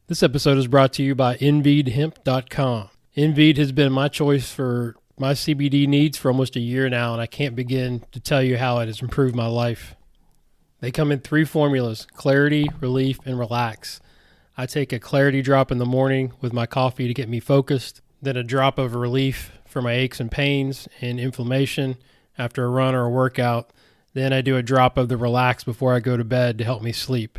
This episode is brought to you by InVeedHemp.com. Inveed has been my choice for my CBD needs for almost a year now, and I can't begin to tell you how it has improved my life. They come in 3 formulas: Clarity, Relief, and Relax. I take a Clarity drop in the morning with my coffee to get me focused, then a drop of Relief for my aches and pains and inflammation after a run or a workout. Then I do a drop of the Relax before I go to bed to help me sleep.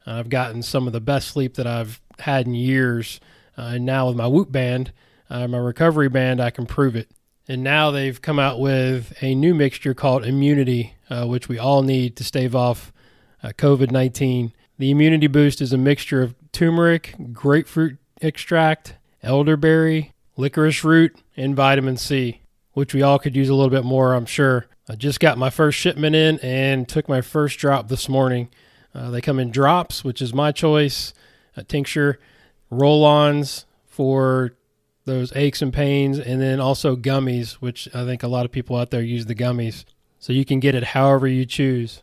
I've gotten some of the best sleep that I've had in years, and now with my Whoop band, my recovery band, I can prove it. And now they've come out with a new mixture called Immunity, which we all need to stave off COVID-19. The Immunity Boost is a mixture of turmeric, grapefruit extract, elderberry, licorice root, and vitamin C, which we all could use a little bit more, I'm sure. I just got my first shipment in and took my first drop this morning. They come in drops, which is my choice, a tincture, roll-ons for those aches and pains, and then also gummies, which I think a lot of people out there use the gummies. So you can get it however you choose.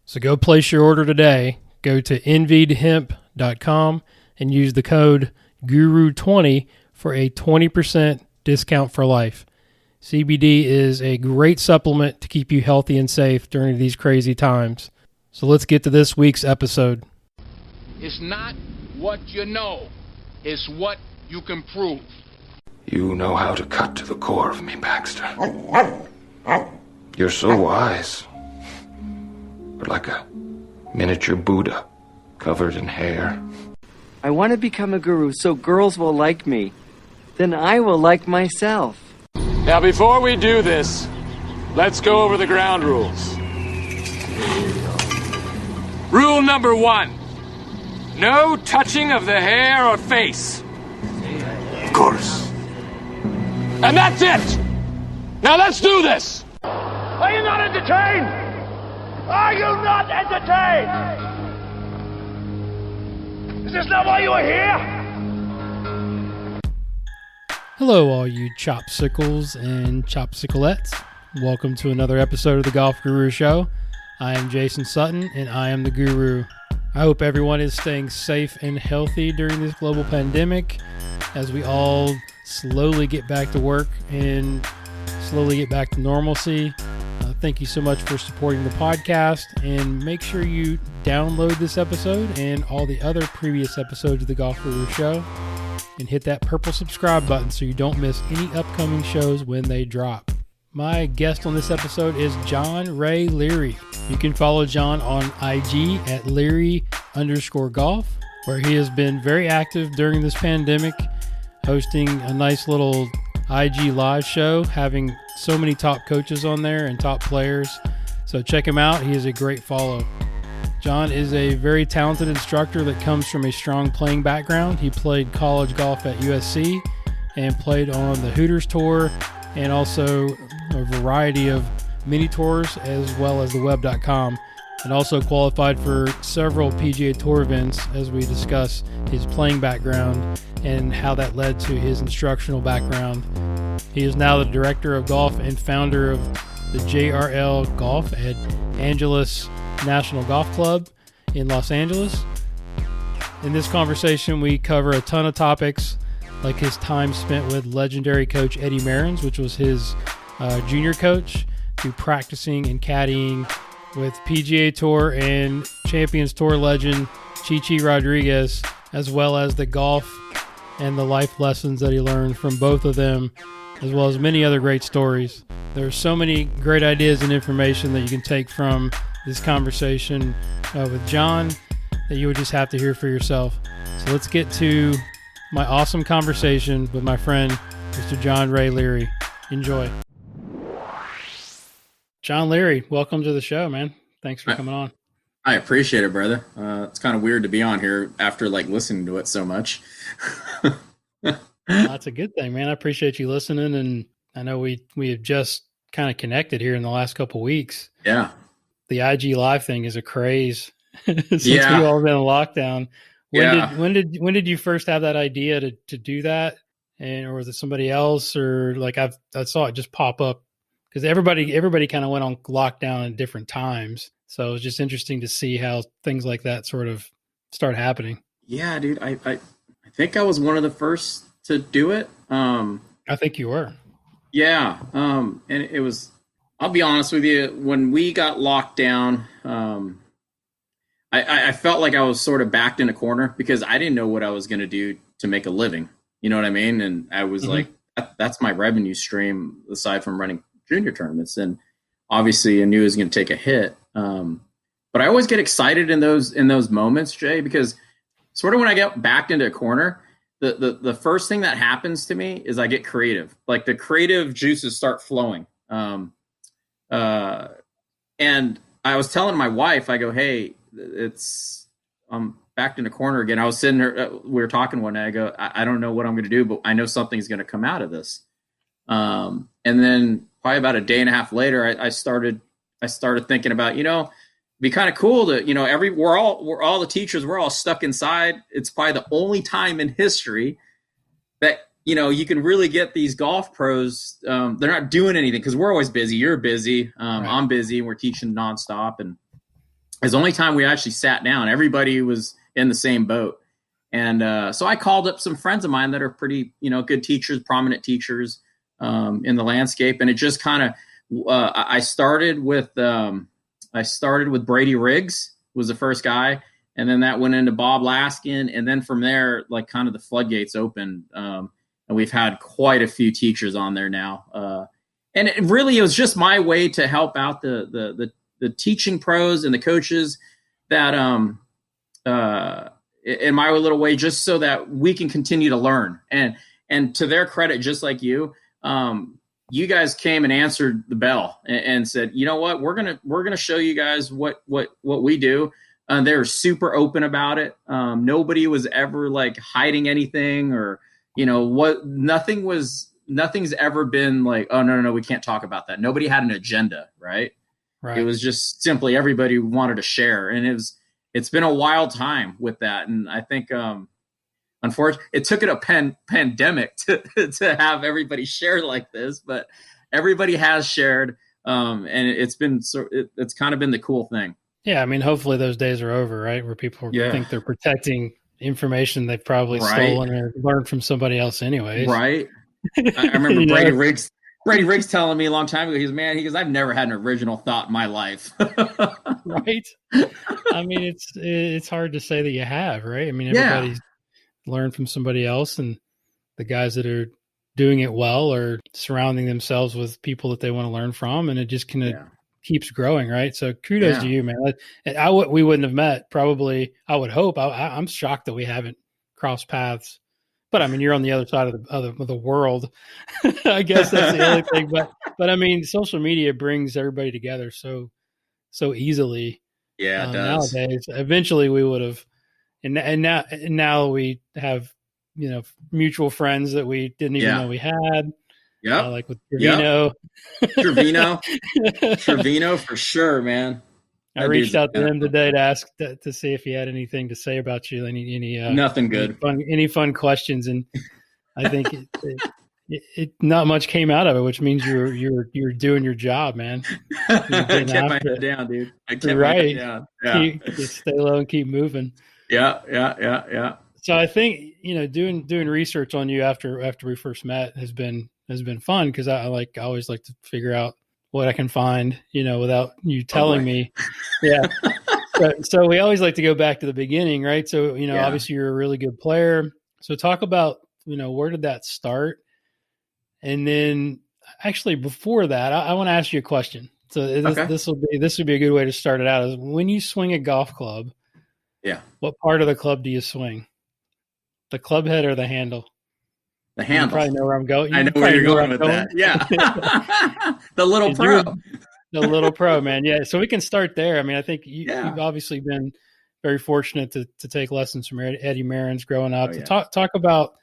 So go place your order today. Go to InVeedHemp.com and use the code GURU20 for a 20% discount for life. CBD is a great supplement to keep you healthy and safe during these crazy times. So let's get to this week's episode. It's not what you know, it's what you can prove. You know how to cut to the core of me, Baxter. You're so wise. You're like a miniature Buddha covered in hair. I want to become a guru so girls will like me. Then I will like myself. Now, before we do this, let's go over the ground rules. Rule number 1, no touching of the hair or face. Of course. And that's it! Now let's do this! Are you not entertained? Are you not entertained? Is this not why you are here? Hello, all you chopsicles and chopsicklettes. Welcome to another episode of the Golf Guru Show. I am Jason Sutton, and I am the Guru. I hope everyone is staying safe and healthy during this global pandemic as we all slowly get back to work and slowly get back to normalcy. Thank you so much for supporting the podcast, and make sure you download this episode and all the other previous episodes of the Golf Guru Show and hit that purple subscribe button so you don't miss any upcoming shows when they drop. My guest on this episode is John Ray Leary. You can follow John on IG at Leary_golf, where he has been very active during this pandemic, hosting a nice little IG live show, having so many top coaches on there and top players. So check him out. He is a great follow. John is a very talented instructor that comes from a strong playing background. He played college golf at USC and played on the Hooters Tour and also a variety of mini tours as well as the web.com, and also qualified for several PGA Tour events as we discuss his playing background and how that led to his instructional background. He is now the director of golf and founder of the JRL Golf at Angeles National Golf Club in Los Angeles. In this conversation, we cover a ton of topics, like his time spent with legendary coach Eddie Merrins, which was his junior coach, to practicing and caddying with PGA Tour and Champions Tour legend Chi Rodriguez, as well as the golf and the life lessons that he learned from both of them, as well as many other great stories. There are so many great ideas and information that you can take from this conversation with John that you would just have to hear for yourself. So let's get to my awesome conversation with my friend, Mr. John Ray Leary. Enjoy. John Leary, welcome to the show, man. Thanks for coming on. I appreciate it, brother. It's kind of weird to be on here after listening to it so much. That's a good thing, man. I appreciate you listening, and I know we have just kind of connected here in the last couple of weeks. Yeah. The IG Live thing is a craze since we've all been in lockdown. When did you first have that idea to do that, or was it somebody else, or I saw it just pop up because everybody kind of went on lockdown at different times. So it was just interesting to see how things like that sort of start happening. Yeah, dude. I think I was one of the first to do it. I think you were. Yeah. And it was. I'll be honest with you. When we got locked down, I felt like I was sort of backed in a corner because I didn't know what I was going to do to make a living. You know what I mean? And I was like, that's my revenue stream aside from running junior tournaments. And obviously, I knew it was going to take a hit. But I always get excited in those moments, Jay, because sort of when I get backed into a corner, the first thing that happens to me is I get creative. Like the creative juices start flowing. And I was telling my wife, I go, hey, I'm backed in a corner again. I was sitting there, we were talking one day. I go, I don't know what I'm going to do, but I know something's going to come out of this. And then probably about a day and a half later, I started thinking about, it'd be kind of cool to, we're all the teachers, we're all stuck inside. It's probably the only time in history that, you can really get these golf pros. They're not doing anything because we're always busy. You're busy. Right. I'm busy and we're teaching nonstop. And it's the only time we actually sat down. Everybody was in the same boat. And so I called up some friends of mine that are pretty, good teachers, prominent teachers in the landscape. And it just kind of, I started with Brady Riggs was the first guy. And then that went into Bob Laskin. And then from there, like kind of the floodgates opened. And we've had quite a few teachers on there now. And it was just my way to help out the teaching pros and the coaches that, in my little way, just so that we can continue to learn. And to their credit, just like you guys came and answered the bell and said, you know what, we're gonna show you guys what we do. They're super open about it. Nobody was ever like hiding anything or, nothing's ever been like, oh, no, we can't talk about that. Nobody had an agenda, right? Right. It was just simply everybody wanted to share. And it's been a wild time with that. And I think, unfortunately, it took it a pandemic to have everybody share like this, but everybody has shared. And it's kind of been the cool thing. Yeah. I mean, hopefully those days are over, right? Where people think they're protecting information they've probably stolen or learned from somebody else anyways. Right. I remember Brady Riggs telling me a long time ago, he goes, I've never had an original thought in my life. Right. I mean, it's hard to say that you have, right? I mean, everybody's learned from somebody else, and the guys that are doing it well are surrounding themselves with people that they want to learn from, and it just kind of keeps growing, right? So kudos to you, man. We wouldn't have met, probably. I would hope. I'm shocked that we haven't crossed paths. But I mean, you're on the other side of the world. I guess that's the only thing. But I mean, social media brings everybody together so easily. Yeah, it does. Nowadays, eventually we would have, and now we have mutual friends that we didn't even know we had. Yeah, like with Trevino. Trevino for sure, man. I reached out to him today to ask to see if he had anything to say about you. Any nothing good. Any fun questions, and I think it not much came out of it, which means you're doing your job, man. I kept my head down, dude. I kept my head down. Yeah. Just stay low and keep moving. Yeah. So I think doing research on you after we first met has been fun because I always like to figure out what I can find, without you telling me. Yeah. So we always like to go back to the beginning, right? So, obviously you're a really good player. So talk about, where did that start? And then actually before that, I want to ask you a question. So this would be a good way to start it out is when you swing a golf club. Yeah. What part of the club do you swing? The club head or the handle? The handle. You probably know where I'm going. I know where you're going with that. Yeah. The little pro. The little pro, man. Yeah. So we can start there. I mean, I think you've obviously been very fortunate to take lessons from Eddie Merrins growing up. Talk about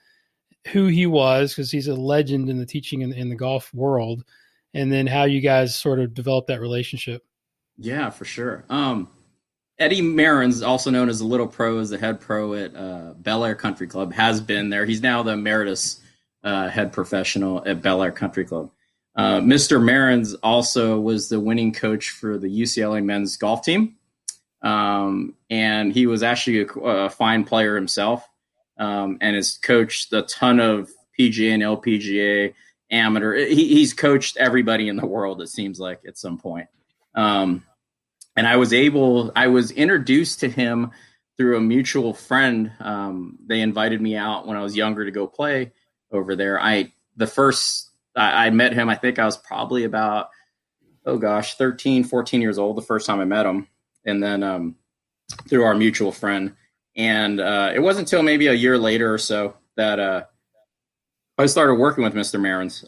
who he was, because he's a legend in the teaching in the golf world, and then how you guys sort of developed that relationship. Yeah, for sure. Eddie Merrins, also known as the Little Pro, is the head pro at Bel Air Country Club, has been there. He's now the emeritus head professional at Bel Air Country Club. Mr. Merrins also was the winning coach for the UCLA men's golf team. And he was actually a fine player himself, and has coached a ton of PGA and LPGA amateur. He's coached everybody in the world, it seems like, at some point. And I was introduced to him through a mutual friend. They invited me out when I was younger to go play over there. I met him, I think I was probably about, 13, 14 years old the first time I met him. And then through our mutual friend. And it wasn't until maybe a year later or so that I started working with Mr. Marins.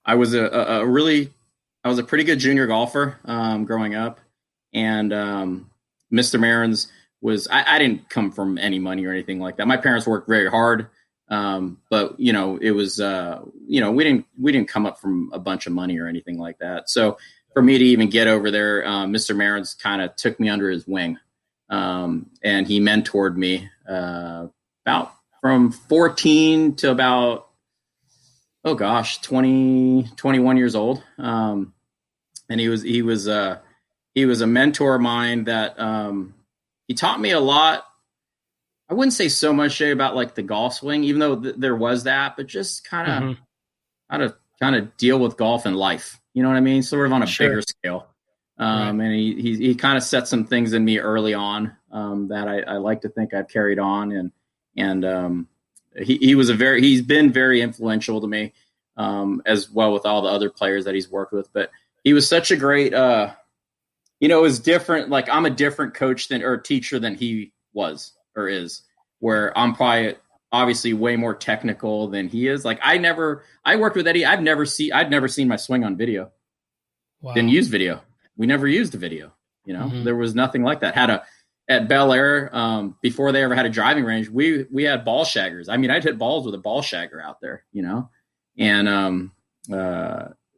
I was I was a pretty good junior golfer growing up. And Mr. Marins I didn't come from any money or anything like that. My parents worked very hard. But it was, we didn't come up from a bunch of money or anything like that. So for me to even get over there, Mr. Marins kind of took me under his wing. And he mentored me, about from 14 to about, 20, 21 years old. And he was a mentor of mine that, he taught me a lot. I wouldn't say so much about like the golf swing, even though there was that, but just kind of how to kind of deal with golf and life. You know what I mean? Sort of on a bigger scale. Right. And he kind of set some things in me early on that I like to think I've carried on, and he's been very influential to me, as well with all the other players that he's worked with. But he was such a great, it was different. Like I'm a different coach or teacher than he was or is, where I'm probably obviously way more technical than he is. Like I worked with Eddie. I'd never seen my swing on video. Wow. Didn't use video. We never used a video. There was nothing like that. At Bel Air, before they ever had a driving range, we had ball shaggers. I mean, I'd hit balls with a ball shagger out there, and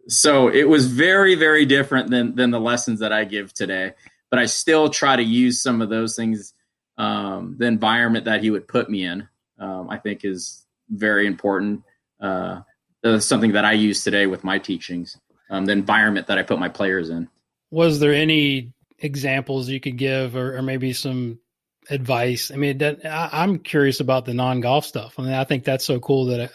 so it was very, very different than the lessons that I give today. But I still try to use some of those things. The environment that he would put me in, I think is very important. Something that I use today with my teachings, the environment that I put my players in. Was there any examples you could give or maybe some advice? I mean, I'm curious about the non-golf stuff. I mean, I think that's so cool that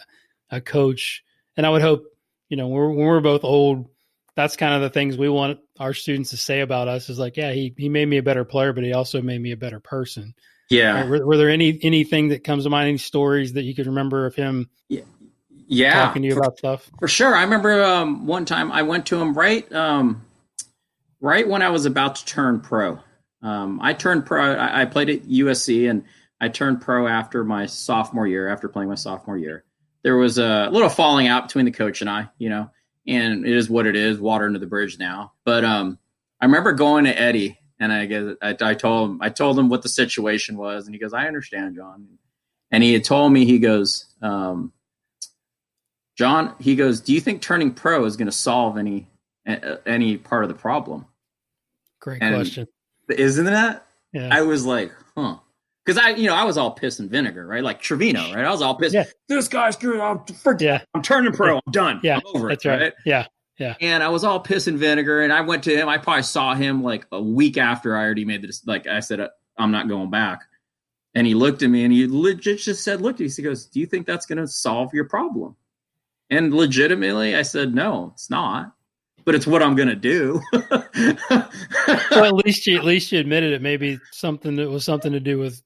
a coach, and I would hope, when we're both old, that's kind of the things we want our students to say about us is like, yeah, he made me a better player, but he also made me a better person. Yeah. Were there anything that comes to mind, any stories that you could remember of him talking to you about stuff? For sure. I remember one time I went to him right when I was about to turn pro. I turned pro. I played at USC, and I turned pro after my sophomore year, after playing my sophomore year. There was a little falling out between the coach and I, and it is what it is, water under the bridge now. But I remember going to Eddie, and I told him what the situation was, and he goes, "I understand, John." And he had told me, he goes, "John," he goes, "do you think turning pro is going to solve any part of the problem?" Great question. Isn't that? Yeah. I was like, huh. Because I was all piss and vinegar, right? Like Trevino, right? I was all pissed. Yeah. This guy's good. I'm turning pro. I'm done. Yeah, I'm over that's it. Right. Yeah. Yeah. And I was all piss and vinegar. And I went to him. I probably saw him like a week after I already made this. Like I said, I'm not going back. And he looked at me and he legit just said, "Look," he goes, "Do you think that's going to solve your problem?" And legitimately, I said, "No, it's not. But it's what I'm going to do." Well, at least you admitted it. Maybe something that was something to do with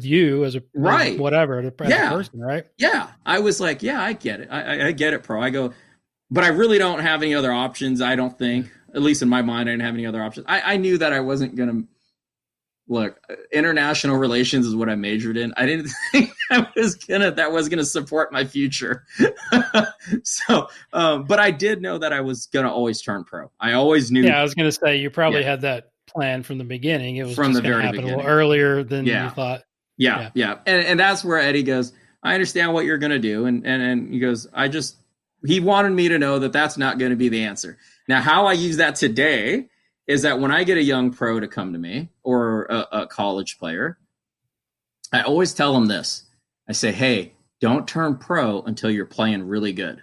you as a right, whatever, as a person, right? Yeah, I was like, yeah, I get it. I get it, pro. I go, but I really don't have any other options. I don't think, at least in my mind, I didn't have any other options. I knew that I wasn't going to look. International relations is what I majored in. I didn't think that was gonna support my future. So, but I did know that I was gonna always turn pro. I always knew. Yeah, I was gonna say you probably had that plan from the beginning. It was from just the very beginning, a little earlier than you thought. Yeah. And that's where Eddie goes, "I understand what you're gonna do," and he goes, he wanted me to know that that's not going to be the answer. Now, how I use that today is that when I get a young pro to come to me or a college player, I always tell them this. I say, "Hey, don't turn pro until you're playing really good."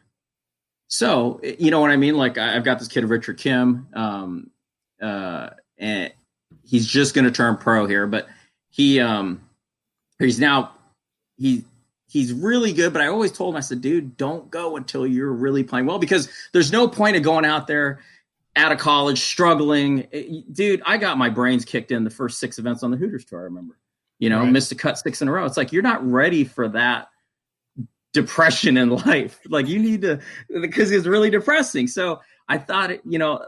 So, you know what I mean? Like I've got this kid, Richard Kim, and he's just going to turn pro here, but he's now he's really good. But I always told him, I said, dude, don't go until you're really playing well, because there's no point of going out there out of college struggling. Dude, I got my brains kicked in the first 6 events on the Hooters tour. I remember, Right. missed a cut 6 in a row. It's like, you're not ready for that depression in life. Like, you need to, because it's really depressing. So I thought,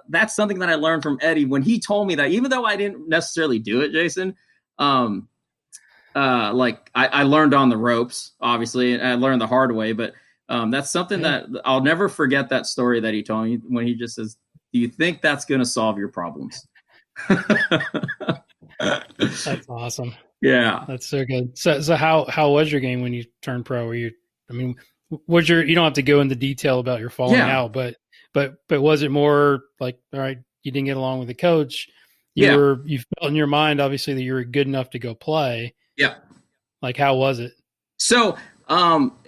that's something that I learned from Eddie when he told me that, even though I didn't necessarily do it, Jason, like I learned on the ropes, obviously, and I learned the hard way, but that's something that I'll never forget, that story that he told me when he just says, do you think that's going to solve your problems? That's awesome. Yeah. That's so good. So how was your game when you turned pro? You don't have to go into detail about your falling out, but was it more like, all right, you didn't get along with the coach? You felt in your mind, obviously, that you were good enough to go play. Yeah. Like, how was it? So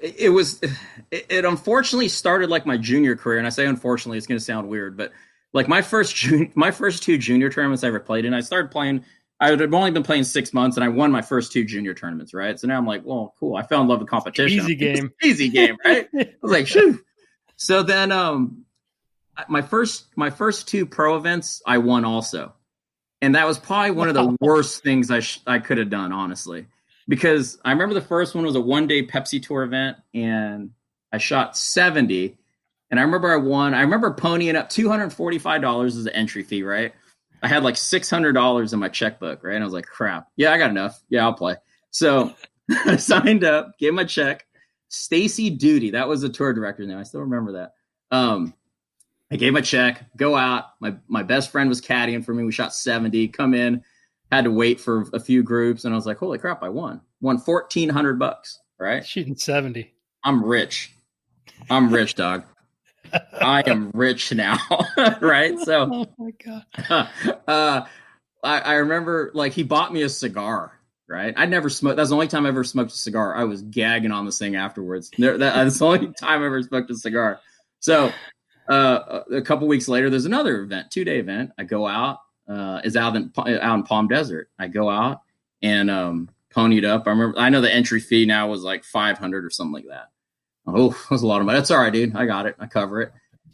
it unfortunately started like my junior career. And I say, unfortunately, it's going to sound weird, but like my first 2 junior tournaments I ever played in, I started playing, I had only been playing 6 months, and I won my first 2 junior tournaments. Right. So now I'm like, well, cool. I fell in love with competition. Easy game. Easy game. Right. I was like, shoo. So then, my first 2 pro events, I won also. And that was probably one of the worst things I could have done, honestly, because I remember the first one was a 1-day Pepsi Tour event, and I shot 70. And I remember I won. I remember ponying up $245 as an entry fee, right? I had like $600 in my checkbook, right? And I was like, crap. Yeah, I got enough. Yeah, I'll play. So I signed up, gave my check. Stacy Duty, that was the tour director's name. I still remember that. I gave my check, go out. My best friend was caddying for me. We shot 70, come in, had to wait for a few groups. And I was like, holy crap, I won $1,400, right? Shooting 70. I'm rich, dog. I am rich now. Right. So, oh my God. I remember, like, he bought me a cigar, right? I'd never smoked. That's the only time I ever smoked a cigar. I was gagging on this thing afterwards. That's the only time I ever smoked a cigar. So, a couple weeks later, there's another event, 2-day event. I go out, is out in Palm Desert. I go out and ponied up. I know the entry fee now was like $500 or something like that. Oh, that was a lot of money. That's all right, dude. I got it. I cover it.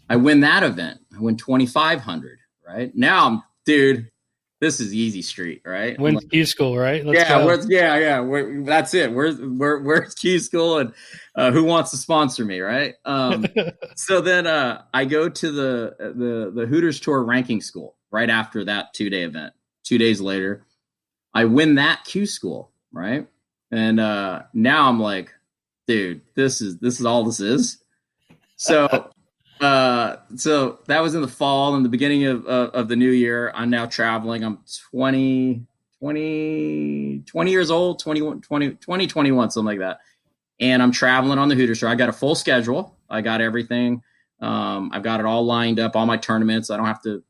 I win that event. I win $2,500. Right now, dude, this is easy street, right? When's Q school, right? Let's go. That's it. Where's Q school, and who wants to sponsor me, right? So then I go to the Hooters Tour ranking school right after that 2-day event. 2 days later, I win that Q school, right? And now I'm like, dude, this is all this is. So so that was in the fall, and the beginning of the new year. I'm now traveling. I'm 20 years old, 21, something like that. And I'm traveling on the Hooters Tour. I got a full schedule. I got everything. I've got it all lined up, all my tournaments. I don't have to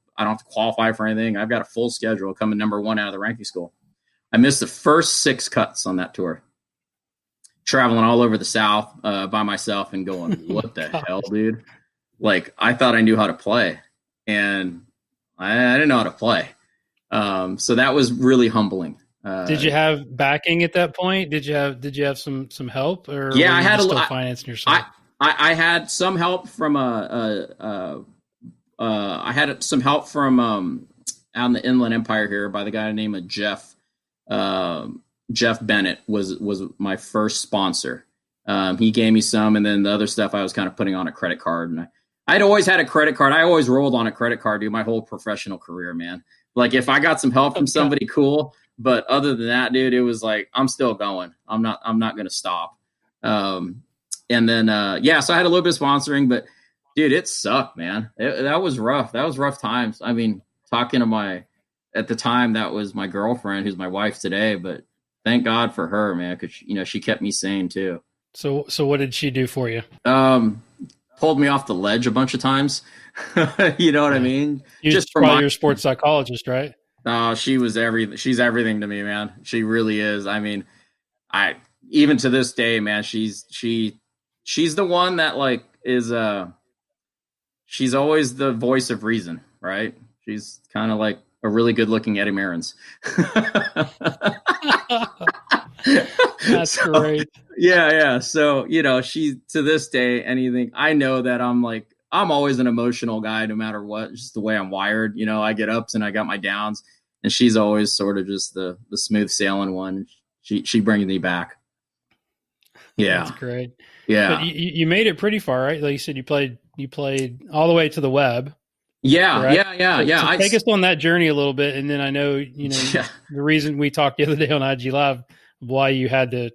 qualify for anything. I've got a full schedule coming number 1 out of the ranking school. I missed the first 6 cuts on that tour. Traveling all over the South by myself and going, what the hell, dude? Like, I thought I knew how to play, and I didn't know how to play. So that was really humbling. Did you have backing at that point? Did you have some help, or yeah, I had still financing yourself? I had some help from I had some help from out in the Inland Empire here by the guy named Jeff. Jeff Bennett was my first sponsor. He gave me some, and then the other stuff I was kind of putting on a credit card. And I'd always had a credit card. I always rolled on a credit card, dude, my whole professional career, man. Like, if I got some help from somebody, cool. But other than that, dude, it was like, I'm still going. I'm not going to stop. And then, so I had a little bit of sponsoring, but dude, it sucked, man. That was rough. That was rough times. I mean, talking to at the time, that was my girlfriend, who's my wife today, but thank God for her, man. Cause she kept me sane too. So what did she do for you? Pulled me off the ledge a bunch of times. You know what I mean? Just for your sports psychologist, right? She's everything to me, man. She really is. I mean, even to this day, man, she's the one that, like, is she's always the voice of reason, right? She's kind of like a really good looking Eddie Merrins. That's great. Yeah. So, she, to this day, anything, I know that I'm always an emotional guy no matter what, just the way I'm wired. I get ups and I got my downs, and she's always sort of just the smooth sailing one. She brings me back. Yeah. That's great. Yeah. But you made it pretty far, right? Like you said, you played all the way to the web. Yeah. Correct? Yeah. So take us on that journey a little bit. And then I know, the reason we talked the other day on IG Live, why you had to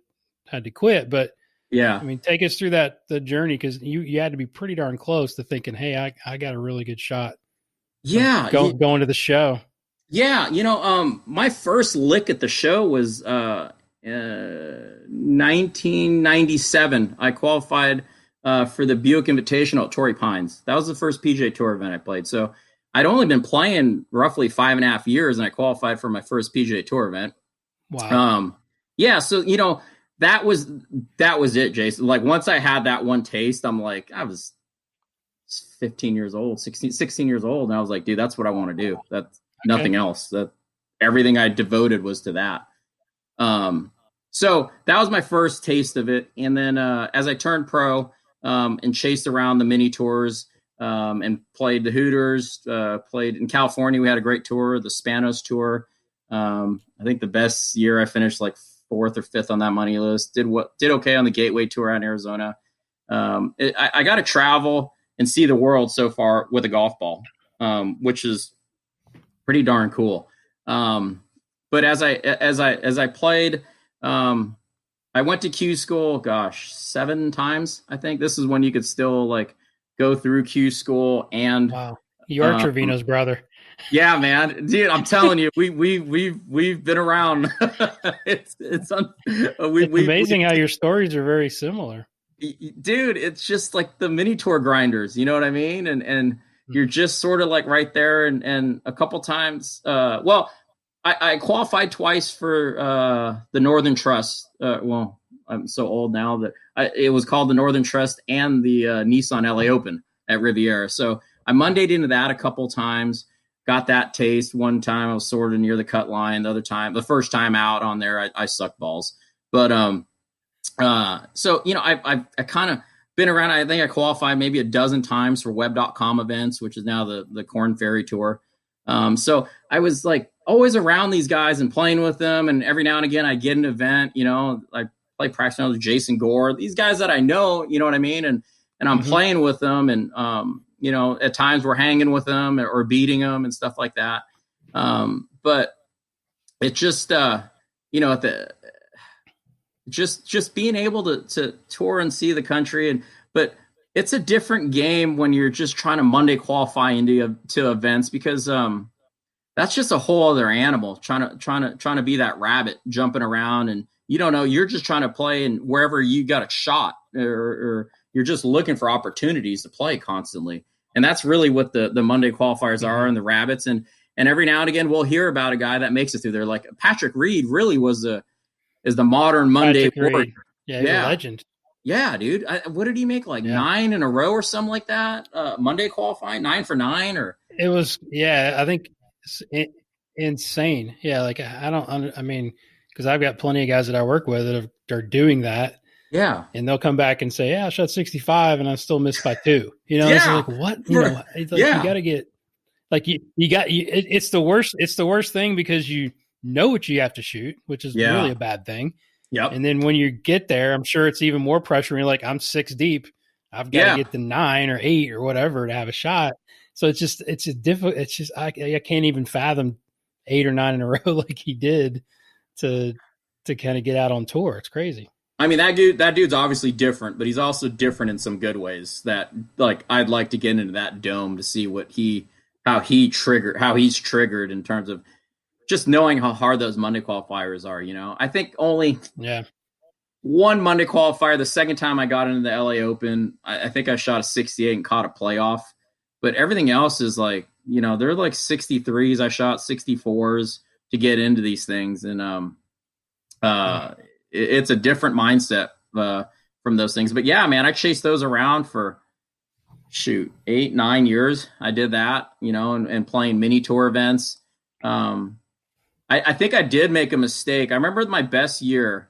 quit, but yeah, I mean, take us through the journey, because you had to be pretty darn close to thinking, hey, I got a really good shot. Yeah. Going to the show. Yeah. My first lick at the show was 1997. I qualified for the Buick Invitational at Torrey Pines. That was the first PGA Tour event I played. So I'd only been playing roughly 5.5 years, and I qualified for my first PGA Tour event. Wow. Yeah. So, that was it, Jason. Like, once I had that one taste, I'm like, I was 16 years old, and I was like, dude, that's what I want to do. That's nothing else. That everything I devoted was to that. So that was my first taste of it. And then, as I turned pro, and chased around the mini tours, and played the Hooters, played in California. We had a great tour, the Spanos tour. I think the best year I finished like 4th or 5th on that money list. Did okay on the Gateway tour out in Arizona. I got to travel and see the world so far with a golf ball, which is pretty darn cool. But as I played, I went to Q school, 7 times. I think this is when you could still like go through Q school. And wow, you're Trevino's brother. Yeah, man, dude, I'm telling you, we've been around. It's amazing how your stories are very similar, dude. It's just like the mini tour grinders, you know what I mean? And you're just sort of like right there. And a couple times, I qualified twice for the Northern Trust. Well, I'm so old now that it was called the Northern Trust and the Nissan LA Open at Riviera. So I Mondayed into that a couple times. Got that taste. One time I was sort of near the cut line. The first time out on there, I sucked balls. But so I've kind of been around. I think I qualified maybe a dozen times for Web.com events, which is now the Corn Ferry Tour. So I was like always around these guys and playing with them. And every now and again, I get an event. I play practice with Jason Gore. These guys that I know, you know what I mean, and I'm playing with them and. At times we're hanging with them or beating them and stuff like that. But it just, just being able to tour and see the country. But it's a different game when you're just trying to Monday qualify to events, because that's just a whole other animal trying to be that rabbit jumping around, and you don't know, you're just trying to play, and wherever you got a shot or you're just looking for opportunities to play constantly. And that's really what the Monday qualifiers are, and the rabbits. And every now and again, we'll hear about a guy that makes it through there. Like Patrick Reed really is the modern Monday warrior. Yeah, he's a legend. Yeah, dude. What did he make? 9 in a row or something like that? Monday qualifying, 9 for 9, or it was. Yeah, I think it's insane. Yeah, like I mean, because I've got plenty of guys that I work with that are doing that. Yeah. And they'll come back and say, yeah, I shot 65 and I still missed by 2. Yeah. It's like, what? It's like, you got to get, like, it's the worst. It's the worst thing, because you know what you have to shoot, which is really a bad thing. Yep. And then when you get there, I'm sure it's even more pressure. You're like, I'm 6 deep. I've got to get the 9 or 8 or whatever to have a shot. So it's just difficult. It's just, I can't even fathom 8 or 9 in a row like he did to kind of get out on tour. It's crazy. I mean, that dude's obviously different, but he's also different in some good ways. That, like, I'd like to get into that dome to see how he's triggered in terms of just knowing how hard those Monday qualifiers are. I think only one Monday qualifier. The second time I got into the LA Open, I think I shot a 68 and caught a playoff. But everything else is like, they're like 63s. I shot 64s to get into these things, and it's a different mindset from those things. But yeah, man, I chased those around for 8-9 years. I did that, and playing mini tour events. I think I did make a mistake. I remember my best year,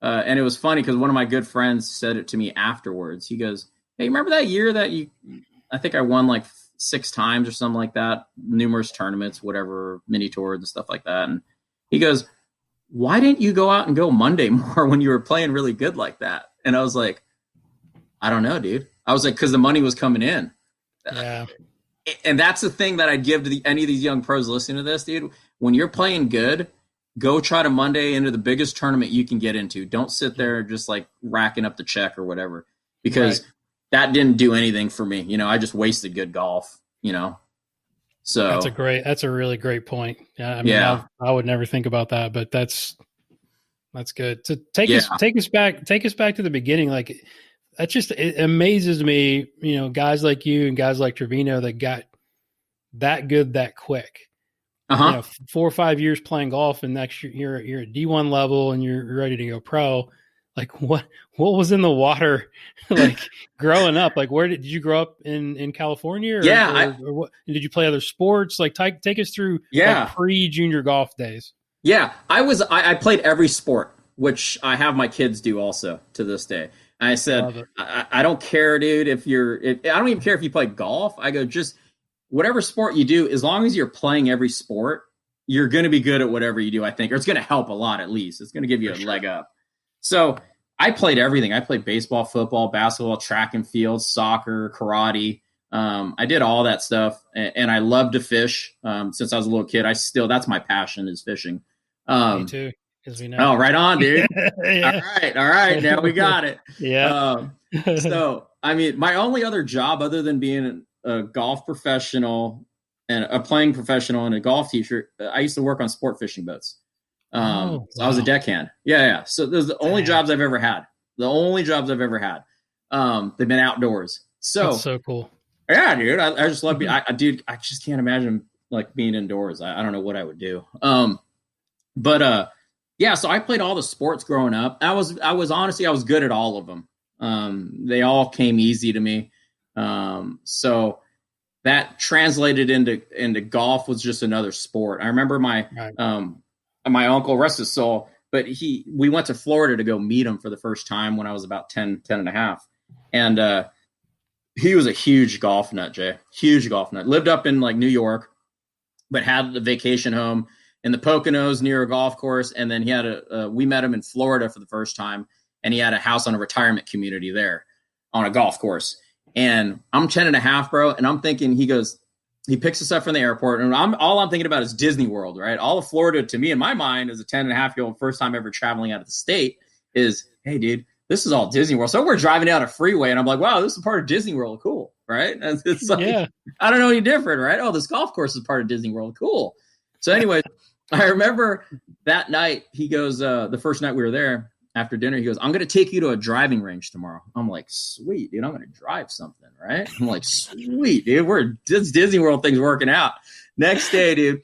and it was funny because one of my good friends said it to me afterwards. He goes, "Hey, remember that year that I think I won like 6 times or something like that, numerous tournaments, whatever, mini tours and stuff like that." And he goes, "Why didn't you go out and go Monday more when you were playing really good like that?" And I was like, "I don't know, dude." I was like, because the money was coming in. Yeah. And that's the thing that I'd give to any of these young pros listening to this, dude. When you're playing good, go try to Monday into the biggest tournament you can get into. Don't sit there just like racking up the check or whatever, because that didn't do anything for me. I just wasted good golf, So that's a really great point. Yeah. I mean, I would never think about that, but that's good. To take us back to the beginning. Like, it amazes me, guys like you and guys like Trevino that got that good that quick. 4 or 5 years playing golf, and next year you're at D1 level and you're ready to go pro. Like, what was in the water like growing up? Like, where did you grow up in California? Or what, did you play other sports? Like, take us through like pre-junior golf days. Yeah, I played every sport, which I have my kids do also to this day. I said, I don't care, dude, I don't even care if you play golf. I go, just whatever sport you do, as long as you're playing every sport, you're going to be good at whatever you do, I think, or it's going to help a lot, at least. It's going to give you a leg up. So I played everything. I played baseball, football, basketball, track and field, soccer, karate. I did all that stuff, and I love to fish. Since I was a little kid, that's my passion, is fishing. Me too. We know. Oh, right on, dude. Yeah. All right. Now we got it. Yeah. So, I mean, my only other job other than being a golf professional and a playing professional and a golf teacher, I used to work on sport fishing boats. So I was a deckhand. Yeah. So those are the only jobs I've ever had. They've been outdoors. So that's so cool. Yeah, dude. I just love I just can't imagine like being indoors. I don't know what I would do. Yeah, so I played all the sports growing up. I was good at all of them. They all came easy to me. So that translated into golf was just another sport. I remember my uncle, rest his soul, but we went to Florida to go meet him for the first time when I was about 10 and a half. And he was a huge golf nut, Jay. Huge golf nut. Lived up in like New York, but had a vacation home in the Poconos near a golf course. And then he had we met him in Florida for the first time, and he had a house on a retirement community there on a golf course. And I'm 10 and a half, bro. And I'm thinking, he picks us up from the airport, and all I'm thinking about is Disney World, right? All of Florida to me in my mind as a 10 and a half year old, first time ever traveling out of the state, is, hey dude, this is all Disney World. So we're driving down a freeway and I'm like, wow, this is part of Disney World. Cool. Right. And it's like, I don't know any different, right? Oh, this golf course is part of Disney World. Cool. So anyway, I remember that night, he goes, the first night we were there after dinner, he goes, I'm going to take you to a driving range tomorrow. I'm like, sweet, dude, I'm going to drive something. Right. I'm like, sweet, dude, this Disney World thing's working out. Next day, dude,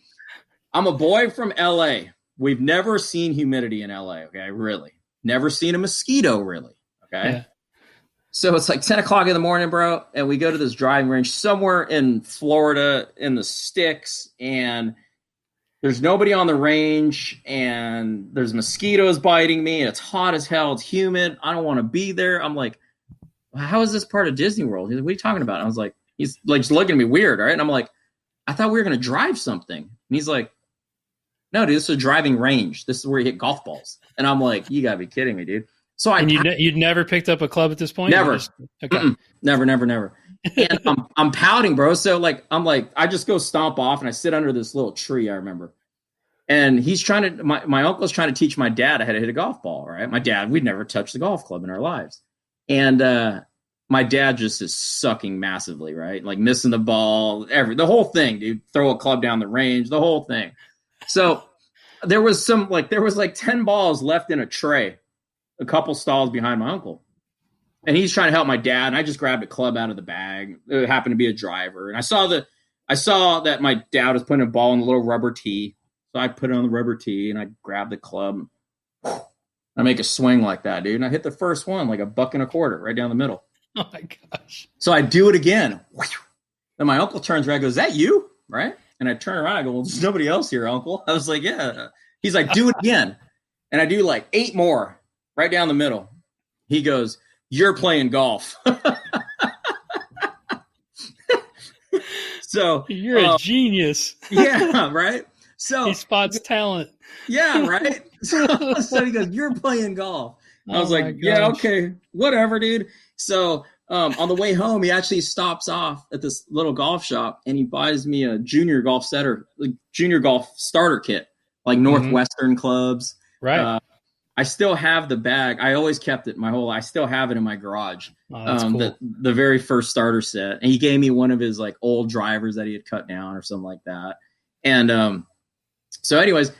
I'm a boy from LA. We've never seen humidity in LA. Okay. Really. Never seen a mosquito, really. Okay. Yeah. So it's like 10 o'clock in the morning, bro. And we go to this driving range somewhere in Florida in the sticks, and there's nobody on the range, and there's mosquitoes biting me. And it's hot as hell. It's humid. I don't want to be there. I'm like, how is this part of Disney World? He's like, what are you talking about? And I was like, he's like just looking at me weird. Right. And I'm like, I thought we were going to drive something. And he's like, no, dude, this is a driving range. This is where you hit golf balls. And I'm like, you gotta be kidding me, dude. So you'd never picked up a club at this point? Never. Okay. Never. And I'm pouting, bro. So like, I'm like, I just go stomp off and I sit under this little tree, I remember. And he's trying to, my uncle's trying to teach my dad how to hit a golf ball, right? My dad, we'd never touched the golf club in our lives. And my dad just is sucking massively, right? Like missing the ball, the whole thing, dude. Throw a club down the range, the whole thing. So there was 10 balls left in a tray, a couple stalls behind my uncle. And he's trying to help my dad. And I just grabbed a club out of the bag. It happened to be a driver. And I saw that my dad was putting a ball in a little rubber tee. So I put it on the rubber tee and I grabbed the club. I make a swing like that, dude. And I hit the first one like $1.25 right down the middle. Oh my gosh. So I do it again. Then my uncle turns around and goes, is that you? Right? And I turn around, I go, well, there's nobody else here, Uncle. I was like, yeah. He's like, do it again. And I do like 8 more right down the middle. He goes, you're playing golf. So You're a genius. Yeah, right. So He spots talent. yeah, right. So he goes, you're playing golf. I was like, yeah, gosh. okay, whatever, dude. So on the way home, he actually stops off at this little golf shop and he buys me a junior golf starter kit, like Northwestern clubs. Right. I still have the bag. I always kept it I still have it in my garage. Oh, that's cool. The very first starter set. And he gave me one of his like old drivers that he had cut down or something like that. And so anyways,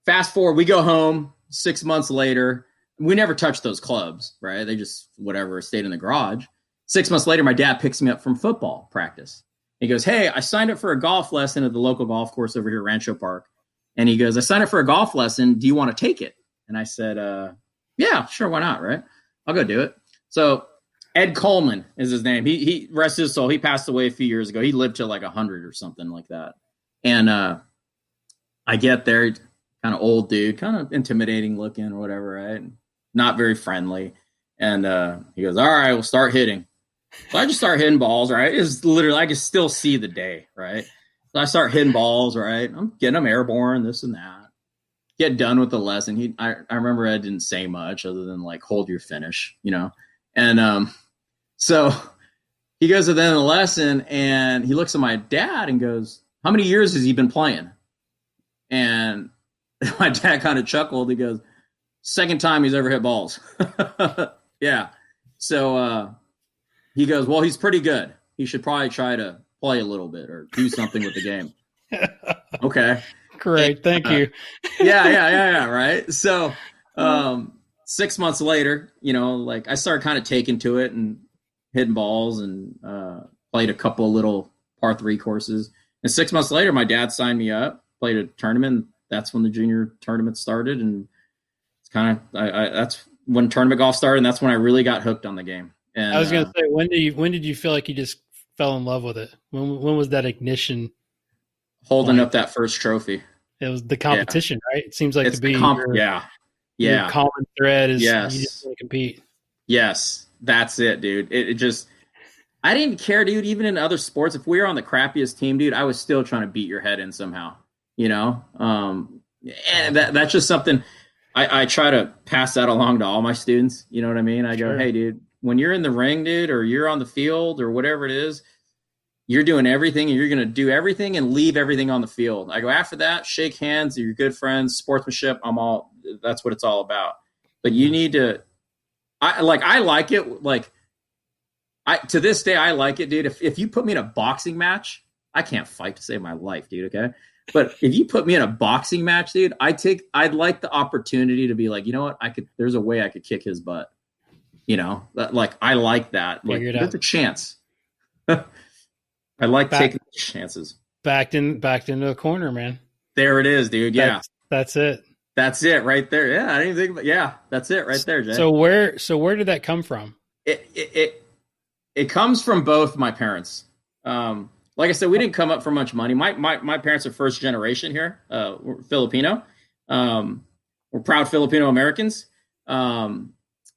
fast forward, we go home 6 months later. We never touched those clubs, right? They just, whatever, stayed in the garage. 6 months later, my dad picks me up from football practice. He goes, hey, I signed up for a golf lesson at the local golf course over here, Rancho Park. And he goes, I signed up for a golf lesson. Do you want to take it? And I said, yeah, sure. Why not? Right. I'll go do it. So Ed Coleman is his name. He rest his soul. He passed away a few years ago. He lived to like 100 or something like that. And I get there, kind of old dude, kind of intimidating looking or whatever, right? Not very friendly. And he goes, all right, we'll start hitting. So I just start hitting balls, right? It's literally, I can still see the day, right? So I start hitting balls, right? I'm getting them airborne, this and that. Get done with the lesson. I remember I didn't say much other than like, hold your finish, you know? And so he goes to the end of the lesson and he looks at my dad and goes, how many years has he been playing? And my dad kind of chuckled. He goes, second time he's ever hit balls. Yeah. So he goes, well, he's pretty good. He should probably try to play a little bit or do something with the game. Okay. Great. Thank you. Yeah. Right. So 6 months later, you know, like I started kind of taking to it and hitting balls and played a couple of little par 3 courses. And 6 months later, my dad signed me up, played a tournament. That's when the junior tournament started. And it's kind of, that's when tournament golf started. And that's when I really got hooked on the game. And I was going to say, when did you feel like you just fell in love with it? When was that ignition? Holding up that first trophy. It was the competition, right? It seems like it's to be your common thread is yes. You just want to compete. Yes, that's it, dude. It just, I didn't care, dude. Even in other sports, if we were on the crappiest team, dude, I was still trying to beat your head in somehow, you know? And that's just something I try to pass that along to all my students. You know what I mean? I go, hey, dude, when you're in the ring, dude, or you're on the field or whatever it is, you're doing everything and you're going to do everything and leave everything on the field. I go, after that, shake hands, you're good friends, sportsmanship. That's what it's all about. But you need to, I like it. Like to this day, I like it, dude. If you put me in a boxing match, I can't fight to save my life, dude. Okay. But if you put me in a boxing match, dude, I'd like the opportunity to be like, you know what? There's a way I could kick his butt. You know, like I like that. Like there's a chance. I like taking chances. Backed into a corner, man. There it is, dude. Yeah. That's it. That's it right there. Yeah. I didn't think about, yeah, that's it right there, Jay. So where did that come from? It comes from both my parents. Like I said, we didn't come up for much money. My parents are first generation here. We're Filipino. We're proud Filipino Americans.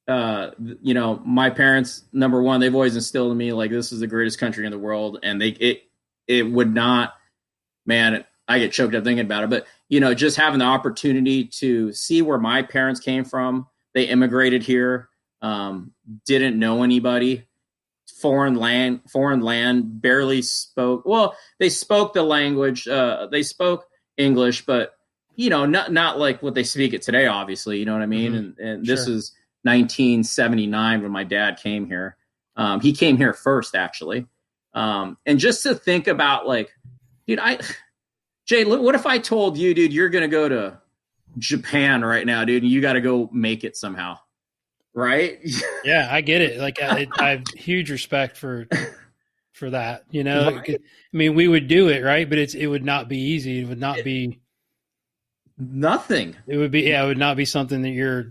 You know, my parents, number one, they've always instilled in me, like, this is the greatest country in the world. And it would not, man, I get choked up thinking about it, but you know, just having the opportunity to see where my parents came from, they immigrated here, didn't know anybody, foreign land, barely spoke. Well, they spoke the language, they spoke English, but you know, not like what they speak it today, obviously, you know what I mean? Mm-hmm. And this is 1979 when my dad came here. He came here first, actually. And just to think about, like, dude, Jay, what if I told you, dude, you're going to go to Japan right now, dude, and you got to go make it somehow, right? Yeah, I get it. Like, I have huge respect for that, you know? Right. I mean, we would do it, right? But it would not be easy. It would not be nothing. It would would not be something that you're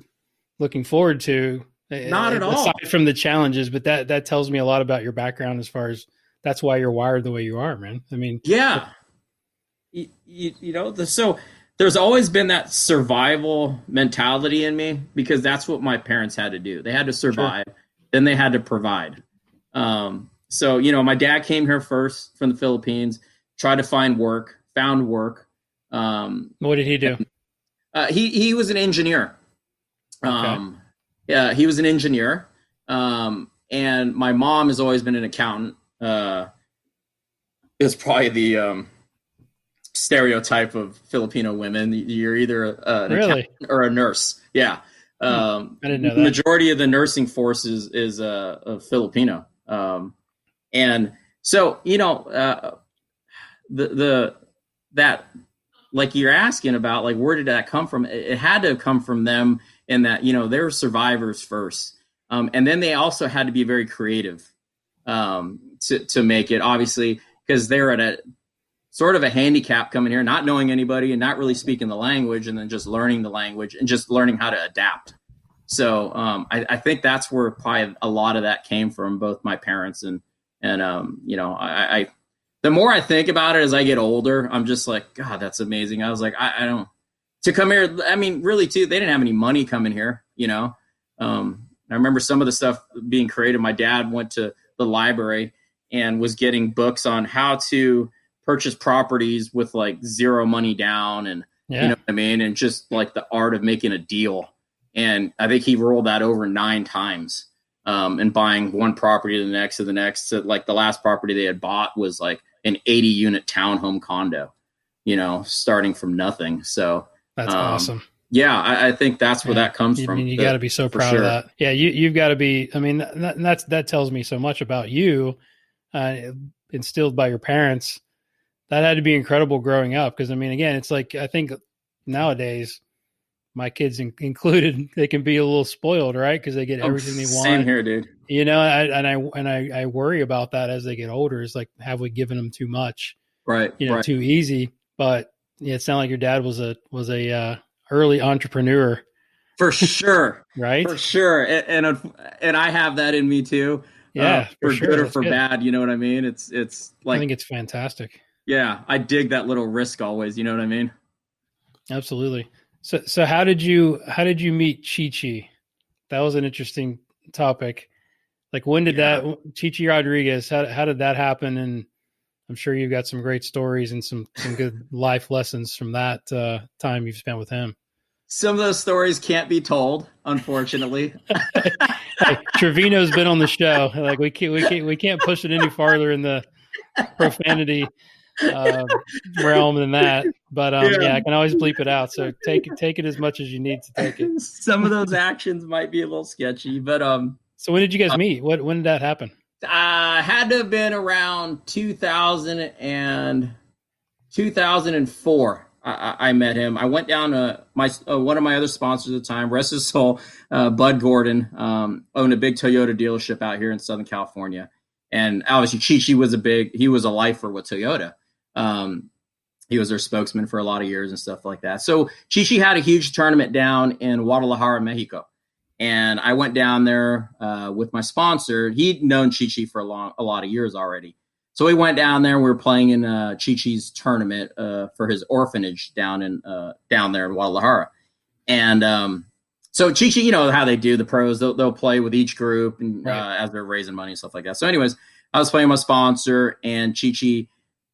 looking forward to. Not at all. Aside from the challenges, but that tells me a lot about your background as far as that's why you're wired the way you are, man. I mean, yeah. So there's always been that survival mentality in me because that's what my parents had to do. They had to survive, sure. Then they had to provide. So, my dad came here first from the Philippines, tried to find work, found work. What did he do? He was an engineer. Okay. Yeah, he was an engineer. And my mom has always been an accountant. It's probably the stereotype of Filipino women. You're either an accountant or a nurse. Yeah. I didn't know that. Majority of the nursing force is a Filipino. And so, that, like you're asking about, like, where did that come from? It had to come from them in that, they're survivors first. And then they also had to be very creative to make it, obviously, because they're at a sort of a handicap coming here, not knowing anybody and not really speaking the language, and then just learning the language and just learning how to adapt. So I think that's where probably a lot of that came from, both my parents and I the more I think about it as I get older, I'm just like, God, that's amazing. I was like, I don't to come here. I mean, really, too, they didn't have any money coming here, I remember some of the stuff being created. My dad went to the library and was getting books on how to purchase properties with like zero money down, and you know what I mean, and just like the art of making a deal. And I think he rolled that over 9 times, and buying one property to the next to the next. So like the last property they had bought was like an 80-unit townhome condo, starting from nothing. So that's awesome. Yeah, I think that's where that comes from. You got to be so proud of that. Yeah, you've got to be. I mean, that tells me so much about you, instilled by your parents. That had to be incredible growing up. Because I mean, again, it's like, I think nowadays, my kids included, they can be a little spoiled, right? Because they get everything they want. Same here, dude. I worry about that as they get older. It's like, have we given them too much? Right. Too easy. But it sounded like your dad was a early entrepreneur. For sure. Right. For sure. And I have that in me too. Yeah. For sure. good or That's for good. bad. You know what I mean? It's like, I think it's fantastic. Yeah. I dig that little risk always. You know what I mean? Absolutely. So how did you meet Chi-Chi? That was an interesting topic. Like, when did that Chi-Chi Rodriguez, how did that happen? And I'm sure you've got some great stories and some good life lessons from that time you've spent with him. Some of those stories can't be told, unfortunately. Hey, Trevino's been on the show. Like, we can't push it any farther in the profanity realm than that. But I can always bleep it out. So take it as much as you need to take it. Some of those actions might be a little sketchy, but So when did you guys meet? When did that happen? Had to have been around 2000 and 2004. I met him. I went down to one of my other sponsors at the time, rest his soul, Bud Gordon, owned a big Toyota dealership out here in Southern California. And obviously Chi-Chi was he was a lifer with Toyota. He was their spokesman for a lot of years and stuff like that. So Chi-Chi had a huge tournament down in Guadalajara, Mexico. And I went down there with my sponsor. He'd known Chi-Chi for a lot of years already. So we went down there. We were playing in Chi-Chi's tournament for his orphanage down there in Guadalajara. And so Chi-Chi, you know how they do, the pros, they'll play with each group and as they're raising money and stuff like that. So anyways, I was playing my sponsor, and Chi-Chi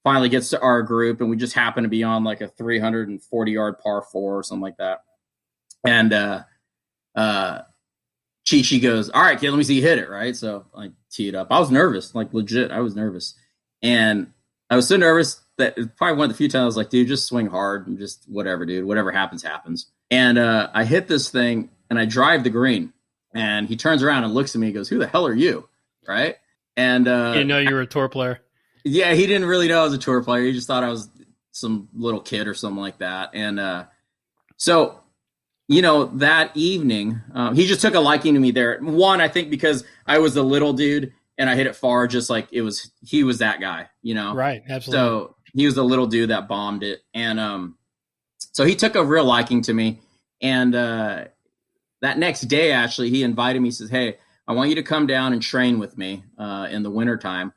finally gets to our group, and we just happen to be on like a 340-yard par 4 or something like that. And Chi-Chi goes, "All right, kid, let me see you hit it," right? So I tee it up. I was nervous, like legit. I was nervous. And I was so nervous that it's probably one of the few times I was like, dude, just swing hard and just whatever, dude. Whatever happens, happens. And I hit this thing, and I drive the green. And he turns around and looks at me and goes, "Who the hell are you?" Right? And he didn't know you were a tour player. Yeah, he didn't really know I was a tour player. He just thought I was some little kid or something like that. And so, you know, that evening, he just took a liking to me there. One, I think because I was a little dude and I hit it far, just like he was that guy, you know? Right, absolutely. So he was a little dude that bombed it. And so he took a real liking to me. And that next day, actually, he invited me, says, "Hey, I want you to come down and train with me in the wintertime.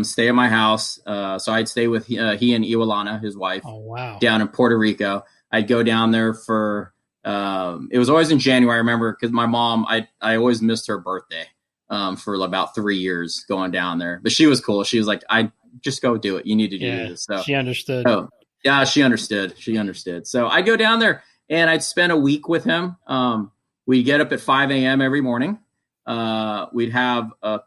stay at my house. So I'd stay with he and Iolana, his wife, Oh, wow. down in Puerto Rico. I'd go down there for it was always in January. I remember because my mom, I always missed her birthday for about 3 years going down there. But she was cool. She was like, I just go do it. You need to do this. So she understood. Oh, yeah, she understood. She understood. So I'd go down there and I'd spend a week with him. We'd get up at 5 a.m. every morning. We'd have a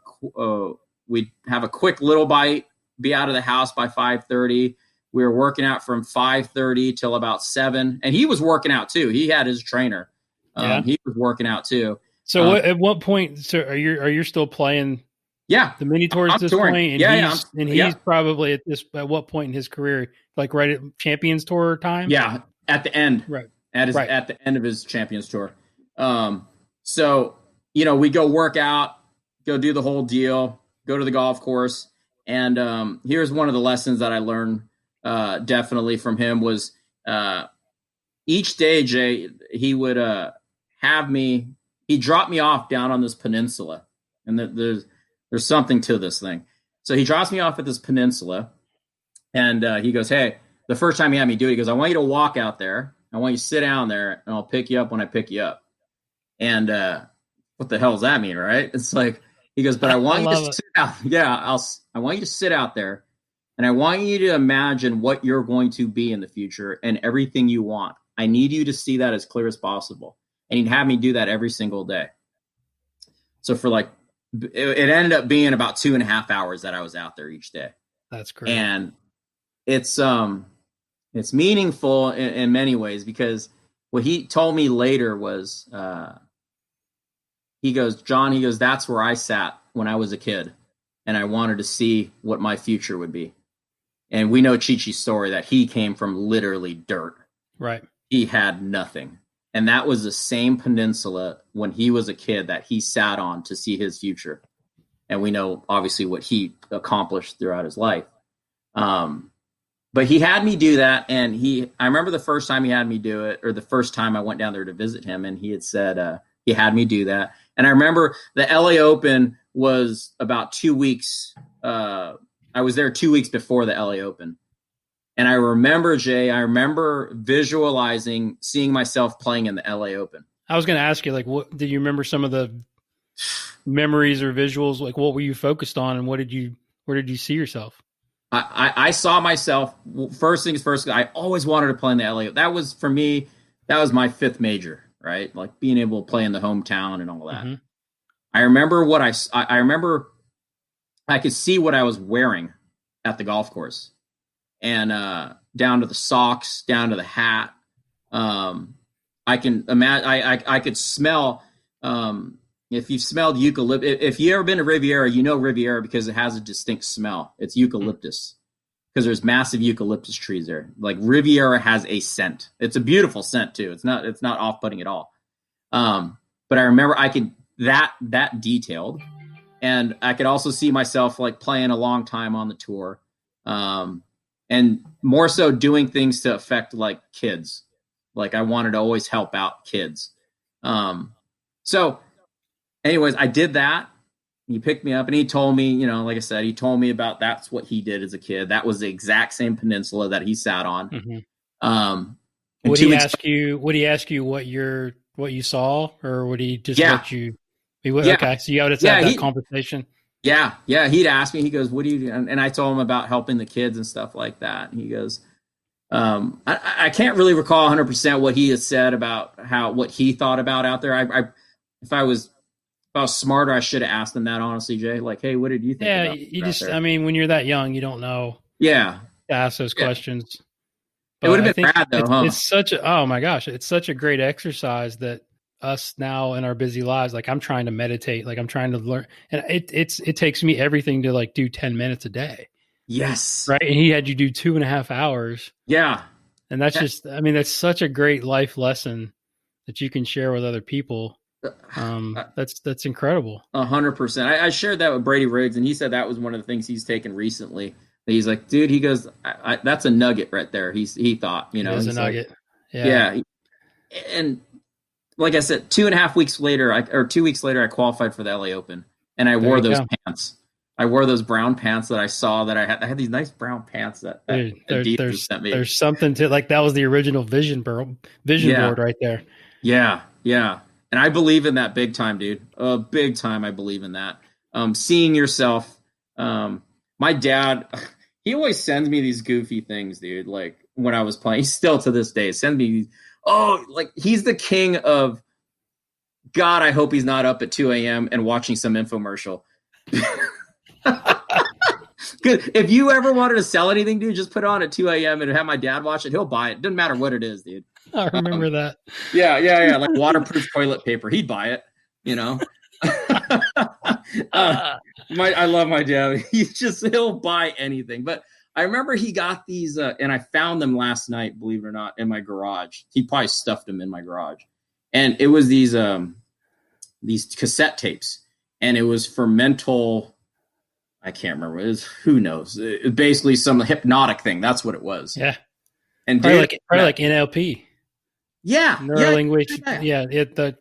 quick little bite, be out of the house by 5:30. We were working out from 5:30 till about 7. And he was working out too. He had his trainer. He was working out too. So at what point? So are you still playing? Yeah, the mini tours at this touring. point, and he's probably at what point in his career, like right at Champions Tour time? Yeah, at the end, right at the end of his Champions Tour. So we go work out, go do the whole deal, go to the golf course, and here's one of the lessons that I learned definitely from him was each day, Jay, he would he'd drop me off down on this peninsula, and there's something to this thing. So he drops me off at this peninsula, and he goes, hey, the first time he had me do it, he goes, I want you to walk out there. I want you to sit down there, and I'll pick you up when I pick you up. And what the hell does that mean, right? It's like, he goes, but I want you to sit out. Yeah, I want you to sit out there, and I want you to imagine what you're going to be in the future and everything you want. I need you to see that as clear as possible. And he'd have me do that every single day. So for it ended up being about 2.5 hours that I was out there each day. That's great. And it's meaningful in many ways because what he told me later was, he goes, John, that's where I sat when I was a kid and I wanted to see what my future would be. And we know Chi-Chi's story that he came from literally dirt. Right. He had nothing. And that was the same peninsula when he was a kid that he sat on to see his future. And we know, obviously, what he accomplished throughout his life. But he had me do that. And I remember the first time he had me do it, or the first time I went down there to visit him, and he had said he had me do that. And I remember the LA Open was about 2 weeks. I was there 2 weeks before the LA Open. And I remember, Jay, visualizing seeing myself playing in the LA Open. I was going to ask you, what did you remember some of the memories or visuals? Like, what were you focused on, and where did you see yourself? I saw myself, first things first, I always wanted to play in the LA Open. That was, for me, that was my fifth major, right? Like being able to play in the hometown and all that. Mm-hmm. I remember I remember I could see what I was wearing at the golf course. And down to the socks, down to the hat. I can imagine. I could smell. If you've smelled eucalyptus, if you ever been to Riviera, you know Riviera because it has a distinct smell. It's eucalyptus because there's massive eucalyptus trees there. Like Riviera has a scent. It's a beautiful scent too. It's not off-putting at all. But I remember I could that detailed, and I could also see myself like playing a long time on the tour. And more so doing things to affect like kids. Like I wanted to always help out kids. So anyways, I did that. He picked me up and he told me, like I said, he told me about that's what he did as a kid. That was the exact same peninsula that he sat on. Mm-hmm. Would he ask you what you saw, or would he just let you? Okay, so you had to have that conversation. Yeah. He'd ask me, he goes, what do you do? And I told him about helping the kids and stuff like that. And he goes, I can't really recall 100% what he had said about what he thought about out there. If I was smarter, I should have asked him that, honestly, Jay. Like, hey, what did you think? Yeah, you just, there? I mean, when you're that young, you don't know. Yeah. To ask those questions. But it would have been rad, though, huh? It's oh my gosh, it's such a great exercise that us now in our busy lives, like I'm trying to meditate, like I'm trying to learn, and it takes me everything to like do 10 minutes a day. Yes. Right. And he had you do 2.5 hours. Yeah. And that's that's such a great life lesson that you can share with other people. That's incredible. 100%. I shared that with Brady Riggs, and he said that was one of the things he's taken recently. He's like, dude, he goes, that's a nugget right there. He thought, it is a nugget. Like, yeah. And like I said, 2.5 weeks later, 2 weeks later, I qualified for the LA Open, and I wore those pants. I wore those brown pants that I saw that I had these nice brown pants that Adidas sent me. There's something to like that was the original vision board right there. Yeah, yeah. And I believe in that big time, dude. Big time. I believe in that. Seeing yourself. My dad, he always sends me these goofy things, dude. Like when I was playing, still to this day, send me these. Oh, like he's the king of. God, I hope he's not up at 2 a.m. and watching some infomercial. Because if you ever wanted to sell anything, dude, just put it on at 2 a.m. and have my dad watch it. He'll buy it. Doesn't matter what it is, dude. I remember that. Yeah. Like waterproof toilet paper. He'd buy it, you know. I love my dad. He'll buy anything. But I remember he got these, and I found them last night, believe it or not, in my garage. He probably stuffed them in my garage. And it was these cassette tapes. And it was for mental, I can't remember. It was, who knows? It was basically some hypnotic thing. That's what it was. Yeah. And probably like NLP. Yeah. Neurolanguage. Yeah. The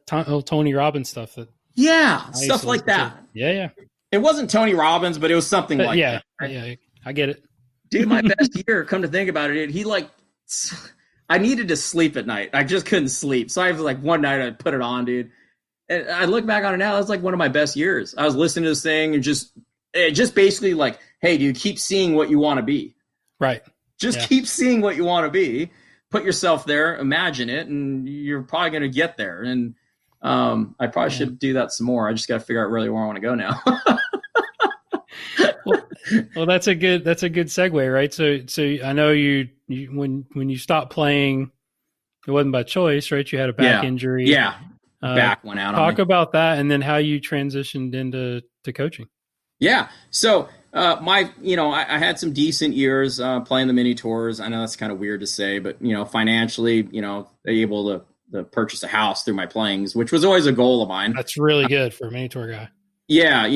Tony Robbins stuff. Stuff like that. Yeah. It wasn't Tony Robbins, but it was something like that. Right? Yeah. I get it. Dude, my best year, come to think about it, I needed to sleep at night. I just couldn't sleep. So I was like, one night I put it on, dude. And I look back on it now, it was like one of my best years. I was listening to this thing and just basically like, hey, dude, keep seeing what you want to be. Right. Just keep seeing what you want to be. Put yourself there, imagine it, and you're probably going to get there. And I probably should do that some more. I just got to figure out really where I want to go now. well, that's a good segue, right? So I know you when you stopped playing, it wasn't by choice, right? You had a back injury. Yeah. Back went out. Talk about that, and then how you transitioned into coaching. Yeah. So I had some decent years playing the mini tours. I know that's kind of weird to say, but financially, able to purchase a house through my playings, which was always a goal of mine. That's really good for a mini tour guy. Yeah,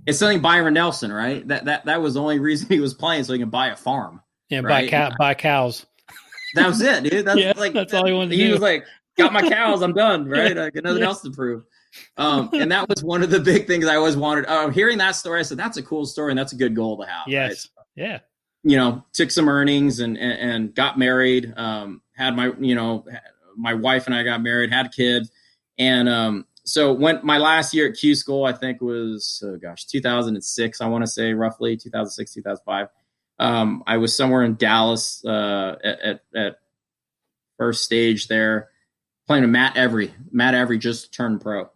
it's something Byron Nelson, right? That was the only reason he was playing, so he can buy a farm. Yeah, right? buy cows. That was it, dude. That's all he wanted to do. He was like, got my cows, I'm done, right? I got nothing else to prove. And that was one of the big things I always wanted. Hearing that story, I said, that's a cool story, and that's a good goal to have. Yes. Right? Yeah. Took some earnings and got married. Had my wife and I got married, had kids. And so when my last year at Q school, I think was, 2006, I want to say roughly 2006, 2005. I was somewhere in Dallas at first stage there, playing with Matt Every. Matt Every just turned pro.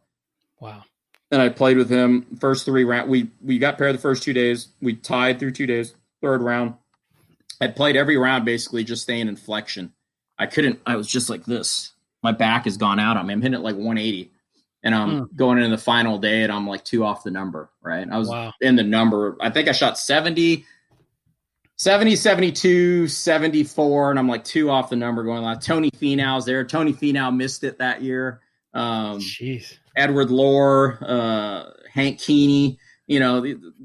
Wow. And I played with him first 3 rounds. We got paired the first 2 days. We tied through 2 days. Third round, I played every round basically just staying in flexion. I was just like this. My back has gone out on me. I'm hitting it like 180. And I'm going into the final day and I'm like 2 off the number, right? I was in the number. I think I shot 70, 72, 74, and I'm like 2 off the number going like Tony Finau's there. Tony Finau missed it that year. Jeez. Edward Lohr, Hank Keeney,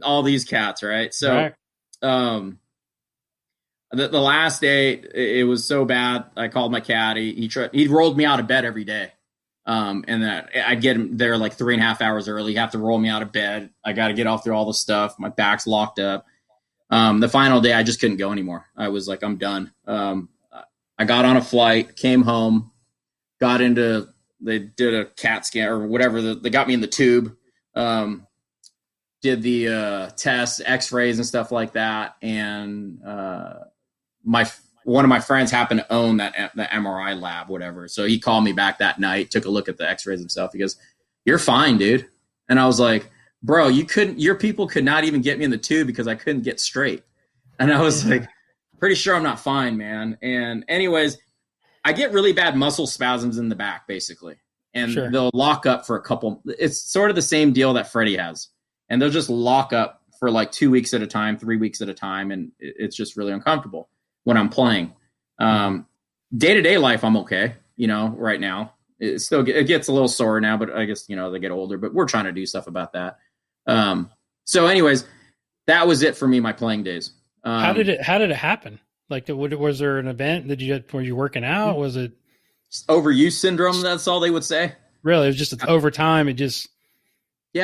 all these cats, right? So the last day, it was so bad. I called my caddy. He rolled me out of bed every day. And that I'd get him there like 3.5 hours early. You have to roll me out of bed. I got to get off through all the stuff. My back's locked up. The final day, I just couldn't go anymore. I was like, I'm done. I got on a flight, came home, they did a CAT scan or whatever. They got me in the tube, did the tests, x-rays and stuff like that. And one of my friends happened to own the MRI lab, whatever. So he called me back that night, took a look at the x-rays himself. He goes, "You're fine, dude." And I was like, "Bro, your people could not even get me in the tube because I couldn't get straight." And I was like, pretty sure I'm not fine, man. And anyways, I get really bad muscle spasms in the back, basically. And they'll lock up for a couple. It's sort of the same deal that Freddie has. And they'll just lock up for like 2 weeks at a time, 3 weeks at a time. And it's just really uncomfortable when I'm playing. Day-to-day life, I'm okay, right now. It gets a little sore now, but I guess, they get older. But we're trying to do stuff about that. So anyways, that was it for me, my playing days. How did it happen? Like, was there an event? Were you working out? Was it overuse syndrome? That's all they would say. Really? It was just over time. It just,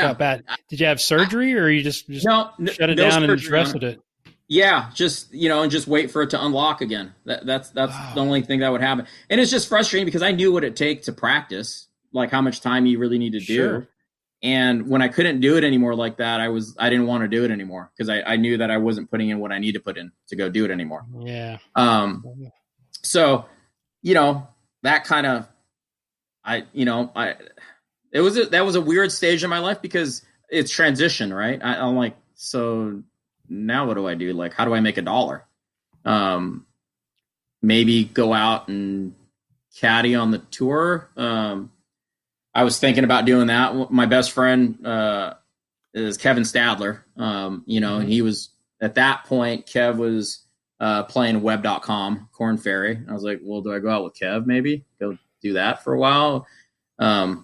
got bad. Did you have surgery, or you just no, shut it no down and just surgery on rested it? Yeah, just and just wait for it to unlock again. That's Wow. the only thing that would happen. And it's just frustrating because I knew what it take to practice, like how much time you really need to Sure. do. And when I couldn't do it anymore like that, I didn't want to do it anymore because I knew that I wasn't putting in what I need to put in to go do it anymore. Yeah. So, that kind of, that was a weird stage in my life because it's transition, right? I'm like, so now what do I do? Like, how do I make $1? Maybe go out and caddy on the tour. I was thinking about doing that. My best friend is Kevin Stadler, and he was at that point, Kev was playing web.com, Corn Ferry. I was like, well, do I go out with Kev? Maybe go do that for a while. That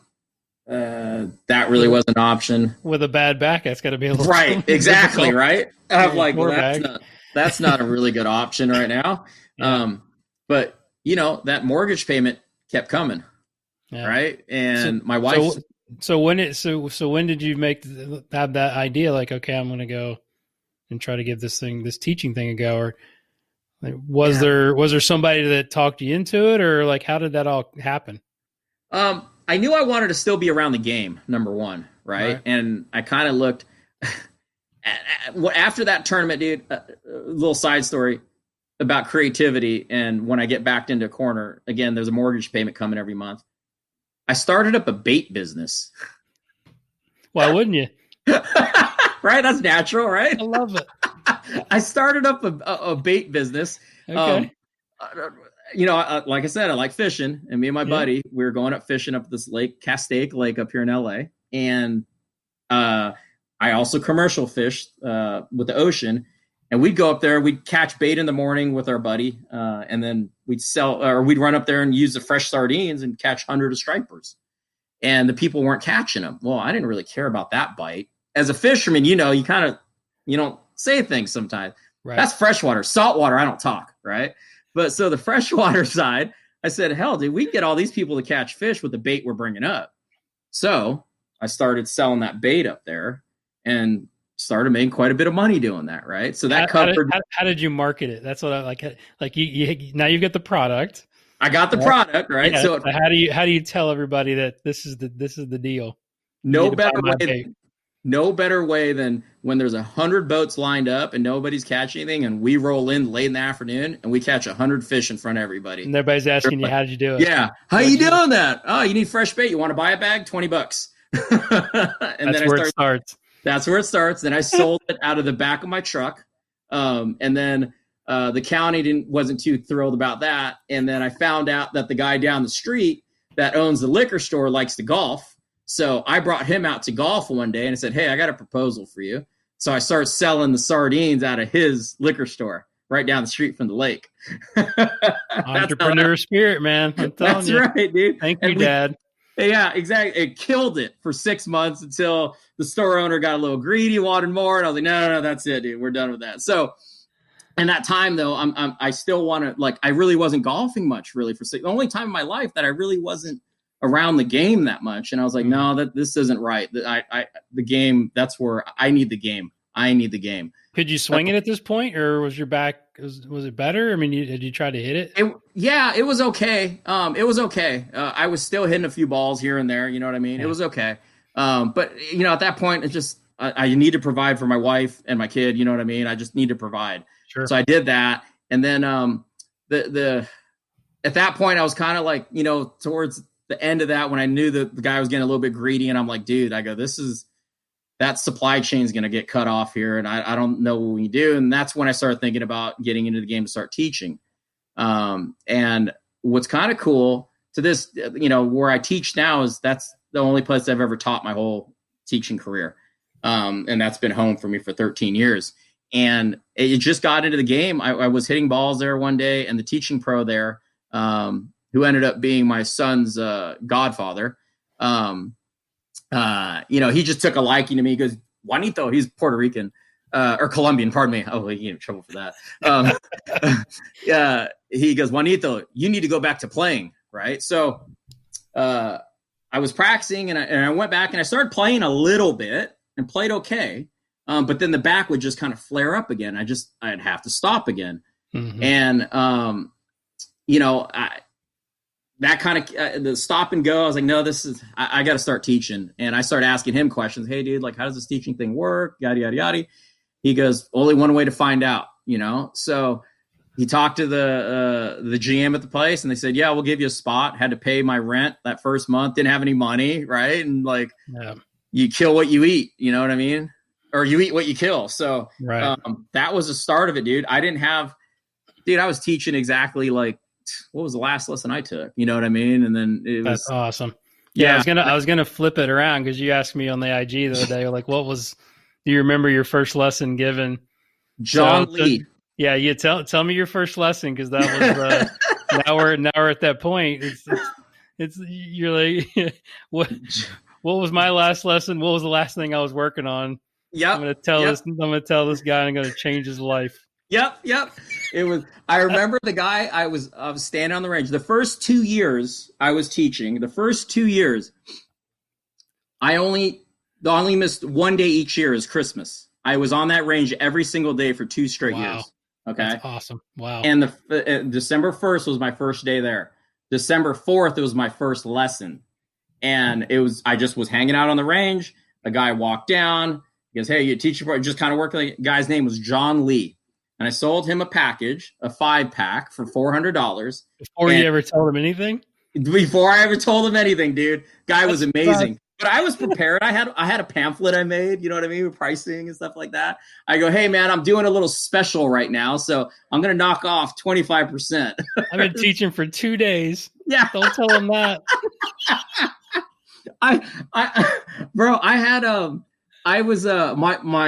really was an option. With a bad back, that's got to be a little right. Exactly. Right. I'm like, well, bag. that's not a really good option right now. Yeah. But that mortgage payment kept coming. Yeah. Right. And my wife. So when did you have that idea? Like, okay, I'm going to go and try to give this teaching thing a go, or was there somebody that talked you into it, or like, how did that all happen? I knew I wanted to still be around the game, number one, right? And I kind of looked after that tournament, dude. A little side story about creativity, and when I get backed into a corner again, there's a mortgage payment coming every month. I started up a bait business. Why wouldn't you? Right, that's natural, right? I love it. I started up a bait business. Okay. Like I said, I like fishing, and me and my buddy, we were going up fishing up this lake, Castaic Lake up here in LA. And I also commercial fished with the ocean, and we'd go up there, we'd catch bait in the morning with our buddy. And then we'd we'd run up there and use the fresh sardines and catch hundreds of stripers, and the people weren't catching them. Well, I didn't really care about that bite. As a fisherman, you kind of, don't say things sometimes. Right. That's freshwater. Saltwater, I don't talk, right? But so the freshwater side, I said, hell, dude, we get all these people to catch fish with the bait we're bringing up. So I started selling that bait up there and started making quite a bit of money doing that, right? So that covered. How did you market it? That's what I like. Like you now you've got the product. I got the product, right? Yeah, so how do you tell everybody that this is the deal? No better way than when there's 100 boats lined up and nobody's catching anything, and we roll in late in the afternoon and we catch 100 fish in front of everybody. And everybody's asking you, how did you do it? Yeah. How you doing that? Oh, you need fresh bait. You want to buy a bag? $20. And that's where it starts. That's where it starts. Then I sold it out of the back of my truck. And then the county wasn't too thrilled about that. And then I found out that the guy down the street that owns the liquor store likes to golf. So I brought him out to golf one day and I said, hey, I got a proposal for you. So I started selling the sardines out of his liquor store right down the street from the lake. Entrepreneur spirit, man. I'm telling you. That's right, dude. Thank you, Dad. Yeah, exactly. It killed it for 6 months until the store owner got a little greedy, wanted more. And I was like, no, that's it, dude. We're done with that. So in that time, though, I still want to, I really wasn't golfing much, really, the only time in my life that I really wasn't around the game that much. And I was like, no, this isn't right. The game, that's where I need the game. Could you swing it at this point, or was your back, was it better? I mean, did you try to hit it? It was okay. It was okay. I was still hitting a few balls here and there. You know what I mean? Yeah. It was okay. But at that point, it's just, I need to provide for my wife and my kid. You know what I mean? I just need to provide. Sure. So I did that. And then at that point I was kind of like, towards the end of that, when I knew that the guy was getting a little bit greedy, and I'm like, dude, I go, that supply chain is going to get cut off here. And I don't know what we do. And that's when I started thinking about getting into the game to start teaching. And what's kind of cool to this, where I teach now, is that's the only place I've ever taught my whole teaching career. And that's been home for me for 13 years. And it just got into the game. I was hitting balls there one day, and the teaching pro there, who ended up being my son's godfather, he just took a liking to me. He goes, Juanito, he's Puerto Rican, or Colombian, pardon me. Oh, he get in trouble for that. He goes, Juanito, you need to go back to playing, right? So I was practicing, and I went back and I started playing a little bit and played okay. But then the back would just kind of flare up again. I'd have to stop again. Mm-hmm. And, that kind of the stop and go, I was like, no, I got to start teaching. And I started asking him questions. Hey, dude, like, how does this teaching thing work? Yada, yada, yada. He goes, only one way to find out, So he talked to the GM at the place, and they said, yeah, we'll give you a spot. Had to pay my rent that first month. Didn't have any money, right? And like, you kill what you eat, you know what I mean? Or you eat what you kill. So that was the start of it, dude. I was teaching exactly like, what was the last lesson I took? You know what I mean? And then that's awesome. Yeah, I was gonna flip it around because you asked me on the IG the other day, like, do you remember your first lesson given? John Lee. Yeah, you tell me your first lesson, because that was now we're at that point. It's you're like, what was my last lesson? What was the last thing I was working on? Yeah, I'm gonna tell this guy, I'm gonna change his life. Yep. It was. I remember the guy. I was standing on the range. The first 2 years I was teaching. The first 2 years, I only missed one day each year is Christmas. I was on that range every single day for 2 straight years. Okay, that's awesome. Wow. And December 1st was my first day there. December 4th it was my first lesson, and I just was hanging out on the range. A guy walked down. He goes, "Hey, you teach your just kind of working." The guy's name was John Lee. And I sold him a package, a 5-pack for $400. Before you ever told him anything? Before I ever told him anything, dude. Guy was amazing. But I was prepared. I had a pamphlet I made, you know what I mean, with pricing and stuff like that. I go, hey, man, I'm doing a little special right now, so I'm going to knock off 25%. I've been teaching for 2 days. Yeah. Don't tell him that. My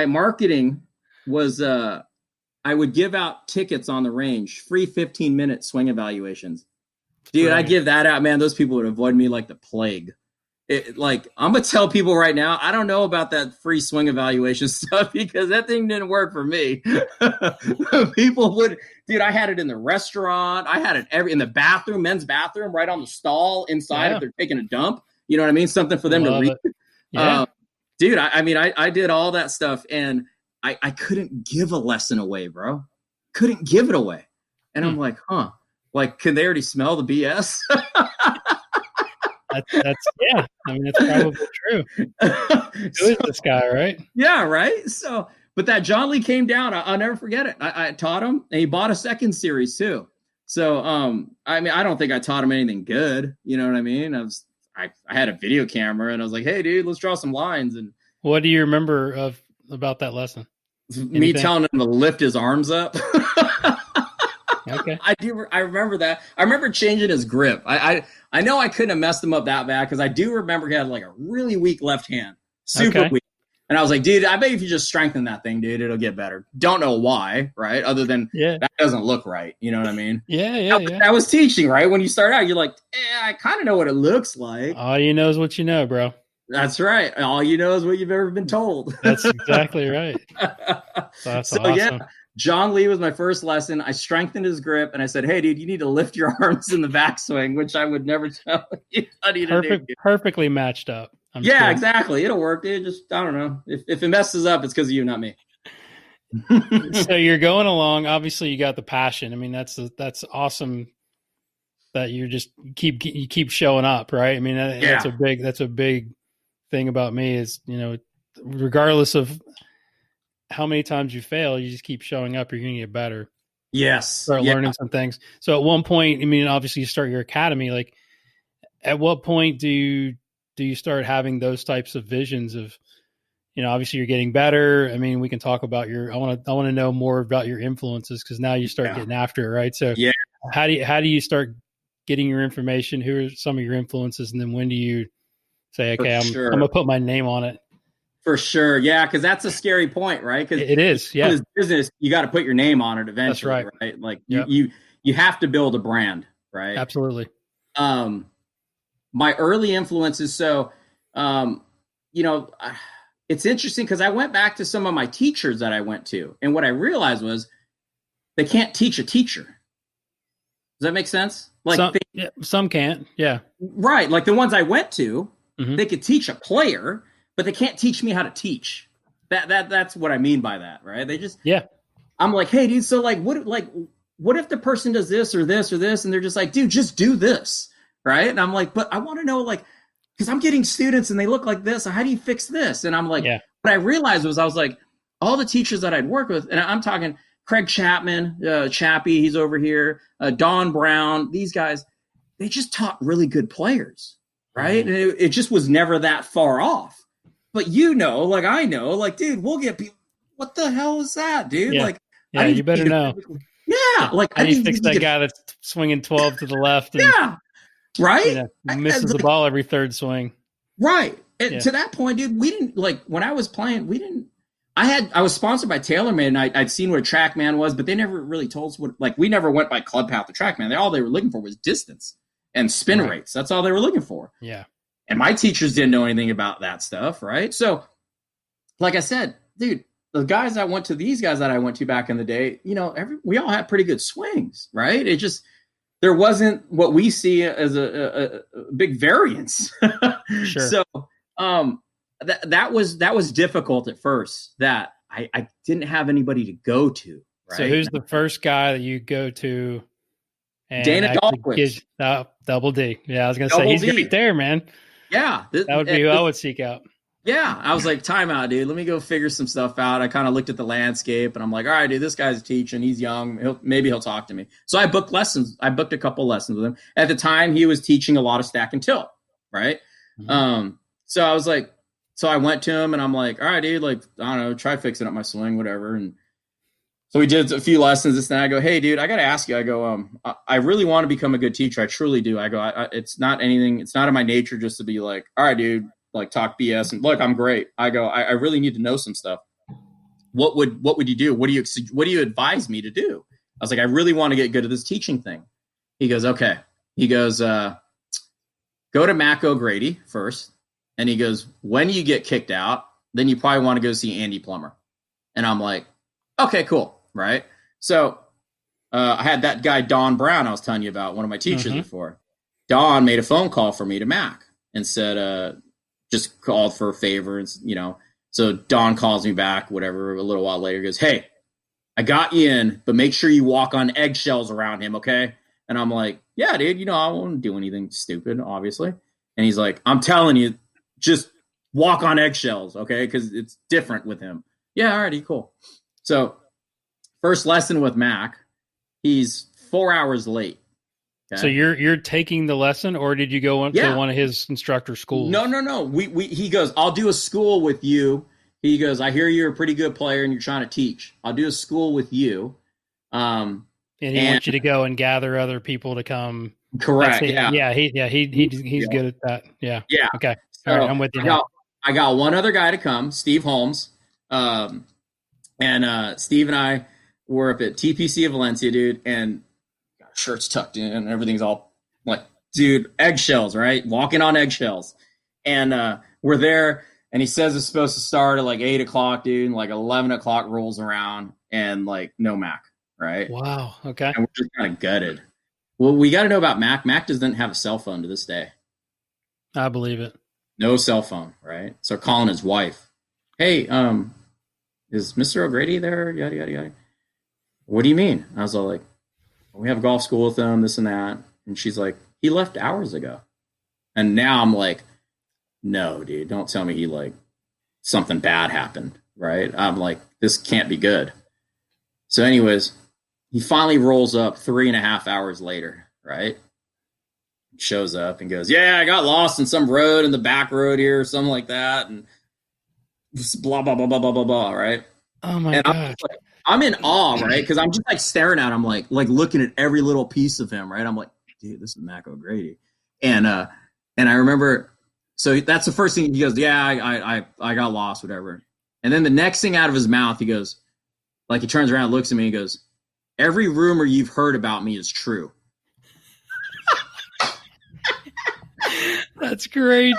marketing was I would give out tickets on the range, free 15-minute swing evaluations. Dude, right. I give that out, man. Those people would avoid me like the plague. I'm going to tell people right now, I don't know about that free swing evaluation stuff because that thing didn't work for me. People would, dude, I had it in the restaurant. I had it in the bathroom, men's bathroom, right on the stall inside if they're taking a dump. You know what I mean? Something for them to read. Yeah. Dude, I did all that stuff, and I couldn't give a lesson away, bro. Couldn't give it away. And I'm like, like, could they already smell the BS? That's yeah. I mean, that's probably true. Who is this guy, right? Yeah, right. So, but that John Lee came down. I'll never forget it. I taught him, and he bought a second series too. So, I mean, I don't think I taught him anything good. You know what I mean? I had a video camera, and I was like, hey, dude, let's draw some lines. And what do you remember about that lesson? Me telling him to lift his arms up. Okay. I remember that. I remember changing his grip. I know I couldn't have messed him up that bad because I do remember he had like a really weak left hand. Super weak. And I was like, dude, I bet if you just strengthen that thing, dude, it'll get better. Don't know why, right? Other than that doesn't look right. You know what I mean? Yeah. I was teaching, right? When you start out, you're like, I kind of know what it looks like. All you know is what you know, bro. That's right. All you know is what you've ever been told. That's exactly right. That's awesome. Yeah, John Lee was my first lesson. I strengthened his grip, and I said, hey, dude, you need to lift your arms in the backswing, which I would never tell anybody to do. Perfectly matched up. I'm sure. Exactly. It'll work, dude. Just, I don't know. If it messes up, it's because of you, not me. So you're going along. Obviously, you got the passion. I mean, that's awesome that you keep showing up, right? I mean, that's a big thing about me is, regardless of how many times you fail, you just keep showing up. You're going to get better. Yes. Start learning some things. So at one point, I mean, obviously you start your academy. Like, at what point do you start having those types of visions of, obviously you're getting better. I mean, we can talk about I want to know more about your influences, because now you start getting after it, right? So how do you start getting your information? Who are some of your influences? And then when do you say, okay, I'm going to put my name on it? For sure. Yeah. Cause that's a scary point, right? Cause it is. Yeah. This business, you got to put your name on it eventually. That's right. Like you have to build a brand, right? Absolutely. My early influences. So, it's interesting because I went back to some of my teachers that I went to, and what I realized was they can't teach a teacher. that make sense? Like some can't. Yeah. Right. Like the ones I went to, Mm-hmm. they could teach a player, but they can't teach me how to teach. That's what I mean by that, right? They just I'm like, hey, dude, so what if the person does this or this or this, and they're just like, dude, just do this, right? And I'm like, but I want to know, like, because I'm getting students and they look like this. So how do you fix this? And I'm like, what I realized was I was like, all the teachers that I'd work with, and I'm talking Craig Chapman, Chappie, he's over here, Don Brown, these guys, they just taught really good players, right? And it just was never that far off. But like I know, like, dude, we'll get people. What the hell is that, dude? Yeah. Like, yeah, you better know. Yeah, like I need to fix that guy that's swinging 12 to the left. And, right. Misses the ball every third swing. Right. And to that point, dude, we didn't like when I was playing. We didn't. I was sponsored by TaylorMade, and I'd seen what a TrackMan was, but they never really told us what. Like, we never went by club path to TrackMan. All they were looking for was distance and spin rates. That's all they were looking for. Yeah. And my teachers didn't know anything about that stuff, right? So, like I said, dude, the guys I went to, these guys that I went to back in the day, we all had pretty good swings, right? It just, there wasn't what we see as a big variance. Sure. So, that was difficult at first. That I didn't have anybody to go to. Right? So who's the first guy that you go to? And Dana Dahlquist. Double D. Yeah, I was gonna say he's right there, man. Yeah, that would be who I would seek out. Yeah, I was like, time out, dude. Let me go figure some stuff out. I kind of looked at the landscape, and I'm like, all right, dude, this guy's teaching. He's young. Maybe he'll talk to me. So I booked lessons. I booked a couple lessons with him. At the time, he was teaching a lot of stack and tilt, right? Mm-hmm. So I was like, so I went to him, and I'm like, all right, dude, like, I don't know, try fixing up my swing, whatever. And so we did a few lessons. This and I go, hey, dude, I got to ask you. I go, I really want to become a good teacher. I truly do. I go, it's not anything. It's not in my nature just to be like, all right, dude, like talk BS and look, I'm great. I go, I really need to know some stuff. What would you do? What do you advise me to do? I was like, I really want to get good at this teaching thing. He goes, okay. He goes, go to Mac O'Grady first. And he goes, when you get kicked out, then you probably want to go see Andy Plummer. And I'm like, okay, cool. Right. So I had that guy, Don Brown, I was telling you about, one of my teachers before. Don made a phone call for me to Mac and said, just called for a favor. And, so Don calls me back, whatever, a little while later, goes, hey, I got you in, but make sure you walk on eggshells around him. Okay. And I'm like, yeah, dude, I won't do anything stupid, obviously. And he's like, I'm telling you, just walk on eggshells. Okay. Cause it's different with him. Yeah. All righty, cool. So first lesson with Mac, he's 4 hours late. Okay? So you're taking the lesson, or did you go to one of his instructor schools? No. He goes, I'll do a school with you. He goes, I hear you're a pretty good player and you're trying to teach. I'll do a school with you. And he wants you to go and gather other people to come. Correct. He's good at that. Yeah. Yeah. Okay. So all right. I'm with you now. I got one other guy to come, Steve Holmes. And Steve and I were up at TPC of Valencia, dude, and shirts tucked in and everything's all like, dude, eggshells, right? Walking on eggshells. And we're there, and he says it's supposed to start at like 8 o'clock, dude, and like 11 o'clock rolls around, and like no Mac, right? Wow. Okay. And we're just kind of gutted. Well, we got to know about Mac. Mac doesn't have a cell phone to this day. I believe it. No cell phone, right? So calling his wife, hey, is Mr. O'Grady there? Yada, yada, yada. What do you mean? I was all like, we have golf school with him, this and that. And she's like, he left hours ago. And now I'm like, no, dude, don't tell me something bad happened, right? I'm like, this can't be good. So anyways, he finally rolls up 3.5 hours later, right? Shows up and goes, yeah, I got lost in some road in the back road here or something like that. And just blah, blah, blah, blah, blah, blah, blah, right? Oh my God. I'm in awe, right? Because I'm just like staring at him, like looking at every little piece of him, right? I'm like, dude, this is Mac O'Grady. And I remember, so that's the first thing he goes, yeah, I got lost, whatever. And then the next thing out of his mouth, he goes, like he turns around and looks at me and goes, every rumor you've heard about me is true. That's great.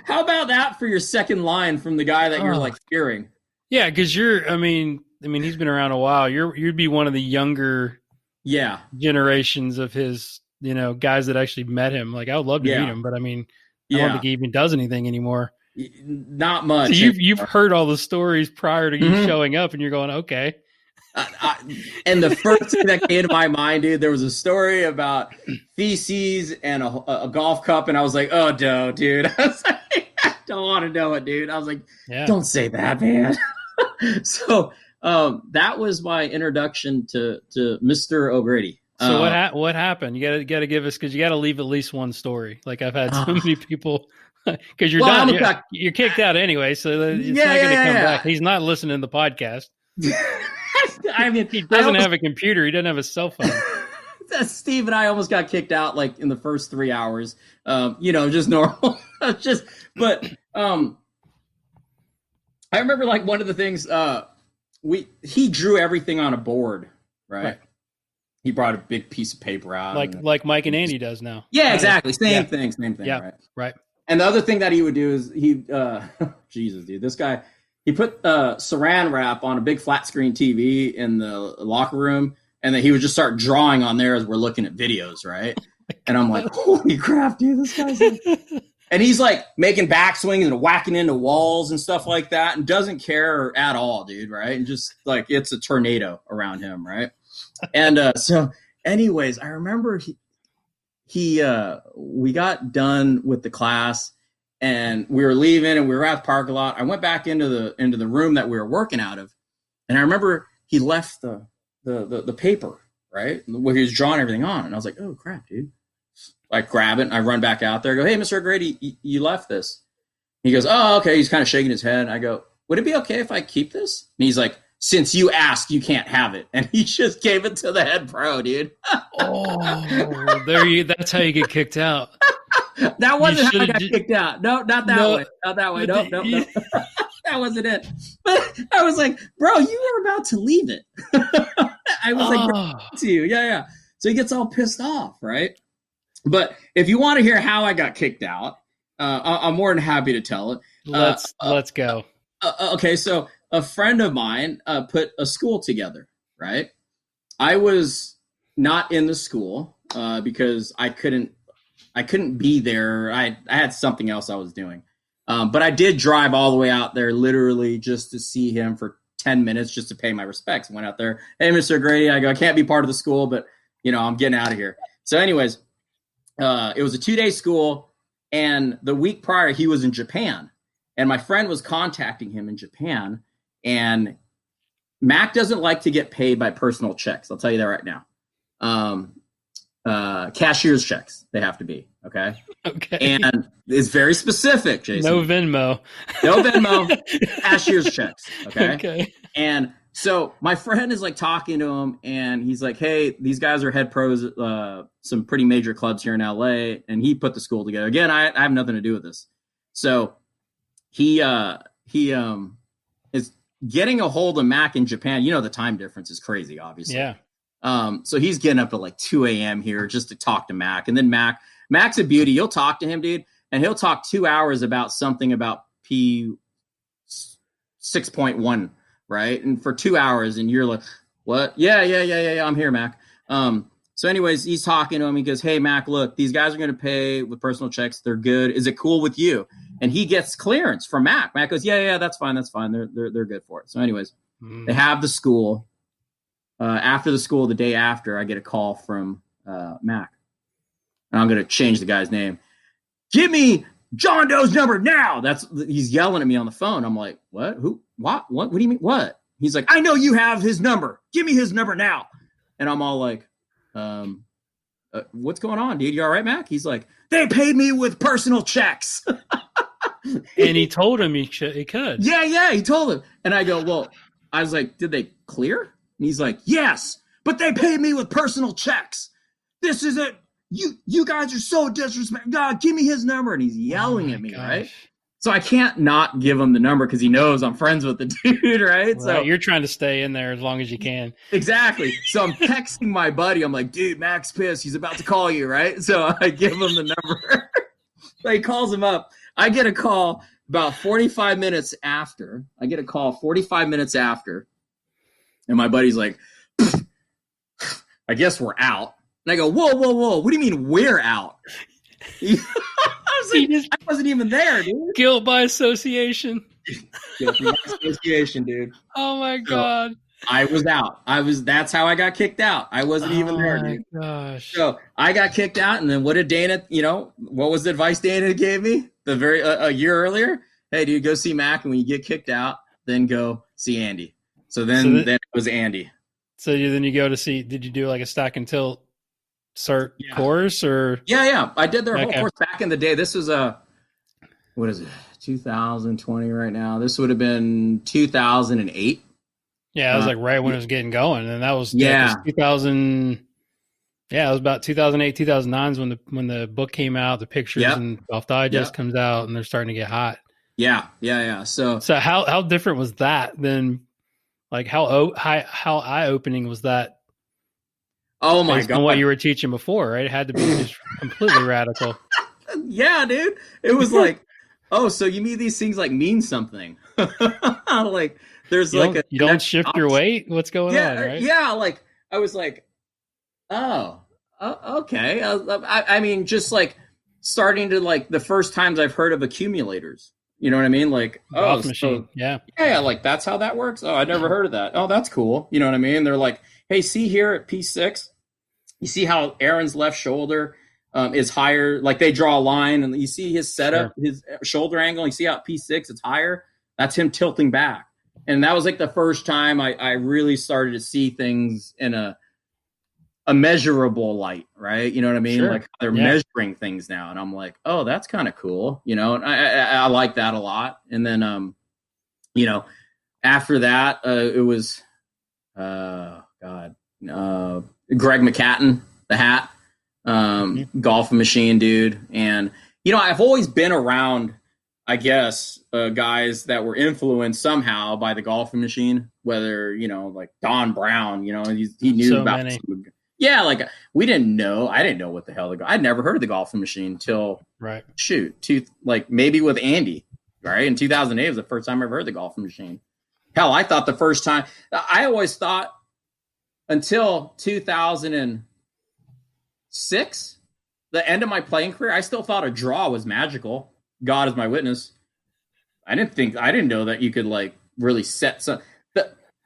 How about that for your second line from the guy that you're like fearing? Yeah, because I mean, he's been around a while. You'd be one of the younger Yeah. generations of his, guys that actually met him. Like, I would love to meet him, but I mean, I don't think he even does anything anymore. Not much. So you've heard all the stories prior to you showing up, and you're going, okay. And the first thing that came to my mind, dude, there was a story about feces and a golf cup, and I was like, oh no, dude. I was like, I don't want to know it, dude. I was like, don't say that, man. So that was my introduction to Mr. O'Grady. So what happened? You gotta give us, because you gotta leave at least one story. Like, I've had so many people, because you're done. You're kicked out anyway, so it's not going to come back. He's not listening to the podcast. I mean, he doesn't have a computer. He doesn't have a cell phone. Steve and I almost got kicked out like in the first 3 hours. Just normal. But I remember like one of the things he drew everything on a board, right? He brought a big piece of paper out, like Mike and Andy does now. Yeah, exactly. Same thing. Yeah, right. And the other thing that he would do is Jesus, dude, this guy. He put saran wrap on a big flat screen TV in the locker room, and then he would just start drawing on there as we're looking at videos, right? And I'm like, holy crap, dude, this guy's like... And he's like making backswings and whacking into walls and stuff like that, and doesn't care at all, dude, right? And just like it's a tornado around him, right? And so anyways, I remember we got done with the class, and we were leaving, and we were at the parking lot. I went back into the room that we were working out of, and I remember he left the paper, right, where he was drawing everything on, and I was like, "Oh crap, dude!" I grab it, and I run back out there. I go, "Hey, Mr. O'Grady, you left this." He goes, "Oh, okay." He's kind of shaking his head. I go, "Would it be okay if I keep this?" And he's like, "Since you asked, you can't have it." And he just gave it to the head pro, dude. That's how you get kicked out. That wasn't how I got kicked out. No, not that way. Not that way. No. That wasn't it. But I was like, bro, you were about to leave it. I was like, to you. Yeah. So he gets all pissed off, right? But if you want to hear how I got kicked out, I'm more than happy to tell it. Let's go. Okay, so a friend of mine put a school together, right? I was not in the school because I couldn't be there. I had something else I was doing. But I did drive all the way out there literally just to see him for 10 minutes just to pay my respects. I went out there. Hey, Mr. Grady, I go, I can't be part of the school, but, I'm getting out of here. So anyways, it was a 2-day school. And the week prior, he was in Japan. And my friend was contacting him in Japan. And Mac doesn't like to get paid by personal checks. I'll tell you that right now. Cashier's checks, they have to be, okay? And it's very specific, Jason. No Venmo, cashier's checks, okay? And so my friend is like talking to him, and he's like, hey, these guys are head pros at some pretty major clubs here in LA, and he put the school together. Again, I have nothing to do with this. So he is getting a hold of Mac in Japan. The time difference is crazy, obviously. Yeah. So he's getting up at like 2 a.m. here just to talk to Mac. And then Mac's a beauty. You'll talk to him, dude, and he'll talk 2 hours about something about P 6.1, right? And for 2 hours, and you're like, what? Yeah, I'm here, Mac. So anyways, he's talking to him. He goes, hey, Mac, look, these guys are going to pay with personal checks. They're good. Is it cool with you? And he gets clearance from Mac. Mac goes, yeah, that's fine. They're good for it. So anyways, they have the school. After the school, the day after, I get a call from Mac. And I'm going to change the guy's name. Give me John Doe's number now. He's yelling at me on the phone. I'm like, what? Who? What? What do you mean? What? He's like, I know you have his number. Give me his number now. And I'm all like, what's going on, dude? You all right, Mac? He's like, they paid me with personal checks. And he told him he could. Yeah, he told him. And I go, well, I was like, did they clear? And he's like, yes, but they paid me with personal checks. This is it. You guys are so disrespectful. God, give me his number. And he's yelling at me, gosh. Right? So I can't not give him the number because he knows I'm friends with the dude, right? So you're trying to stay in there as long as you can. Exactly. So I'm texting my buddy. I'm like, dude, Mac's pissed. He's about to call you, right? So I give him the number. So he calls him up. I get a call about 45 minutes after. And my buddy's like, I guess we're out. And I go, whoa, whoa, whoa. What do you mean we're out? I was like, I wasn't even there, dude. Guilt by association. Guilt by association, dude. Oh my God. I was out. That's how I got kicked out. I wasn't even there, dude. Oh my gosh. So I got kicked out, and then what did Dana, what was the advice Dana gave me a year earlier? Hey, dude, go see Mac, and when you get kicked out, then go see Andy. So then it was Andy. So then you go to see, did you do like a stack and tilt cert course or? Yeah. I did their whole course back in the day. This was what is it? 2020 right now. This would have been 2008. Yeah, it was like right when it was getting going. And that was 2000. Yeah, it was about 2008, 2009 is when the book came out, the pictures and Golf Digest comes out, and they're starting to get hot. Yeah. So how different was that than like how eye-opening was that? Oh my God. On what you were teaching before, right? It had to be just completely radical. Yeah, dude. It was like, oh, so you mean these things like mean something. Like there's you don't shift your weight? What's going on, right? Yeah, like I was like, oh, okay. I mean, just like starting to like the first times I've heard of accumulators. You know what I mean? Like, golf machine. Yeah, like that's how that works. Oh, I never heard of that. Oh, that's cool. You know what I mean? They're like, hey, see here at P6, you see how Aaron's left shoulder is higher. Like they draw a line, and you see his setup, his shoulder angle. And you see how at P6 it's higher. That's him tilting back. And that was like the first time I really started to see things in a measurable light, right? You know what I mean? Like they're measuring things now, and I'm like, oh, that's kind of cool, and I like that a lot. And then, after that, it was, Greg McCatton, the hat, golf machine dude, and I've always been around, I guess, guys that were influenced somehow by the golfing machine, whether, like Don Brown, he knew so about many. Yeah, like I didn't know what the hell I'd never heard of the golfing machine until maybe with Andy, right? In 2008 was the first time I ever heard the golfing machine. Hell, I thought the first time, I always thought until 2006, the end of my playing career, I still thought a draw was magical. God is my witness. I didn't know that you could like really set some.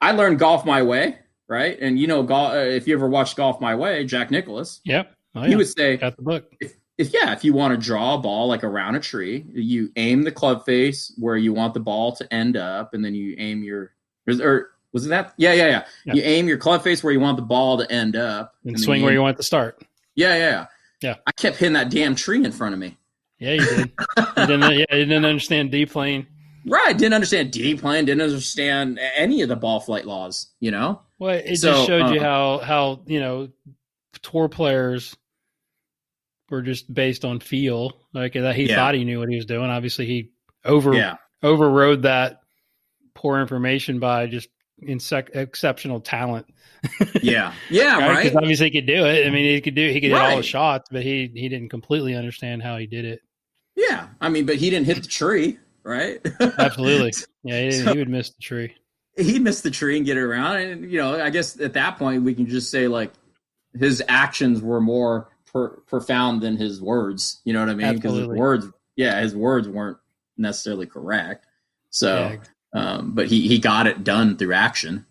I learned Golf My Way, right? And if you ever watched Golf My Way, Jack Nicklaus, he would say, got the book. If you want to draw a ball like around a tree, you aim the club face where you want the ball to end up, and then you aim your was it that? Yeah. You aim your club face where you want the ball to end up, and swing where you want it to start. Yeah. I kept hitting that damn tree in front of me. Yeah, you did. You didn't understand D-plane. Right, didn't understand D-plane, didn't understand any of the ball flight laws, Well, it just showed you how tour players were just based on feel. Like that he thought he knew what he was doing. Obviously, he overrode that poor information by just exceptional talent. Yeah, right. Because obviously he could do it. I mean, he could hit all the shots, but he didn't completely understand how he did it. Yeah, I mean, but he didn't hit the tree, right? Absolutely. Yeah, he would miss the tree. He'd miss the tree and get it around. And, I guess at that point we can just say, like, his actions were more profound than his words. You know what I mean? Because his words weren't necessarily correct. So, but he got it done through action.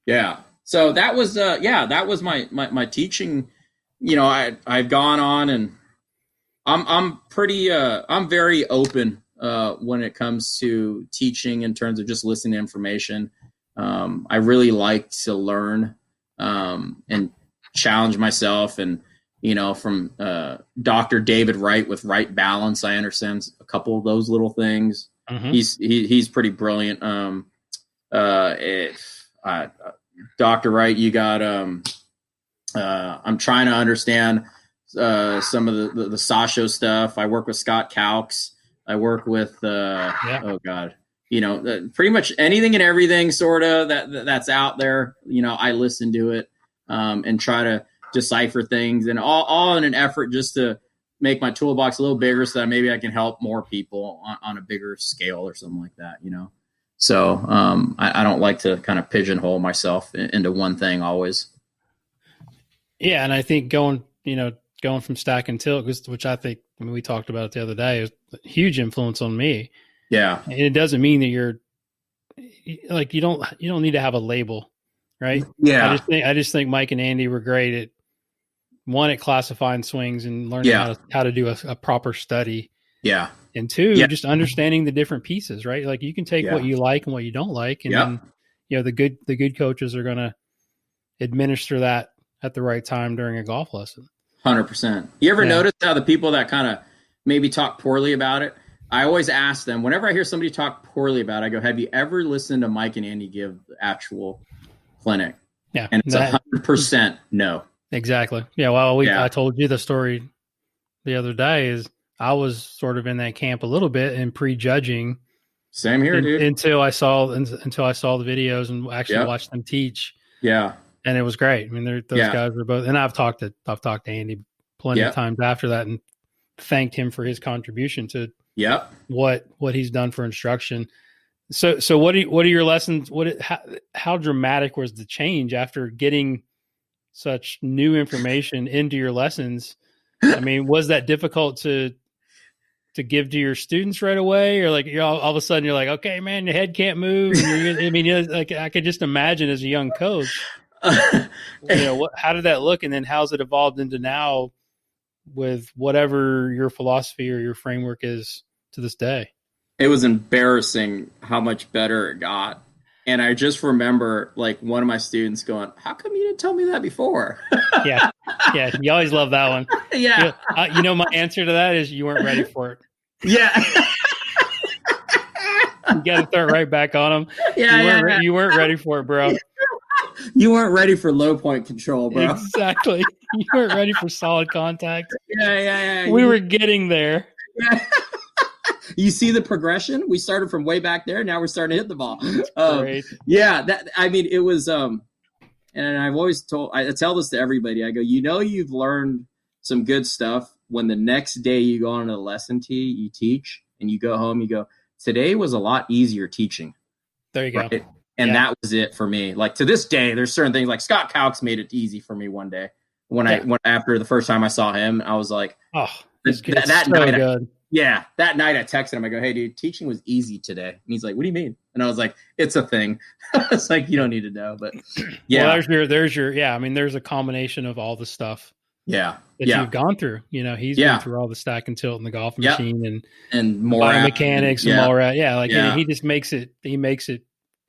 Yeah. So that was, that was my teaching. I've gone on, and I'm pretty, I'm very open when it comes to teaching in terms of just listening to information. I really like to learn and challenge myself. And, from Dr. David Wright with Right Balance, I understand a couple of those little things. Mm-hmm. He's pretty brilliant. Dr. Wright, you got, I'm trying to understand some of the Sasho stuff. I work with Scott Calks. I work with, oh God, pretty much anything and everything sort of that's out there. I listen to it and try to decipher things, and all in an effort just to make my toolbox a little bigger so that maybe I can help more people on a bigger scale or something like that, So I don't like to kind of pigeonhole myself into one thing always. Yeah, and I think going from stack and tilt, which I think, I mean, we talked about it the other day, is a huge influence on me. Yeah. And it doesn't mean that you're like you don't need to have a label, right? Yeah. I just think Mike and Andy were great at one, at classifying swings and learning Yeah. how to do a proper study. Yeah. And two, Yeah. just understanding the different pieces, right? Like you can take Yeah. what you like and what you don't like, and Yep. then the good coaches are going to administer that at the right time during a golf lesson. 100%. You ever Yeah. notice how the people that kind of maybe talk poorly about it, I always ask them, whenever I hear somebody talk poorly about it, I go, have you ever listened to Mike and Andy give the actual clinic? Yeah. And it's 100% no. Exactly. Yeah. Well, Yeah. I told you the story the other day is I was sort of in that camp a little bit and prejudging. Same here, dude. Until I saw the videos and actually watched them teach. Yeah. And it was great. I mean, those guys were both, and I've talked to Andy plenty of times after that and thanked him for his contribution to what he's done for instruction. So what are your lessons? How dramatic was the change after getting such new information into your lessons? I mean, was that difficult to give to your students right away, or like all of a sudden you're like, okay, man, your head can't move? And I mean, like I could just imagine as a young coach, how did that look, and then how's it evolved into now with whatever your philosophy or your framework is to this day? It was embarrassing how much better it got. And I just remember like one of my students going, how come you didn't tell me that before? Yeah. You always love that one. Yeah. My answer to that is you weren't ready for it. Yeah. You got to throw it right back on them. Yeah. You weren't ready for it, bro. You weren't ready for low point control, bro. Exactly. You weren't ready for solid contact. Yeah. We were getting there. Yeah. You see the progression? We started from way back there. Now we're starting to hit the ball. Great. Yeah. It was, and I've always I tell this to everybody. I go, you've learned some good stuff when the next day you go on a lesson tee, you teach, and you go home, you go, today was a lot easier teaching. There you go. And that was it for me. Like to this day, there's certain things like Scott Cowks made it easy for me one day after the first time I saw him, I was like, oh, that so night, good. That night I texted him. I go, hey, dude, teaching was easy today. And he's like, what do you mean? And I was like, it's a thing. It's like, you don't need to know. But yeah. Well, there's your, I mean, there's a combination of all the stuff. Yeah. That you've gone through. He's been through all the stack and tilt and the golf machine and more biomechanics and all that. Yeah. Like yeah. He just makes it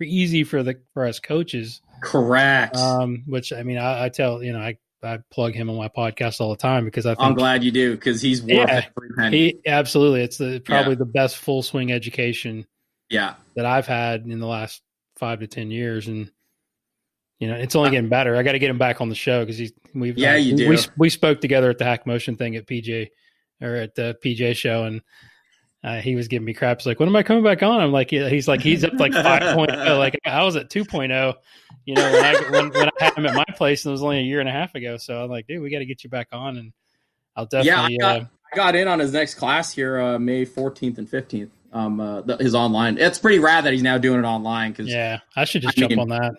easy for us coaches. Correct. Which I mean, I tell, I plug him on my podcast all the time because I think I'm glad you do, because he's worth every penny. Absolutely. It's probably the best full swing education that I've had in the last 5 to 10 years. And, it's only getting better. I got to get him back on the show because we spoke together at the Hack Motion thing at PJ or at the PJ show. And he was giving me crap. He's like, when am I coming back on? I'm like, he's up like 5.0. Like I was at 2.0, when I had him at my place, and it was only a year and a half ago. So I'm like, dude, we got to get you back on. And I'll definitely, I got in on his next class here, May 14th and 15th. His online. It's pretty rad that he's now doing it online. Cause I should just jump on that.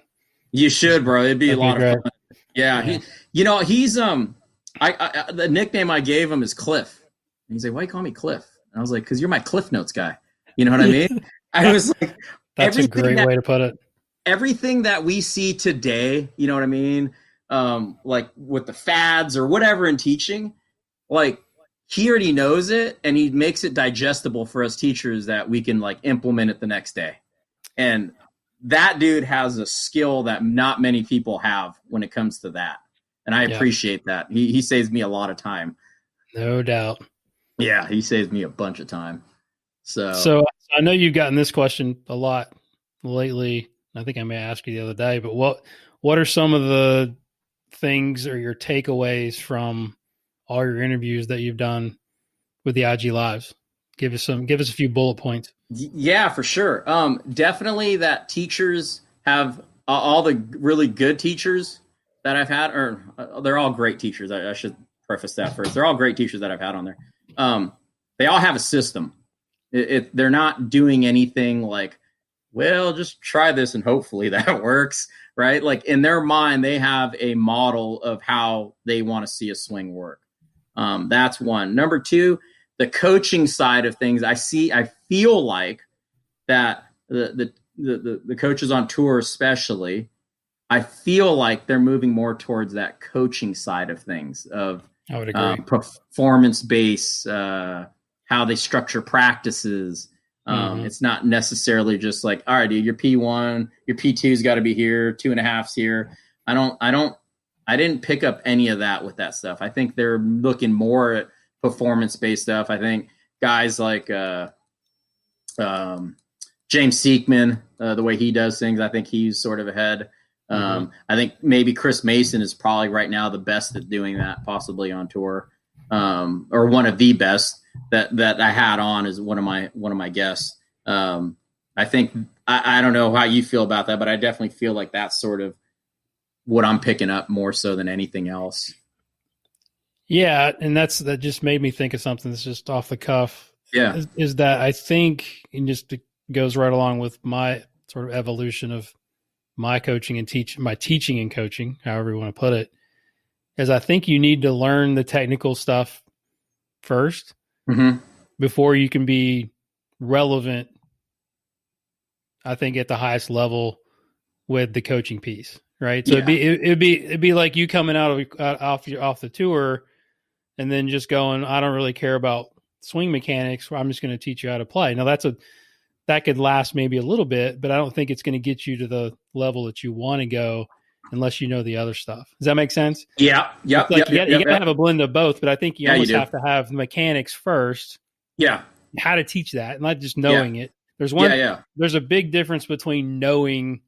You should, bro. It'd be a lot of fun. Yeah. He's, the nickname I gave him is Cliff. And he's like, why you call me Cliff? And I was like, because you're my Cliff Notes guy. You know what I mean? I was like, that's a great way to put it. Everything that we see today, you know what I mean? Like with the fads or whatever in teaching, like he already knows it and he makes it digestible for us teachers that we can like implement it the next day. And that dude has a skill that not many people have when it comes to that. And I appreciate that. He saves me a lot of time. No doubt. Yeah, he saves me a bunch of time. So I know you've gotten this question a lot lately. I think I may ask you the other day, but what are some of the things or your takeaways from all your interviews that you've done with the IG Lives? Give us a few bullet points. Yeah, for sure. Definitely that teachers have all the really good teachers that I've had, or they're all great teachers. I should preface that first. They're all great teachers that I've had on there. They all have a system. They're not doing anything like well, just try this and hopefully that works, right? Like in their mind, they have a model of how they want to see a swing work. That's one. Number two, the coaching side of things. I feel like that the coaches on tour, especially, I feel like they're moving more towards that coaching side of things, of I would agree. Performance based, how they structure practices. It's not necessarily just like, all right, dude, your P1, your P2's got to be here, 2.5's here. I didn't pick up any of that with that stuff. I think they're looking more at performance based stuff. I think guys like James Seekman, the way he does things, I think he's sort of ahead. I think maybe Chris Mason is probably right now the best at doing that, possibly on tour, or one of the best that I had on as one of my guests. I think I don't know how you feel about that, but I definitely feel like that's sort of what I'm picking up more so than anything else. Yeah, and that just made me think of something that's just off the cuff. Yeah, is that I think, and just goes right along with my sort of evolution of my coaching and teaching and coaching, however you want to put it, is I think you need to learn the technical stuff first before you can be relevant, I think, at the highest level with the coaching piece, right? So it'd be like you coming off the tour and then just going, I don't really care about swing mechanics. I'm just going to teach you how to play. Now that could last maybe a little bit, but I don't think it's going to get you to the level that you want to go unless you know the other stuff. Does that make sense? Yeah. Yeah. You got to have a blend of both, but I think you almost have to have the mechanics first. Yeah. How to teach that, not just knowing it. There's there's a big difference between knowing,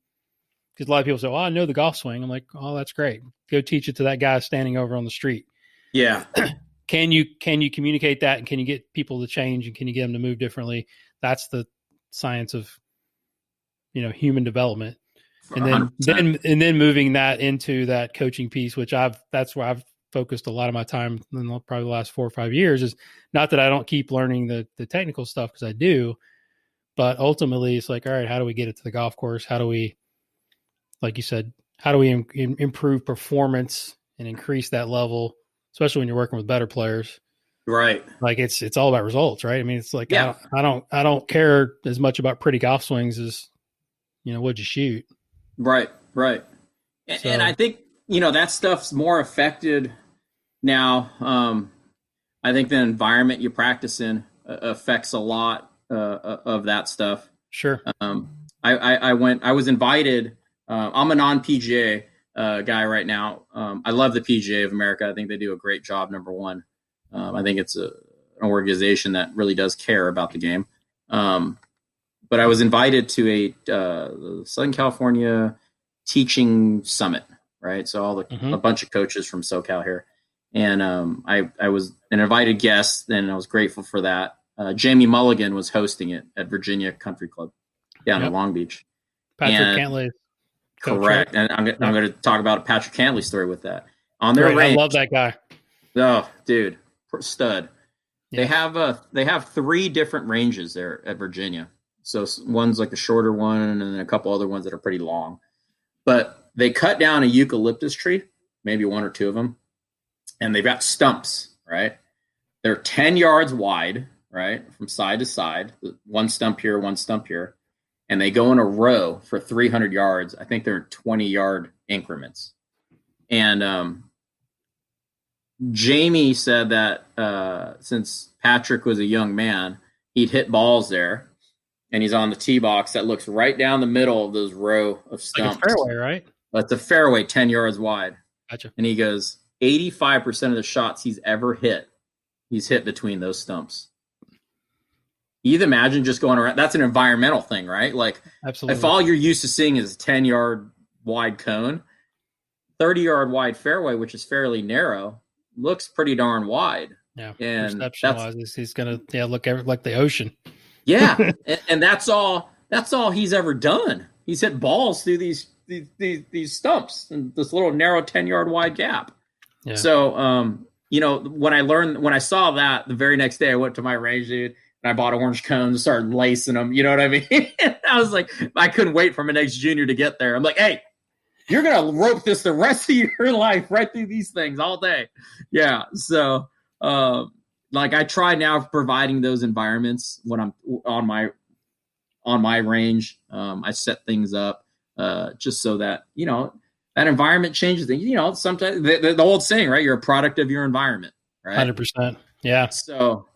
because a lot of people say, well, I know the golf swing. I'm like, oh, that's great. Go teach it to that guy standing over on the street. Yeah. Can you communicate that, and can you get people to change, and can you get them to move differently? That's the science of, human development. And then moving that into that coaching piece, which that's where I've focused a lot of my time in probably the last 4 or 5 years. Is not that I don't keep learning the technical stuff, because I do, but ultimately it's like, all right, how do we get it to the golf course? How do we, like you said, how do we improve performance and increase that level, especially when you're working with better players? Right. Like it's all about results, right? I mean, it's like, I don't care as much about pretty golf swings as, what'd you shoot? Right. And I think, that stuff's more affected now. I think the environment you practice in affects a lot of that stuff. Sure. I was invited. I'm a non-PGA guy right now. I love the PGA of America. I think they do a great job, number one. I think it's an organization that really does care about the game. But I was invited to a Southern California teaching summit, right? So a bunch of coaches from SoCal here. And I was an invited guest, and I was grateful for that. Jamie Mulligan was hosting it at Virginia Country Club down in Long Beach. Patrick Cantley. Correct. And I'm going to talk about a Patrick Cantley story with that. On their range, I love that guy. Oh, dude, stud. Yeah. They have 3 different ranges there at Virginia. So one's like the shorter one, and then a couple other ones that are pretty long. But they cut down a eucalyptus tree, maybe 1 or 2 of them, and they've got stumps, right? They're 10 yards wide, right, from side to side. 1 stump here, 1 stump here. And they go in a row for 300 yards. I think they're in 20-yard increments. And Jamie said that since Patrick was a young man, he'd hit balls there, and he's on the tee box that looks right down the middle of those row of stumps. Like a fairway, right? That's a fairway, 10 yards wide. Gotcha. And he goes, 85% of the shots he's ever hit, he's hit between those stumps. You can imagine just going around. That's an environmental thing, right? Like, absolutely. If all you're used to seeing is a 10-yard wide cone, 30-yard wide fairway, which is fairly narrow, looks pretty darn wide. Yeah, and perception-wise, he's going to look like the ocean. Yeah, and that's all he's ever done. He's hit balls through these stumps and this little narrow 10-yard wide gap. Yeah. So, when I saw that, the very next day I went to my range, dude, and I bought orange cones and started lacing them. You know what I mean? I was like, I couldn't wait for my next junior to get there. I'm like, hey, you're going to rope this the rest of your life right through these things all day. Yeah. So, like I try now providing those environments when I'm on my range. I set things up just so that, that environment changes things. Sometimes the old saying, right? You're a product of your environment, right? 100%. Yeah. So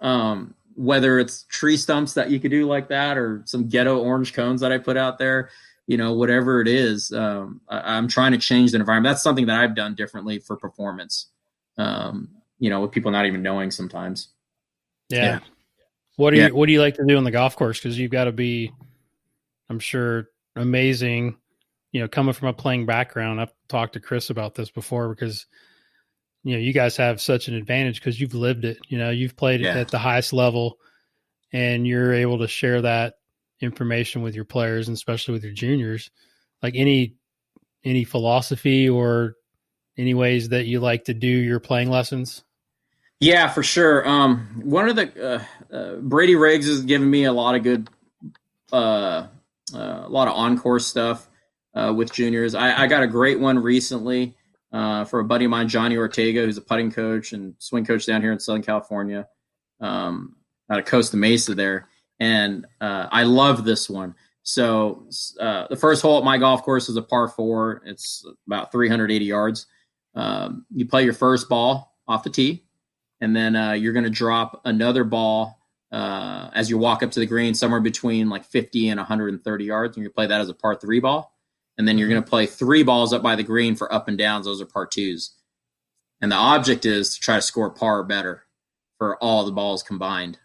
whether it's tree stumps that you could do like that or some ghetto orange cones that I put out there, whatever it is, I'm trying to change the environment. That's something that I've done differently for performance, with people not even knowing sometimes. Yeah. What do you like to do on the golf course? Because you've got to be, I'm sure, amazing, coming from a playing background. I've talked to Chris about this before because, you guys have such an advantage because you've lived it. You've played at the highest level and you're able to share that information with your players and especially with your juniors. Like any philosophy or any ways that you like to do your playing lessons? Yeah, for sure. One of the Brady Riggs has given me a lot of good, a lot of on-course stuff with juniors. I got a great one recently for a buddy of mine, Johnny Ortega, who's a putting coach and swing coach down here in Southern California, out of Costa Mesa there. And I love this one. So the first hole at my golf course is a par 4. It's about 380 yards. You play your first ball off the tee. And then you're going to drop another ball as you walk up to the green, somewhere between like 50 and 130 yards. And you play that as a par 3 ball. And then you're going to play 3 balls up by the green for up and downs. Those are par 2s. And the object is to try to score par or better for all the balls combined.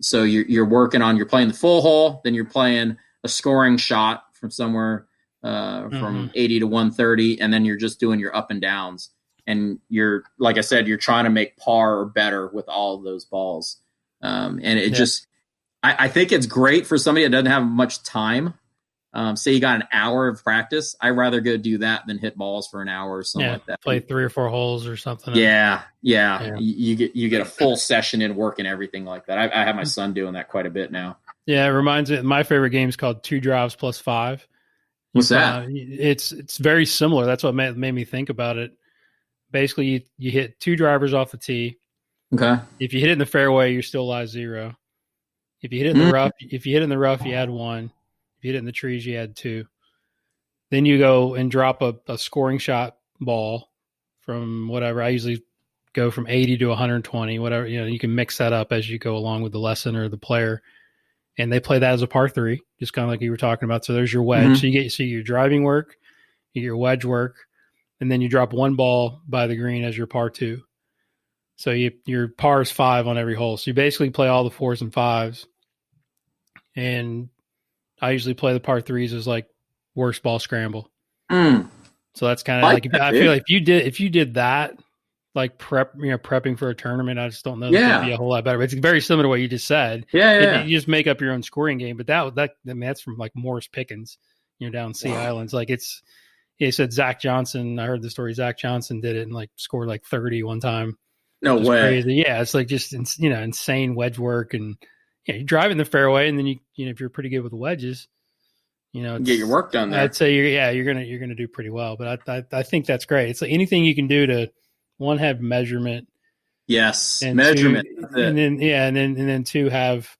So you're working on, you're playing the full hole, then you're playing a scoring shot from somewhere from 80 to 130. And then you're just doing your up and downs. And you're, like I said, you're trying to make par or better with all of those balls. And it just, I think it's great for somebody that doesn't have much time. Say you got an hour of practice. I'd rather go do that than hit balls for an hour or something like that. Play 3 or 4 holes or something. Yeah. You get a full session in work and everything like that. I have my son doing that quite a bit now. Yeah, it reminds me. My favorite game is called 2 drives plus 5. What's that? It's very similar. That's what made me think about it. Basically, you hit 2 drivers off the tee. Okay. If you hit it in the fairway, you're still live 0. If you hit it in the rough, you add 1. If you hit it in the trees, you add 2. Then you go and drop a scoring shot ball from whatever. I usually go from 80 to 120, whatever. You can mix that up as you go along with the lesson or the player. And they play that as a par 3, just kind of like you were talking about. So there's your wedge. So you get your driving work, you get your wedge work. And then you drop 1 ball by the green as your par 2. So your par is 5 on every hole. So you basically play all the 4s and 5s. And I usually play the par 3s as like worst ball scramble. So that's kind of like I feel like if you did that, like prepping for a tournament, I just don't know that it'd be a whole lot better. But it's very similar to what you just said. You just make up your own scoring game. But that's from like Morris Pickens, down Sea Islands. Like he said Zach Johnson. I heard the story. Zach Johnson did it and like scored like 30 one time. No way. Crazy. Yeah, it's like just insane wedge work, and you drive in the fairway, and then you if you're pretty good with the wedges, get your work done there. I'd say you're gonna do pretty well. But I think that's great. It's like anything you can do to have measurement. Yes, and measurement. 2, and then 2 have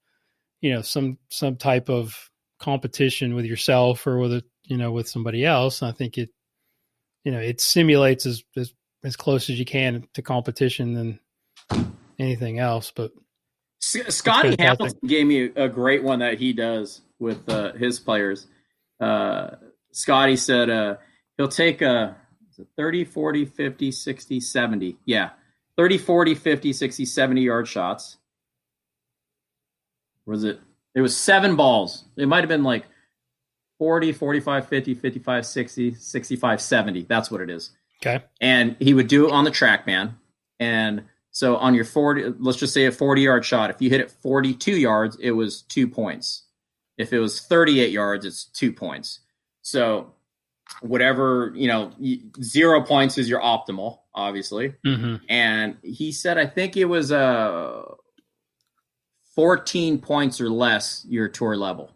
some type of competition with yourself or with with somebody else. And I think it simulates as close as you can to competition than anything else. But Scotty Hamilton gave me a great one that he does with his players. Scotty said he'll take 30, 40, 50, 60, 70. Yeah. 30, 40, 50, 60, 70 yard shots. It was 7 balls. It might have been like 40, 45, 50, 55, 60, 65, 70. That's what it is. Okay. And he would do it on the TrackMan. And so on your 40, let's just say a 40-yard shot, if you hit it 42 yards, it was 2 points. If it was 38 yards, it's 2 points. So whatever, 0 points is your optimal, obviously. And he said, I think it was 14 points or less your tour level.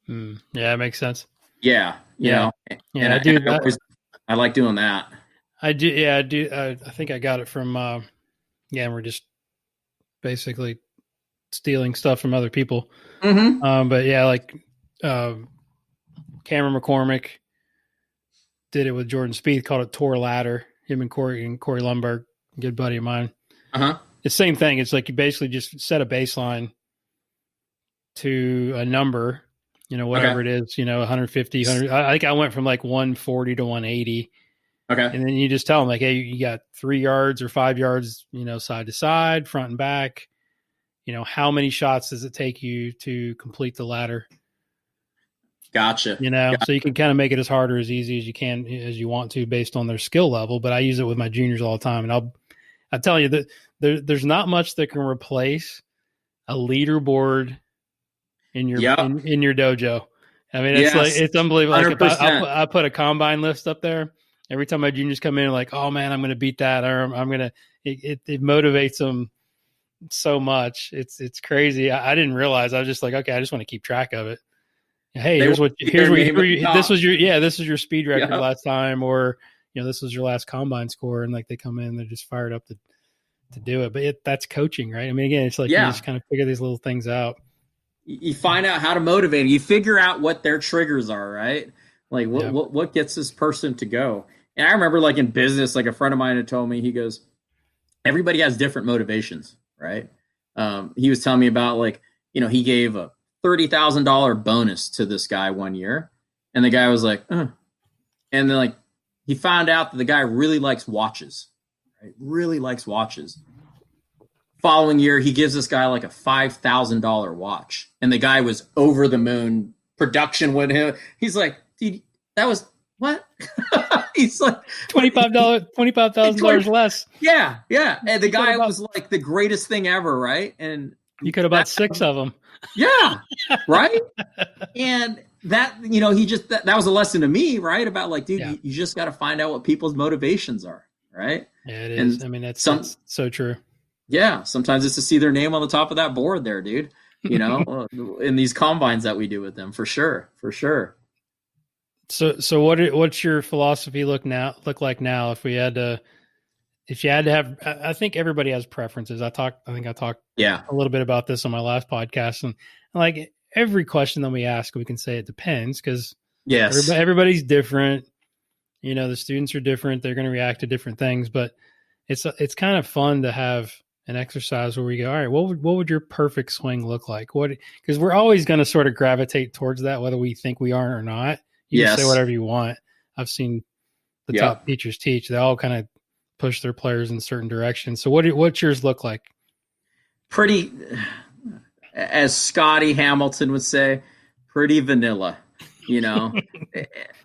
Yeah, it makes sense. Yeah, you know, Yeah, and I do. I like doing that. I do. Yeah, I do. I think I got it from. We're just basically stealing stuff from other people. Mm-hmm. But yeah, like Cameron McCormick did it with Jordan Spieth, called it Tour Ladder. Him and Corey Lundberg, good buddy of mine. Uh-huh. It's the same thing. It's like you basically just set a baseline to a number, whatever it is, 150, 100. I think I went from like 140 to 180. Okay. And then you just tell them like, hey, you got 3 yards or 5 yards, side to side, front and back. How many shots does it take you to complete the ladder? Gotcha. So you can kind of make it as hard or as easy as you can, as you want to, based on their skill level. But I use it with my juniors all the time. And I tell you that there's not much that can replace a leaderboard in your in your dojo. I mean, it's unbelievable. Like if I put a combine list up there, every time my juniors come in, like, oh man, I'm going to beat that, or I'm going to. It motivates them so much. It's crazy. I didn't realize. I was just like, okay, I just want to keep track of it. Hey, this was your speed record last time, or this was your last combine score, and like they come in, they're just fired up to do it. But that's coaching, right? I mean, again, it's like you just kind of figure these little things out. You find out how to motivate them. You figure out what their triggers are, right? Like what gets this person to go. And I remember, like in business, like a friend of mine had told me, he goes, everybody has different motivations, right? He was telling me about, like, he gave a $30,000 bonus to this guy one year, and the guy was like, and then like he found out that the guy really likes watches, right? Really likes watches. Following year, he gives this guy like a $5,000 watch, and the guy was over the moon. Production with him. He's like, dude, that was what? He's like $25,000 less. Yeah. And the guy was like the greatest thing ever, right? And you could have bought 6 of them. Yeah, right. And that, he just that was a lesson to me, right? About like, dude, you just got to find out what people's motivations are, right? Yeah, it is. And I mean, that's so true. Yeah, sometimes it's to see their name on the top of that board there, dude. In these combines that we do with them, for sure. So what's your philosophy look like now? If you had to have, I think everybody has preferences. I talked a little bit about this on my last podcast, and like every question that we ask, we can say it depends, because everybody's different. The students are different. They're going to react to different things, but it's kind of fun to have an exercise where we go, all right, what would your perfect swing look like? Because we're always going to sort of gravitate towards that, whether we think we are or not. You can say whatever you want. I've seen the top teachers teach. They all kind of push their players in certain directions. So what's yours look like? Pretty, as Scotty Hamilton would say, pretty vanilla,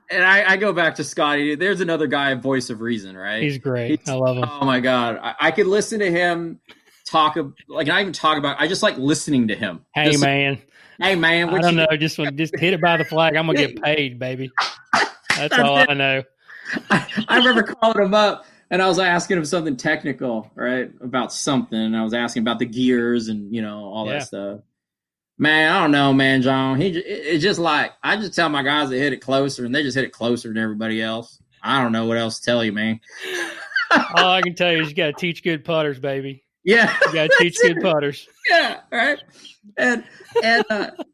And I go back to Scotty. There's another guy, Voice of Reason, right? He's great. I love him. Oh my God. I could listen to him talk, like, not even talk about, I just like listening to him. Hey man, I don't know. Just hit it by the flag. I'm going to get paid, baby. That's all I know. I remember calling him up, and I was asking him something technical, right? About something. I was asking about the gears and, all that stuff. Man, I don't know, man, John. It's just like, I just tell my guys to hit it closer, and they just hit it closer than everybody else. I don't know what else to tell you, man. All I can tell you is you got to teach good putters, baby. Yeah. You got to teach good putters. Yeah, right. And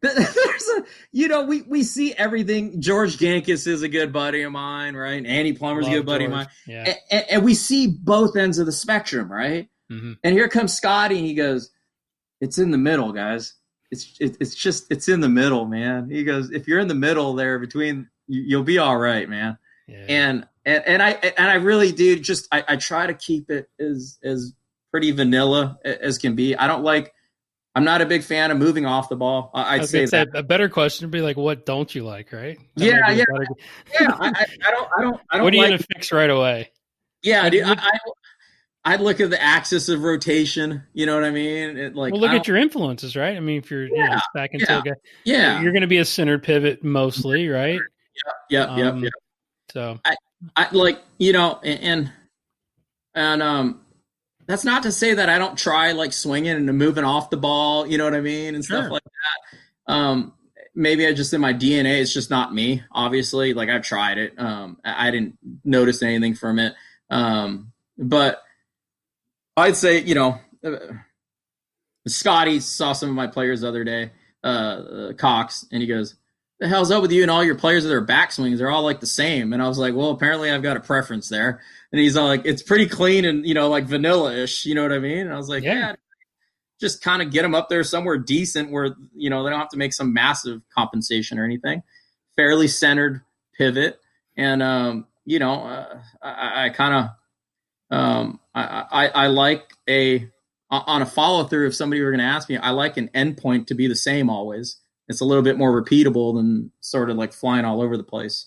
there's we see everything. George Gankis is a good buddy of mine, right? And Andy Plummer's a good buddy of mine. Yeah. And we see both ends of the spectrum, right? Mm-hmm. And here comes Scotty, and he goes, it's in the middle, guys. It's in the middle, man. He goes, if you're in the middle there between, you'll be all right, man. Yeah. And I really do I try to keep it as pretty vanilla as can be. I'm not a big fan of moving off the ball. I'd say that. A better question would be like, what don't you like, right? Yeah. I don't. What are you going to fix right away? Yeah, I'd look at the axis of rotation. You know what I mean? Look at your influences, right? I mean, if you're back into a guy, you're going to be a centered pivot mostly, right? Yeah. So I like, and that's not to say that I don't try like swinging and moving off the ball, you know what I mean, and stuff like that. maybe I just in my DNA, it's just not me. Obviously, like I've tried it. I didn't notice anything from it. But I'd say, Scotty saw some of my players the other day, Cox, and he goes, "The hell's up with you and all your players with their backswings? They're all like the same." And I was like, "Well, apparently I've got a preference there." And he's all like, "It's pretty clean and like vanilla-ish." You know what I mean? And I was like, "Yeah, just kind of get them up there somewhere decent where they don't have to make some massive compensation or anything. Fairly centered pivot, and I kind of I like on a follow through. If somebody were going to ask me, I like an endpoint to be the same always. It's a little bit more repeatable than sort of like flying all over the place.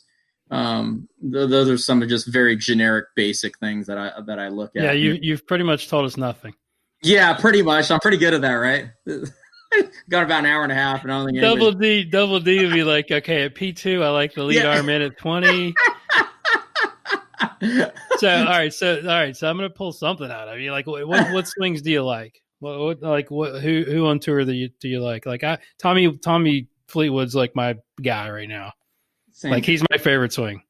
Those are some of just very generic, basic things that I look at. Yeah, you've pretty much told us nothing. Yeah, pretty much. I'm pretty good at that, right? Got about an hour and a half, and I don't think Double D would be like, okay, at P2, I like the lead arm in at 20. So all right, so I'm gonna pull something out of you. Like, what swings do you like? Who on tour do you like? Like Tommy Fleetwood's like my guy right now. Same. Like he's my favorite swing.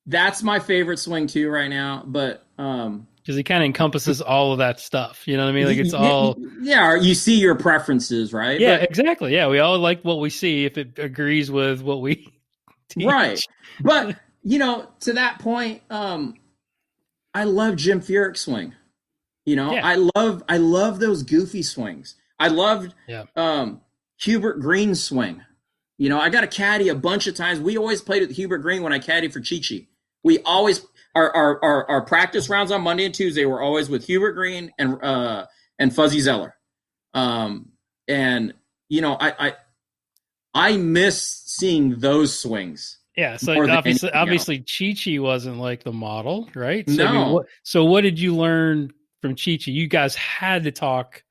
That's my favorite swing too right now, but because he kind of encompasses all of that stuff. You know what I mean? Like it's all you see your preferences, right? Yeah, exactly. Yeah, we all like what we see if it agrees with what we teach. Right. But to that point, I love Jim Furyk's swing. I love those goofy swings. I loved Hubert Green's swing. I got a caddy a bunch of times. We always played with Hubert Green when I caddied for Chi-Chi. We always our practice rounds on Monday and Tuesday were always with Hubert Green and Fuzzy Zeller. I miss seeing those swings. Yeah, so obviously Chi-Chi wasn't like the model, right? So, no. What did you learn from Chi-Chi? You guys had to talk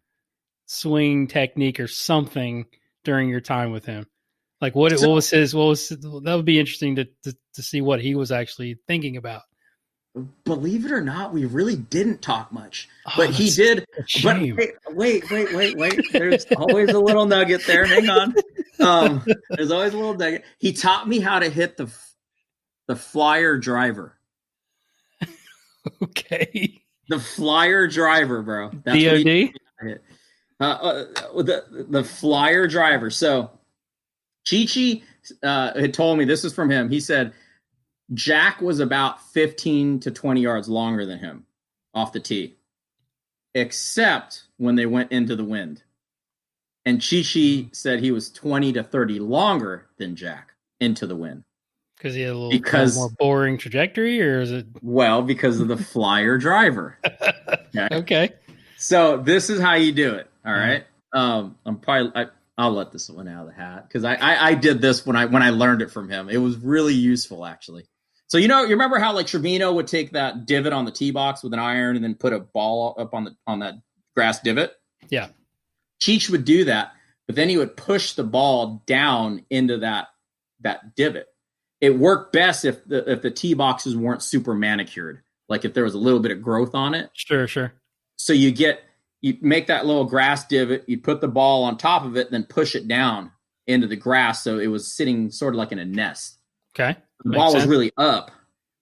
swing technique or something during your time with him. Like what was that would be interesting to see what he was actually thinking about. Believe it or not, we really didn't talk much, but he did. But wait. There's always a little nugget there. Hang on. There's always a little nugget. He taught me how to hit the flyer driver. Okay. The flyer driver, bro. That's DOD? The flyer driver. So Chi-Chi had told me, this is from him. He said, Jack was about 15 to 20 yards longer than him off the tee, except when they went into the wind. And Chi-Chi said he was 20 to 30 longer than Jack into the wind. Because he had a little more boring trajectory, or is it? Well, because of the flyer driver. Okay. So this is how you do it. All right. I'll let this one out of the hat because I did this when I learned it from him. It was really useful, actually. So you remember how like Trevino would take that divot on the tee box with an iron and then put a ball up on that grass divot? Yeah. Cheech would do that, but then he would push the ball down into that divot. It worked best if the tee boxes weren't super manicured, like if there was a little bit of growth on it. Sure. So you make that little grass divot, you put the ball on top of it, and then push it down into the grass so it was sitting sort of like in a nest. Okay. The ball was really up,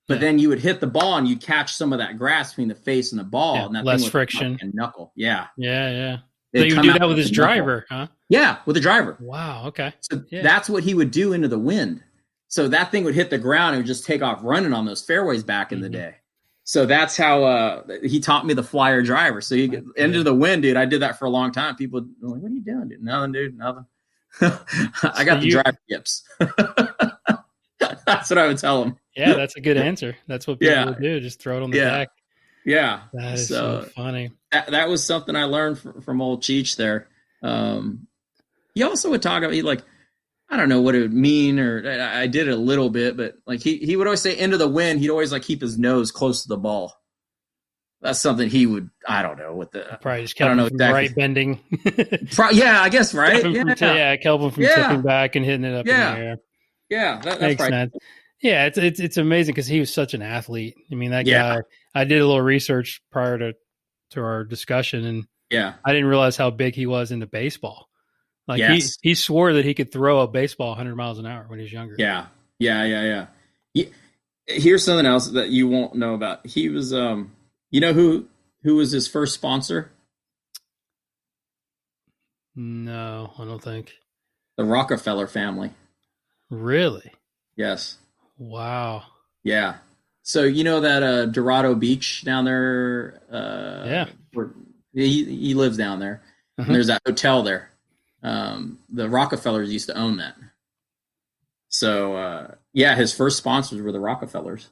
but then you would hit the ball and you'd catch some of that grass between the face and the ball. Yeah, and that less thing friction. Like a knuckle. Yeah. So you would do that with his driver, huh? Yeah, with the driver. Wow, okay. So that's what he would do into the wind. So that thing would hit the ground and would just take off running on those fairways back in the day. So that's how he taught me the flyer driver. So you into the wind, dude. I did that for a long time. People were like, what are you doing, dude? Nothing, dude. Nothing. I got the driver yips. That's what I would tell them. Yeah, that's a good answer. That's what people would do. Just throw it on the back. Yeah. That is so funny. That was something I learned from old Cheech there. He also would talk about, like, I don't know what it would mean, or I did it a little bit, but like he would always say into the wind, he'd always like keep his nose close to the ball. That's something he would, I don't know what the, probably just kept him from right bending. Yeah, I guess, right? Kept him from tipping back and hitting it up in the air. Yeah, that's makes sense. Yeah, it's amazing because he was such an athlete. I mean, that guy, I did a little research prior to our discussion, and I didn't realize how big he was into baseball. Like Yes. he swore that he could throw a baseball 100 miles an hour when he was younger. Yeah. Here's something else that you won't know about. He was, you know who was his first sponsor? No, I don't think. The Rockefeller family. Really? Yes. Wow. Yeah. So you know that Dorado Beach down there? Yeah. Where he lives down there. Uh-huh. And there's that hotel there. The Rockefellers used to own that. So yeah, his first sponsors were the Rockefellers.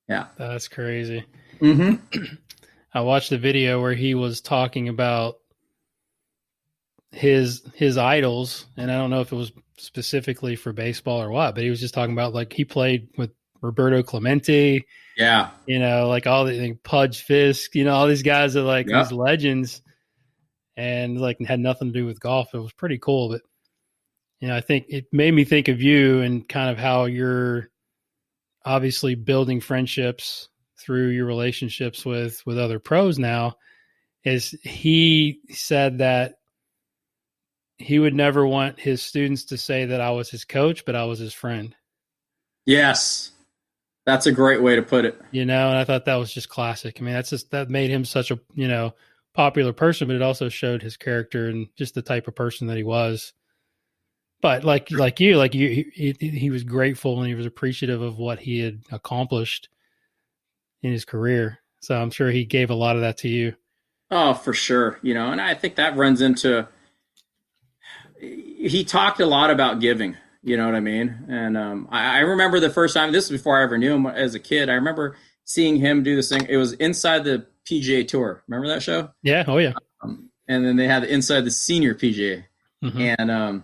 Yeah. That's crazy. Mm-hmm. I watched a video where he was talking about his idols, and I don't know if it was specifically for baseball or what, but he was just talking about like he played with Roberto Clemente, Yeah. you know, like all the like, Pudge Fisk, you know, all these guys are like Yep. these legends, and like had nothing to do with golf. It was pretty cool, but you know, I think it made me think of you and kind of how you're obviously building friendships through your relationships with other pros now. Is he said that he would never want his students to say that I was his coach, but I was his friend. Yes. That's a great way to put it. You know, and I thought that was just classic. I mean, that made him such a, you know, popular person, but it also showed his character and just the type of person that he was. But like you, he was grateful and he was appreciative of what he had accomplished in his career. So I'm sure he gave a lot of that to you. Oh, for sure. You know, and I think that runs into, he talked a lot about giving, you know what I mean? And I remember the first time, this is before I ever knew him as a kid, I remember seeing him do this thing. It was Inside the PGA Tour. Remember that show? Yeah. Oh, yeah. And then they had Inside the Senior PGA. Mm-hmm. And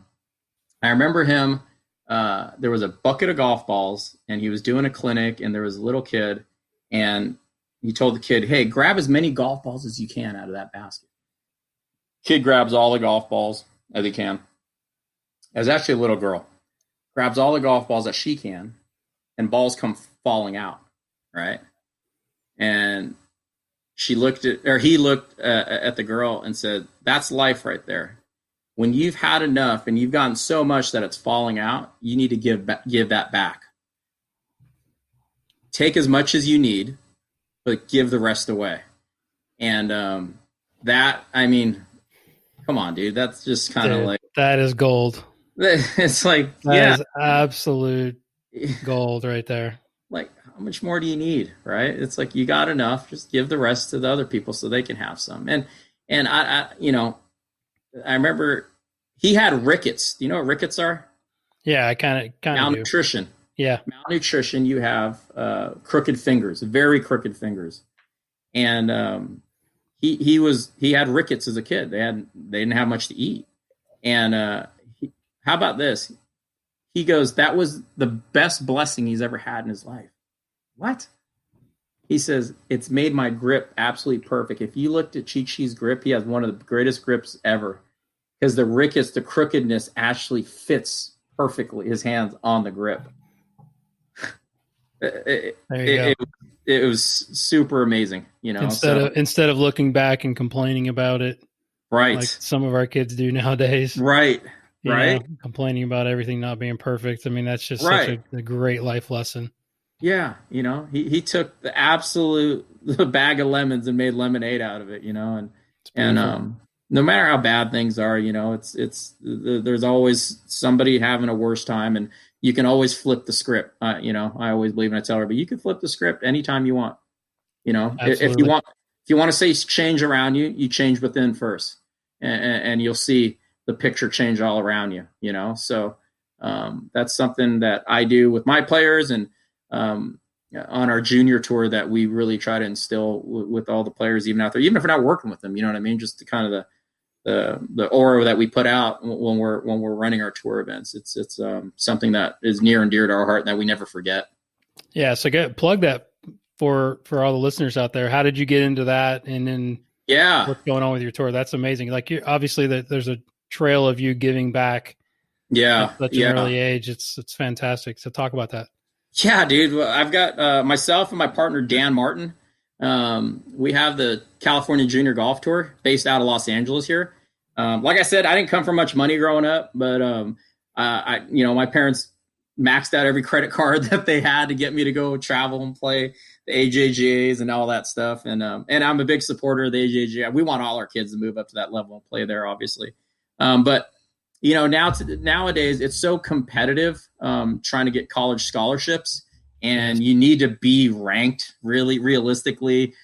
I remember him, there was a bucket of golf balls, and he was doing a clinic, and there was a little kid, and he told the kid, hey, grab as many golf balls as you can out of that basket. Kid grabs all the golf balls as he can. It was actually a little girl. Grabs all the golf balls that she can, and balls come falling out, right? And he looked at the girl and said, that's life right there. When you've had enough and you've gotten so much that it's falling out, you need to give that back. Take as much as you need, but give the rest away. And that, I mean, come on, dude. That's just kind of like, that is gold. It's like, that is absolute gold right there. Like, how much more do you need, right? It's like, you got enough, just give the rest to the other people so they can have some. And I you know, I remember he had rickets. Do you know what rickets are? Yeah, I kind of malnutrition. Do. Yeah, malnutrition. You have crooked fingers, very crooked fingers, and he had rickets as a kid. They didn't have much to eat, and how about this? He goes, that was the best blessing he's ever had in his life. What? He says, it's made my grip absolutely perfect. If you looked at Chi-Chi's grip, he has one of the greatest grips ever. Because the rickets, the crookedness actually fits perfectly his hands on the grip. It was super amazing, you know. Instead of looking back and complaining about it, right? Like some of our kids do nowadays, right? You know, complaining about everything not being perfect. I mean, that's just such a great life lesson. Yeah, you know, he took the bag of lemons and made lemonade out of it, you know, and no matter how bad things are, you know, there's always somebody having a worse time, and you can always flip the script. You know, I always believe, and I tell everybody, you can flip the script anytime you want. You know, if you want to say change around you, you change within first, and you'll see the picture change all around you. You know, so that's something that I do with my players, and on our junior tour that we really try to instill with all the players, even out there, even if we're not working with them. You know what I mean? Just the kind of the aura that we put out when we're running our tour events. It's something that is near and dear to our heart and that we never forget. Yeah. So plug that for all the listeners out there. How did you get into that? And then what's going on with your tour? That's amazing. Like obviously there's a trail of you giving back. At such an early age. It's fantastic. So talk about that. Yeah, dude. I've got myself and my partner, Dan Martin. We have the California Junior Golf Tour based out of Los Angeles here. Like I said, I didn't come from much money growing up, but my parents maxed out every credit card that they had to get me to go travel and play the AJGAs and all that stuff. And I'm a big supporter of the AJGA. We want all our kids to move up to that level and play there, obviously. But nowadays it's so competitive, trying to get college scholarships, and you need to be ranked really realistically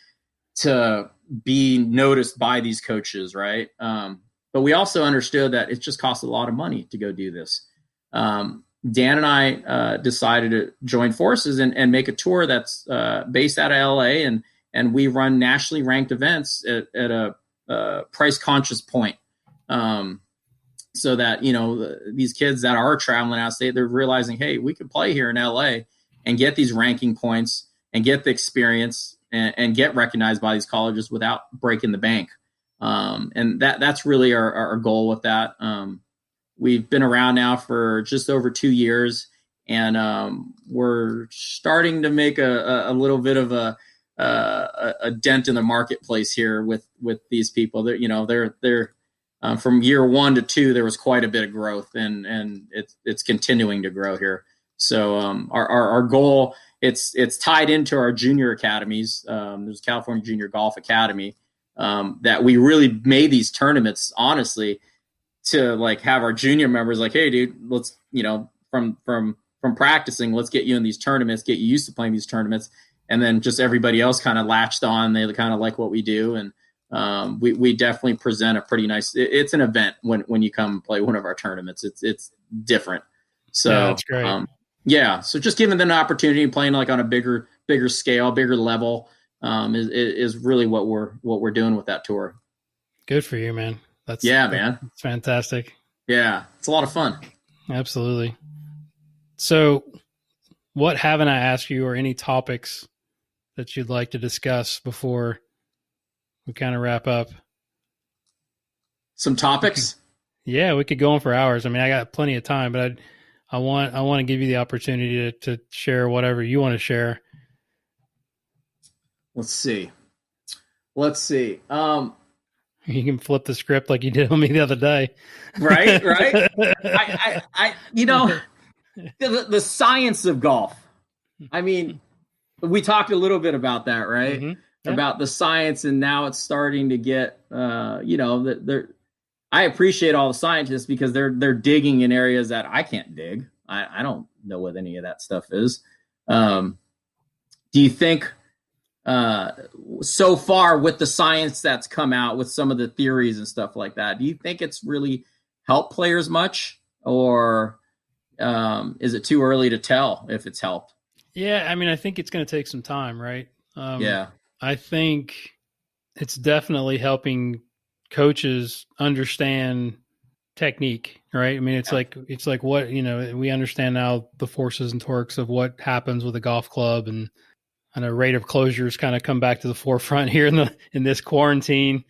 to be noticed by these coaches, right? But we also understood that it just costs a lot of money to go do this. Dan and I decided to join forces and make a tour that's based out of LA, and we run nationally ranked events at a price conscious point. So that, these kids that are traveling out of state, they're realizing, hey, we can play here in LA and get these ranking points and get the experience and get recognized by these colleges without breaking the bank. And that's really our goal with that. We've been around now for just over 2 years, and we're starting to make a little bit of a dent in the marketplace here with these people. They're from year 1 to 2, there was quite a bit of growth, and it's continuing to grow here. So our goal, it's tied into our junior academies. There's California Junior Golf Academy, that we really made these tournaments, honestly, to like have our junior members like, hey, dude, let's, from practicing, let's get you in these tournaments, get you used to playing these tournaments. And then just everybody else kind of latched on. They kind of like what we do. And we definitely present a pretty nice, it's an event when you come play one of our tournaments. It's different. So Yeah, that's great. So just giving them an opportunity, playing like on a bigger scale, bigger level, is really what we're doing with that tour. Good for you, man. Man. It's fantastic. Yeah, it's a lot of fun. Absolutely. So what haven't I asked you, or any topics that you'd like to discuss before we kind of wrap up? Some topics? Yeah, we could go on for hours. I mean, I got plenty of time, but I want to give you the opportunity to share whatever you want to share. Let's see. You can flip the script like you did on me the other day. Right. I the science of golf. I mean, we talked a little bit about that, right? Mm-hmm. Yeah. About the science, and now it's starting to get, I appreciate all the scientists because they're digging in areas that I can't dig. I don't know what any of that stuff is. Do you think, so far with the science that's come out with some of the theories and stuff like that, do you think it's really helped players much, or is it too early to tell if it's helped? Yeah, I mean, I think it's going to take some time, right? I think it's definitely helping coaches understand technique, right? I mean, it's like what, we understand now the forces and torques of what happens with a golf club, and I know rate of closures kind of come back to the forefront here in this quarantine.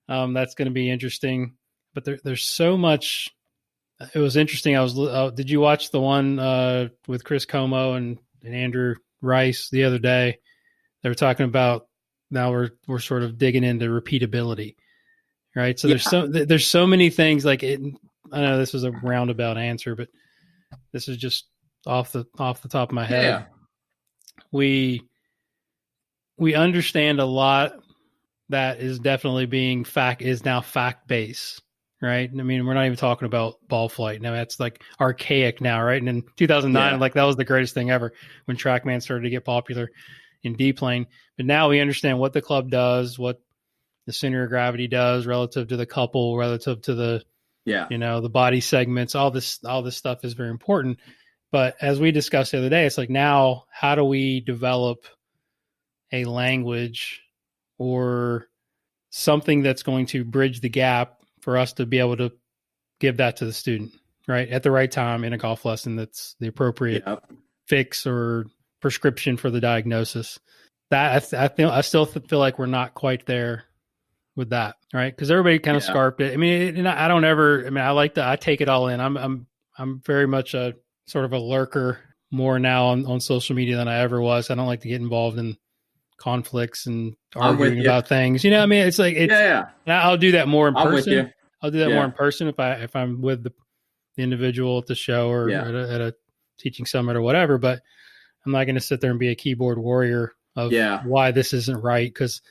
That's going to be interesting, but there's so much. It was interesting. Did you watch the one with Chris Como and Andrew Rice the other day? They were talking about, now we're sort of digging into repeatability, right? So there's so many things like it. I know this is a roundabout answer, but this is just off the top of my head. Yeah. We understand a lot that is definitely is now fact based, right? I mean, we're not even talking about ball flight now. That's like archaic now, right? And in 2009, like that was the greatest thing ever when TrackMan started to get popular in D-plane. But now we understand what the club does, what the center of gravity does relative to the couple, relative to the the body segments. All this stuff is very important. But as we discussed the other day, it's like, now how do we develop a language or something that's going to bridge the gap for us to be able to give that to the student, right, at the right time in a golf lesson that's the appropriate fix or prescription for the diagnosis. That I still feel like we're not quite there with that, right? Because everybody kind of scarfed it. I mean, I take it all in. I'm very much a sort of a lurker more now on social media than I ever was. I don't like to get involved in conflicts and arguing about things. I mean, it's like, I'll do that more in person. I'll do that more in person if I'm with the individual at the show or at a teaching summit or whatever. But I'm not going to sit there and be a keyboard warrior of why this isn't right, because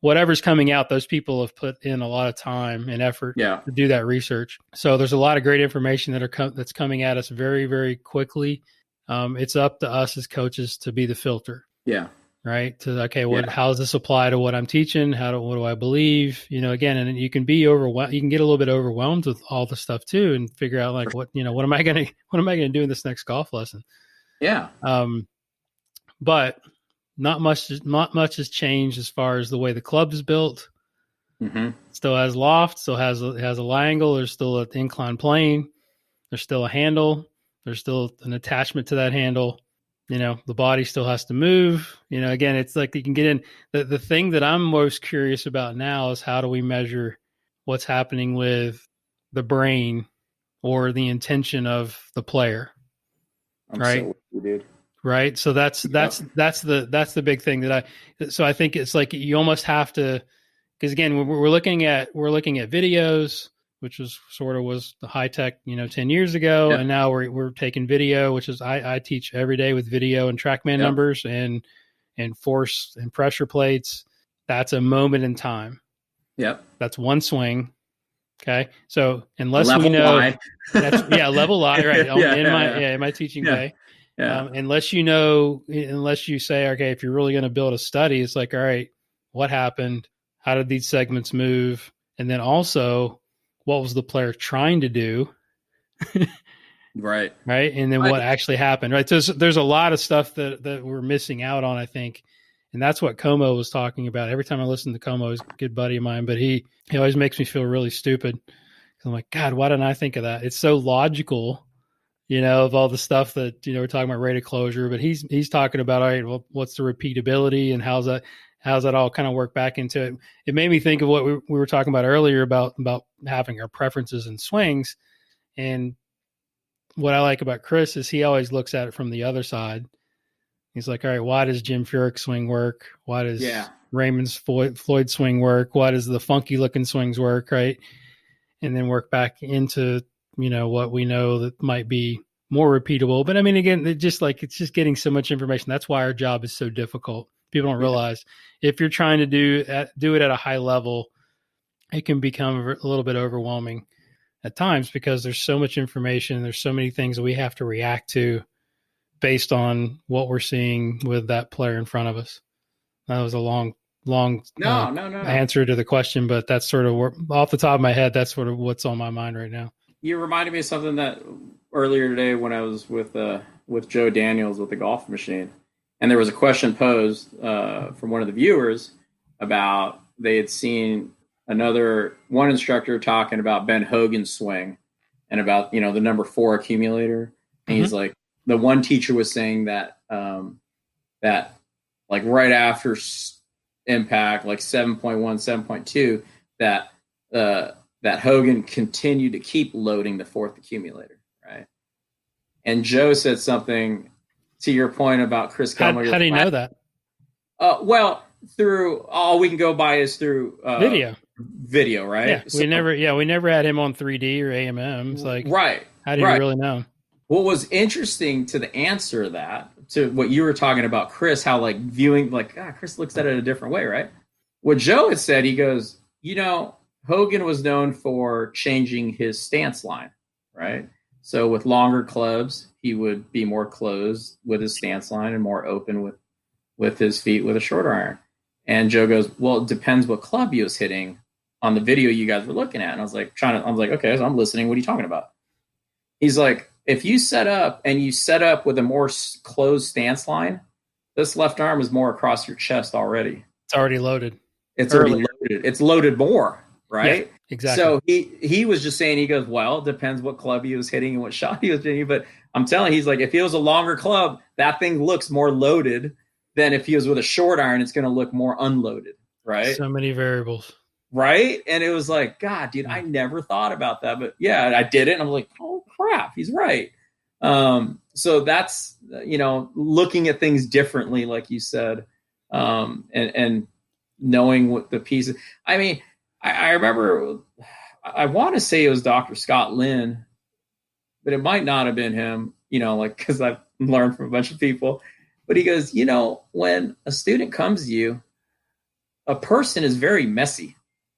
whatever's coming out, those people have put in a lot of time and effort to do that research. So there's a lot of great information that's coming at us very, very quickly. It's up to us as coaches to be the filter. Yeah. Right. How does this apply to what I'm teaching? What do I believe? Again, and you can be overwhelmed. You can get a little bit overwhelmed with all the stuff too, and figure out like, what am I going to do in this next golf lesson? Yeah. But not much has changed as far as the way the club is built. Mm-hmm. Still has loft, still has a lie angle. There's still an incline plane. There's still a handle. There's still an attachment to that handle. The body still has to move. Again, it's like you can get in. The thing that I'm most curious about now is how do we measure what's happening with the brain or the intention of the player, right? Right. So that's the big thing so I think it's like you almost have to, because again, we're looking at videos, which was the high tech, 10 years ago. And now we're taking video, which is, I teach every day with video and TrackMan numbers and force and pressure plates. That's a moment in time. Yep. That's one swing. Okay. So unless level we know, level lie, right. In my teaching day. Yeah. Unless you say, okay, if you're really going to build a study, it's like, all right, what happened? How did these segments move? And then also, what was the player trying to do? Right. Right. And then what actually happened. Right. So there's a lot of stuff that we're missing out on, I think. And that's what Como was talking about. Every time I listen to Como, he's a good buddy of mine, but he always makes me feel really stupid. I'm like, God, why didn't I think of that? It's so logical, of all the stuff that, we're talking about rate of closure, but he's talking about, all right, well, what's the repeatability and how's that all kind of work back into it? It made me think of what we were talking about earlier about having our preferences and swings. And what I like about Chris is he always looks at it from the other side. He's like, all right, why does Jim Furyk's swing work? Why does Raymond's Floyd swing work? Why does the funky looking swings work? Right. And then work back into, what we know that might be more repeatable. But I mean, again, it's just getting so much information. That's why our job is so difficult. People don't realize if you're trying to do it at a high level, it can become a little bit overwhelming at times because there's so much information. There's so many things that we have to react to based on what we're seeing with that player in front of us. That was a long answer to the question, but that's sort of off the top of my head. That's sort of what's on my mind right now. You reminded me of something that earlier today when I was with Joe Daniels with the golf machine. And there was a question posed from one of the viewers about they had seen one instructor talking about Ben Hogan's swing and about, the number 4 accumulator. And he's like, the one teacher was saying that like right after impact, like 7.1, 7.2, that Hogan continued to keep loading the 4th accumulator. Right. And Joe said something to your point about Chris Kelmer. How do you know that? Well, through all we can go by is through video, right? Yeah, we never had him on 3D or AMM. It's like, right. How do you really know? What was interesting to the answer to what you were talking about, Chris, how like viewing, like, Chris looks at it a different way, right? What Joe had said, he goes, Hogan was known for changing his stance line, right? So with longer clubs, he would be more closed with his stance line and more open with his feet with a shorter iron. And Joe goes, well, it depends what club he was hitting on the video you guys were looking at. And I was like, okay, so I'm listening. What are you talking about? He's like, if you set up with a more closed stance line, this left arm is more across your chest already. It's already loaded. Loaded. It's loaded more, right? Yeah, exactly. So he was just saying, he goes, well, it depends what club he was hitting and what shot he was hitting. But I'm telling you, he's like, if it was a longer club, that thing looks more loaded than if he was with a short iron, it's going to look more unloaded, right? So many variables. Right? And it was like, God, dude, I never thought about that. But yeah, I did it. And I'm like, oh, crap, he's right. So that's, looking at things differently, like you said, and knowing what the pieces. I mean, I remember I want to say it was Dr. Scott Lynn, but it might not have been him, like, because I've learned from a bunch of people. But he goes, when a student comes to you, a person is very messy,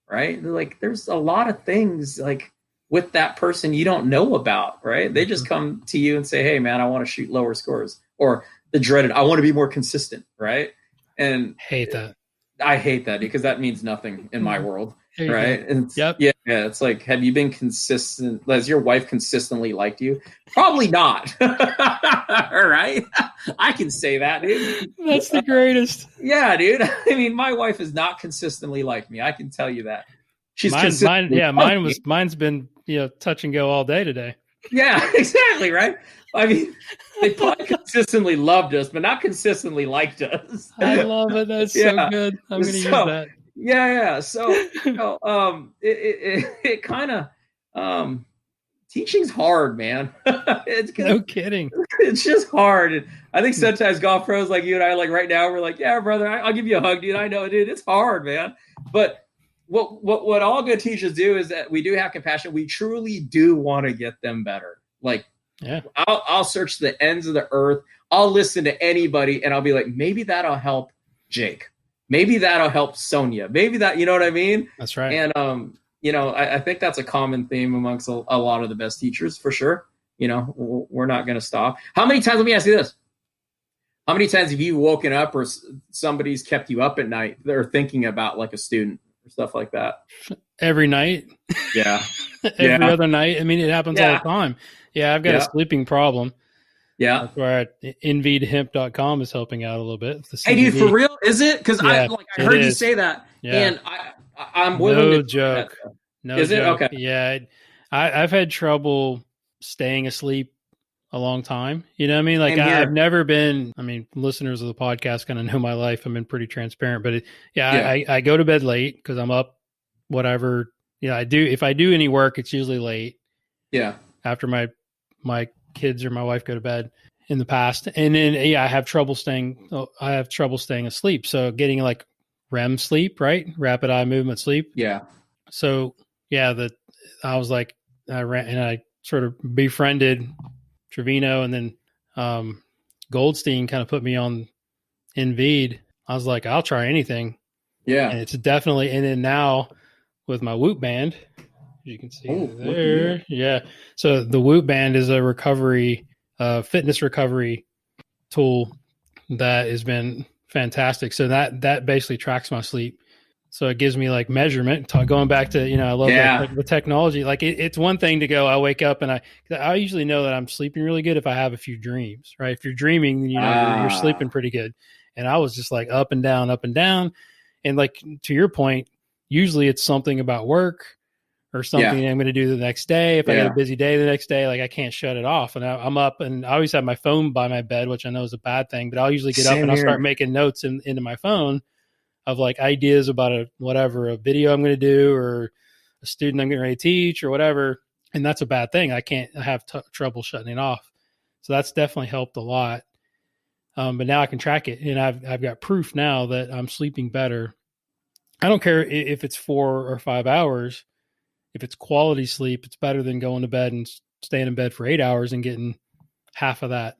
right? They're like, there's a lot of things like with that person you don't know about, right? They just come to you and say, hey, man, I want to shoot lower scores, or the dreaded, I want to be more consistent, right? And hate that. I hate that because that means nothing in my world, right? Yep. Yeah. It's like, have you been consistent? Has your wife consistently liked you? Probably not. All right. I can say that, dude. That's the greatest. Yeah, dude. I mean, my wife is not consistently like me. I can tell you that. She's mine's been, touch and go all day today. Yeah, exactly. Right. I mean, they probably consistently loved us, but not consistently liked us. I love it. That's so good. I'm going to use that. Yeah. So, it kind of, teaching's hard, man. No kidding. It's just hard. And I think sometimes golf pros like you and I, like right now, we're like, yeah, brother, I'll give you a hug, dude. I know, dude. It's hard, man. But what all good teachers do is that we do have compassion. We truly do want to get them better. Like, yeah, I'll search the ends of the earth. I'll listen to anybody, and I'll be like, maybe that'll help Jake. Maybe that'll help Sonia. Maybe that, you know what I mean? That's right. And I think that's a common theme amongst a lot of the best teachers, for sure. We're not going to stop. How many times? Let me ask you this: how many times have you woken up, or somebody's kept you up at night? They're thinking about like a student or stuff like that. Every night. Yeah. Every other night. I mean, it happens all the time. Yeah, I've got a sleeping problem. Yeah. That's where invidhemp.com is helping out a little bit. Hey, dude, for real? Is it? Because I heard you say that, and I'm willing no to joke. No is joke. it? Okay. Yeah, I've had trouble staying asleep a long time. You know what I mean? Like I've never been. I mean, listeners of the podcast kind of know my life. I've been pretty transparent, but I go to bed late because I'm up. Whatever. I do. If I do any work, it's usually late. Yeah. After my kids or my wife go to bed in the past, and then I have trouble staying asleep. So getting like REM sleep, right? Rapid eye movement sleep. Yeah. So I was like, I sort of befriended Trevino, and then Goldstein kind of put me on Invid. I was like, I'll try anything. Yeah. And it's definitely, and then now with my Whoop band, you can see there. Yeah. So the Whoop band is a fitness recovery tool that has been fantastic. So that basically tracks my sleep. So it gives me like measurement. Going back to, I love the technology. Like it's one thing to go, I wake up and I usually know that I'm sleeping really good if I have a few dreams, right? If you're dreaming, then you're sleeping pretty good. And I was just like up and down. And like, to your point, usually it's something about work or something I'm going to do the next day. If I got a busy day the next day, like I can't shut it off. And I'm up, and I always have my phone by my bed, which I know is a bad thing, but I'll usually get up and I'll start making notes into my phone of like ideas about a video I'm going to do, or a student I'm getting ready to teach, or whatever. And that's a bad thing. I have trouble shutting it off. So that's definitely helped a lot. But now I can track it, and I've got proof now that I'm sleeping better. I don't care if it's 4 or 5 hours. If it's quality sleep, it's better than going to bed and staying in bed for 8 hours and getting half of that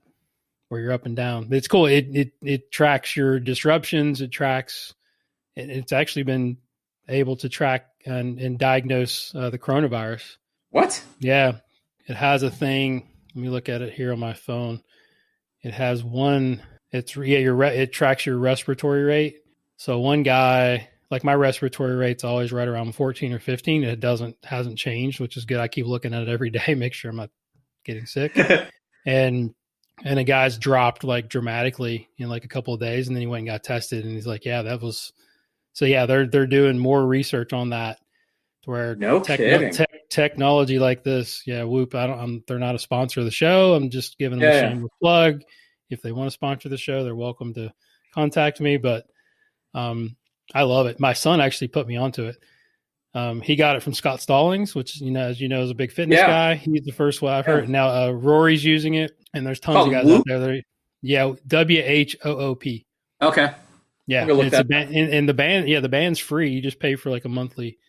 where you're up and down. It's cool. It tracks your disruptions. It's actually been able to track and diagnose the coronavirus. What? Yeah. It has a thing. Let me look at it here on my phone. It has one. It tracks your respiratory rate. So one guy, like my respiratory rate's always right around 14 or 15. It hasn't changed, which is good. I keep looking at it every day, make sure I'm not getting sick. and a guy's dropped like dramatically in like a couple of days, and then he went and got tested, and he's like, yeah, that was. So yeah, they're doing more research on that, to where technology like this. Yeah, Whoop. They're not a sponsor of the show. I'm just giving them a shameless plug. If they want to sponsor the show, they're welcome to contact me. But I love it. My son actually put me onto it. He got it from Scott Stallings, which, as you know, is a big fitness guy. He's the first one I've heard. Now Rory's using it, and there's tons of guys out there. WHOOP. Okay. Yeah, it's a band, and the band. Yeah, the band's free. You just pay for like a monthly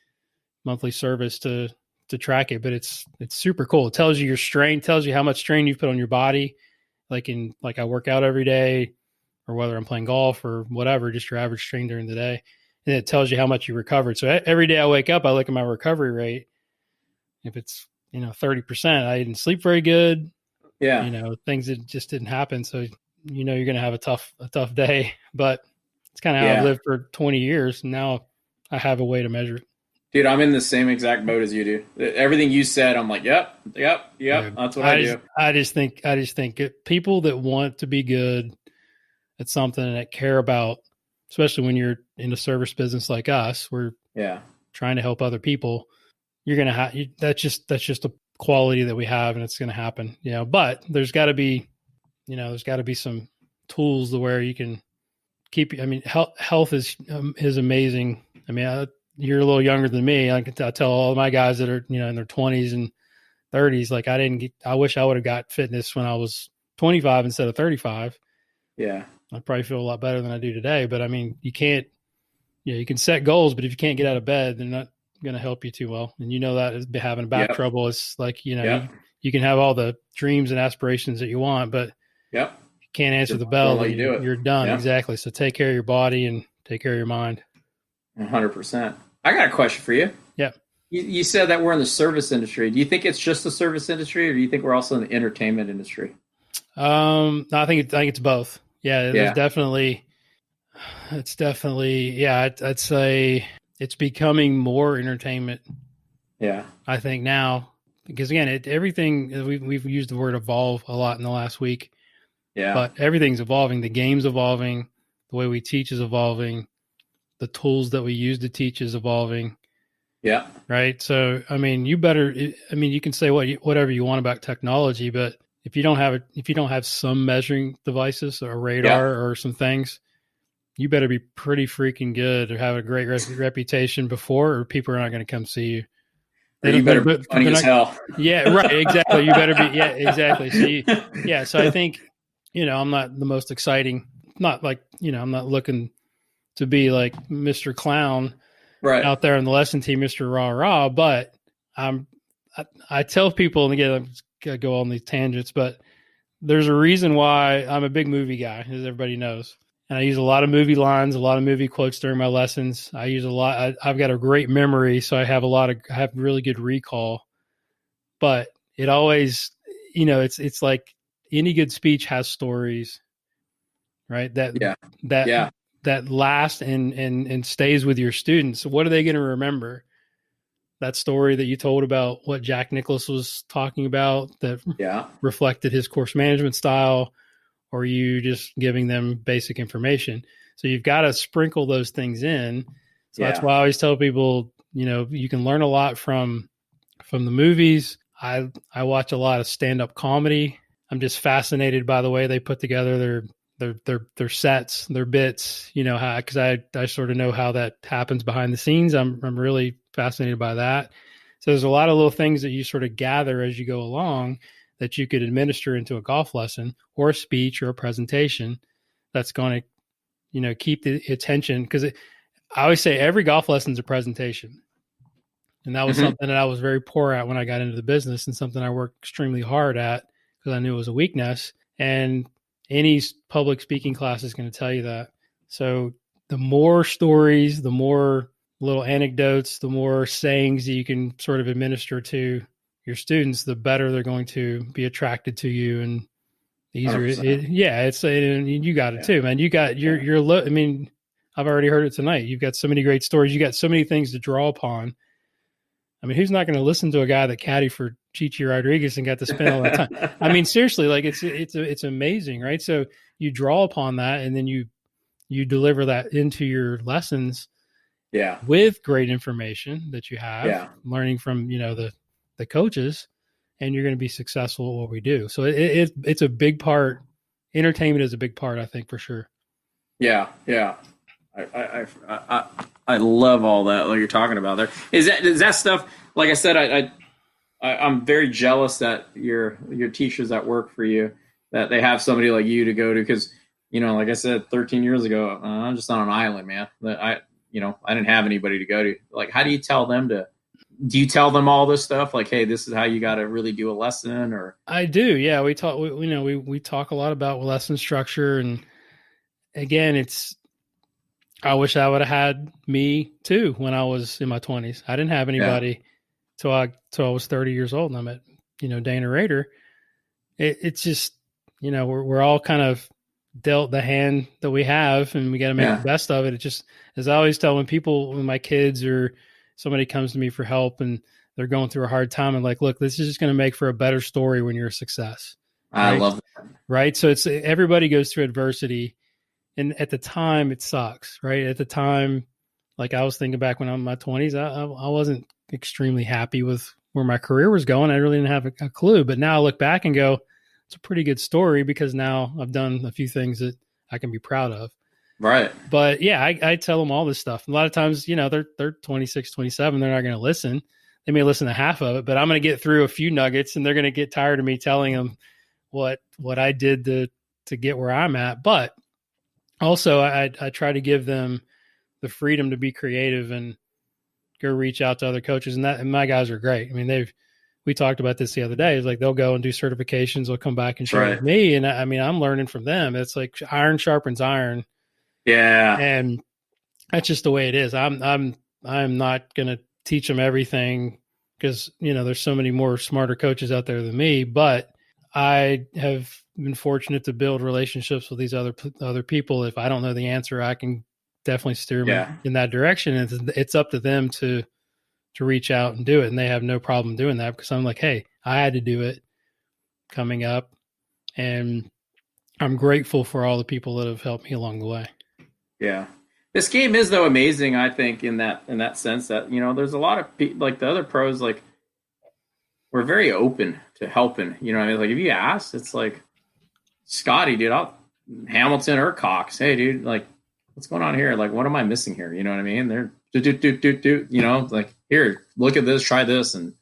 service to to track it, but it's super cool. It tells you your strain, tells you how much strain you've put on your body. Like I work out every day, or whether I'm playing golf or whatever, just your average strain during the day. And it tells you how much you recovered. So every day I wake up, I look at my recovery rate. If it's, 30%, I didn't sleep very good. Yeah. Things that just didn't happen. So, you're going to have a tough day, but it's kind of how I've lived for 20 years. And now I have a way to measure it. Dude, I'm in the same exact boat as you do. Everything you said, I'm like, yep. Yeah. That's what I do. I just think people that want to be good at something and that care about, especially when you're in a service business like us, we're trying to help other people. You're going to have, that's just a quality that we have, and it's going to happen, but there's got to be, some tools to where you can keep, health is amazing. You're a little younger than me. I tell all of my guys that are, in their 20s and 30s, like I wish I would have got fitness when I was 25 instead of 35. Yeah. I'd probably feel a lot better than I do today, but you can't, you can set goals, but if you can't get out of bed, they're not going to help you too well. And that is having back trouble. It's like, you can have all the dreams and aspirations that you want, but you can't answer the bell, then you're done. Exactly. So take care of your body and take care of your mind. 100%. I got a question for you. Yeah. You said that we're in the service industry. Do you think it's just the service industry, or do you think we're also in the entertainment industry? No, I think it's both. Yeah. It's definitely, I'd say it's becoming more entertainment. Yeah. I think now, because again, everything we've used the word evolve a lot in the last week. Yeah. But everything's evolving. The game's evolving. The way we teach is evolving. The tools that we use to teach is evolving. Yeah. Right. So, you can say whatever you want about technology, but if you don't have some measuring devices or a radar or some things, you better be pretty freaking good or have a great reputation before, or people are not going to come see you. You better be funny as hell. Yeah, right. Exactly. You better be. Yeah, exactly. So, so I think, I'm not the most exciting, not like, I'm not looking to be like Mr. Clown out there on the lesson team, Mr. Rah Rah, but I tell people, and again, I'm going to go on these tangents, but there's a reason why I'm a big movie guy, as everybody knows. And I use a lot of movie lines, a lot of movie quotes during my lessons. I use a lot. I've got a great memory, so I have really good recall. But it always, it's like any good speech has stories, right? That last and stays with your students. What are they going to remember? That story that you told about what Jack Nicklaus was talking about that reflected his course management style, or you just giving them basic information. So you've got to sprinkle those things in. So that's why I always tell people, you can learn a lot from the movies. I watch a lot of stand-up comedy. I'm just fascinated by the way they put together their sets, their bits, because I sort of know how that happens behind the scenes. I'm really fascinated by that. So there's a lot of little things that you sort of gather as you go along that you could administer into a golf lesson or a speech or a presentation that's going to, keep the attention. Because I always say every golf lesson is a presentation. And that was something that I was very poor at when I got into the business, and something I worked extremely hard at because I knew it was a weakness. And any public speaking class is going to tell you that. So the more stories, the more little anecdotes, the more sayings that you can sort of administer to your students, the better they're going to be attracted to you, and the easier. You got it too, man. You got I've already heard it tonight. You've got so many great stories. You got so many things to draw upon. Who's not going to listen to a guy that caddied for Chichi Rodriguez and got to spend all that time? Seriously, like it's amazing, right? So you draw upon that, and then you deliver that into your lessons, with great information that you have, learning from the coaches, and you're going to be successful at what we do. So it's a big part. Entertainment is a big part, I think, for sure. Yeah. I love all that you're talking about there. Is that stuff? Like I said, I'm very jealous that your teachers that work for you, that they have somebody like you to go to, because like I said, 13 years ago, I'm just on an island, man. That I didn't have anybody to go to. Like, how do you tell them to do you tell them all this stuff? Like, hey, this is how you got to really do a lesson, or? I do. Yeah. We talk a lot about lesson structure. And again, I wish I would have had me too when I was in my 20s. I didn't have anybody till I was 30 years old, and I met, Dana Rader. It's just, we're all kind of dealt the hand that we have, and we got to make the best of it. It just, as I always tell when my kids or somebody comes to me for help and they're going through a hard time, and like, look, this is just going to make for a better story when you're a success. Right? I love that. Right. So it's, everybody goes through adversity, and at the time it sucks, right? At the time, like I was thinking back when I'm in my 20s, I wasn't extremely happy with where my career was going. I really didn't have a clue, but now I look back and go, it's a pretty good story, because now I've done a few things that I can be proud of. Right. But yeah, I tell them all this stuff. A lot of times, they're 26, 27. They're not going to listen. They may listen to half of it, but I'm going to get through a few nuggets, and they're going to get tired of me telling them what I did to get where I'm at. But also I try to give them the freedom to be creative and go reach out to other coaches. And my guys are great. I mean, we talked about this the other day. It's like, they'll go and do certifications. They'll come back and share with me. And I mean, I'm learning from them. It's like iron sharpens iron. Yeah. And that's just the way it is. I'm not going to teach them everything, because, there's so many more smarter coaches out there than me, but I have been fortunate to build relationships with these other people. If I don't know the answer, I can definitely steer them in that direction. And it's up to them to reach out and do it. And they have no problem doing that, because I'm like, hey, I had to do it coming up. And I'm grateful for all the people that have helped me along the way. Yeah. This game is, though, amazing, I think, in that sense that, there's a lot of like the other pros, like, we're very open to helping. You know what I mean? Like, if you ask, it's like, Scotty, dude, Hamilton or Cox, hey, dude, like, what's going on here? Like, what am I missing here? You know what I mean? They're like, here, look at this, try this, and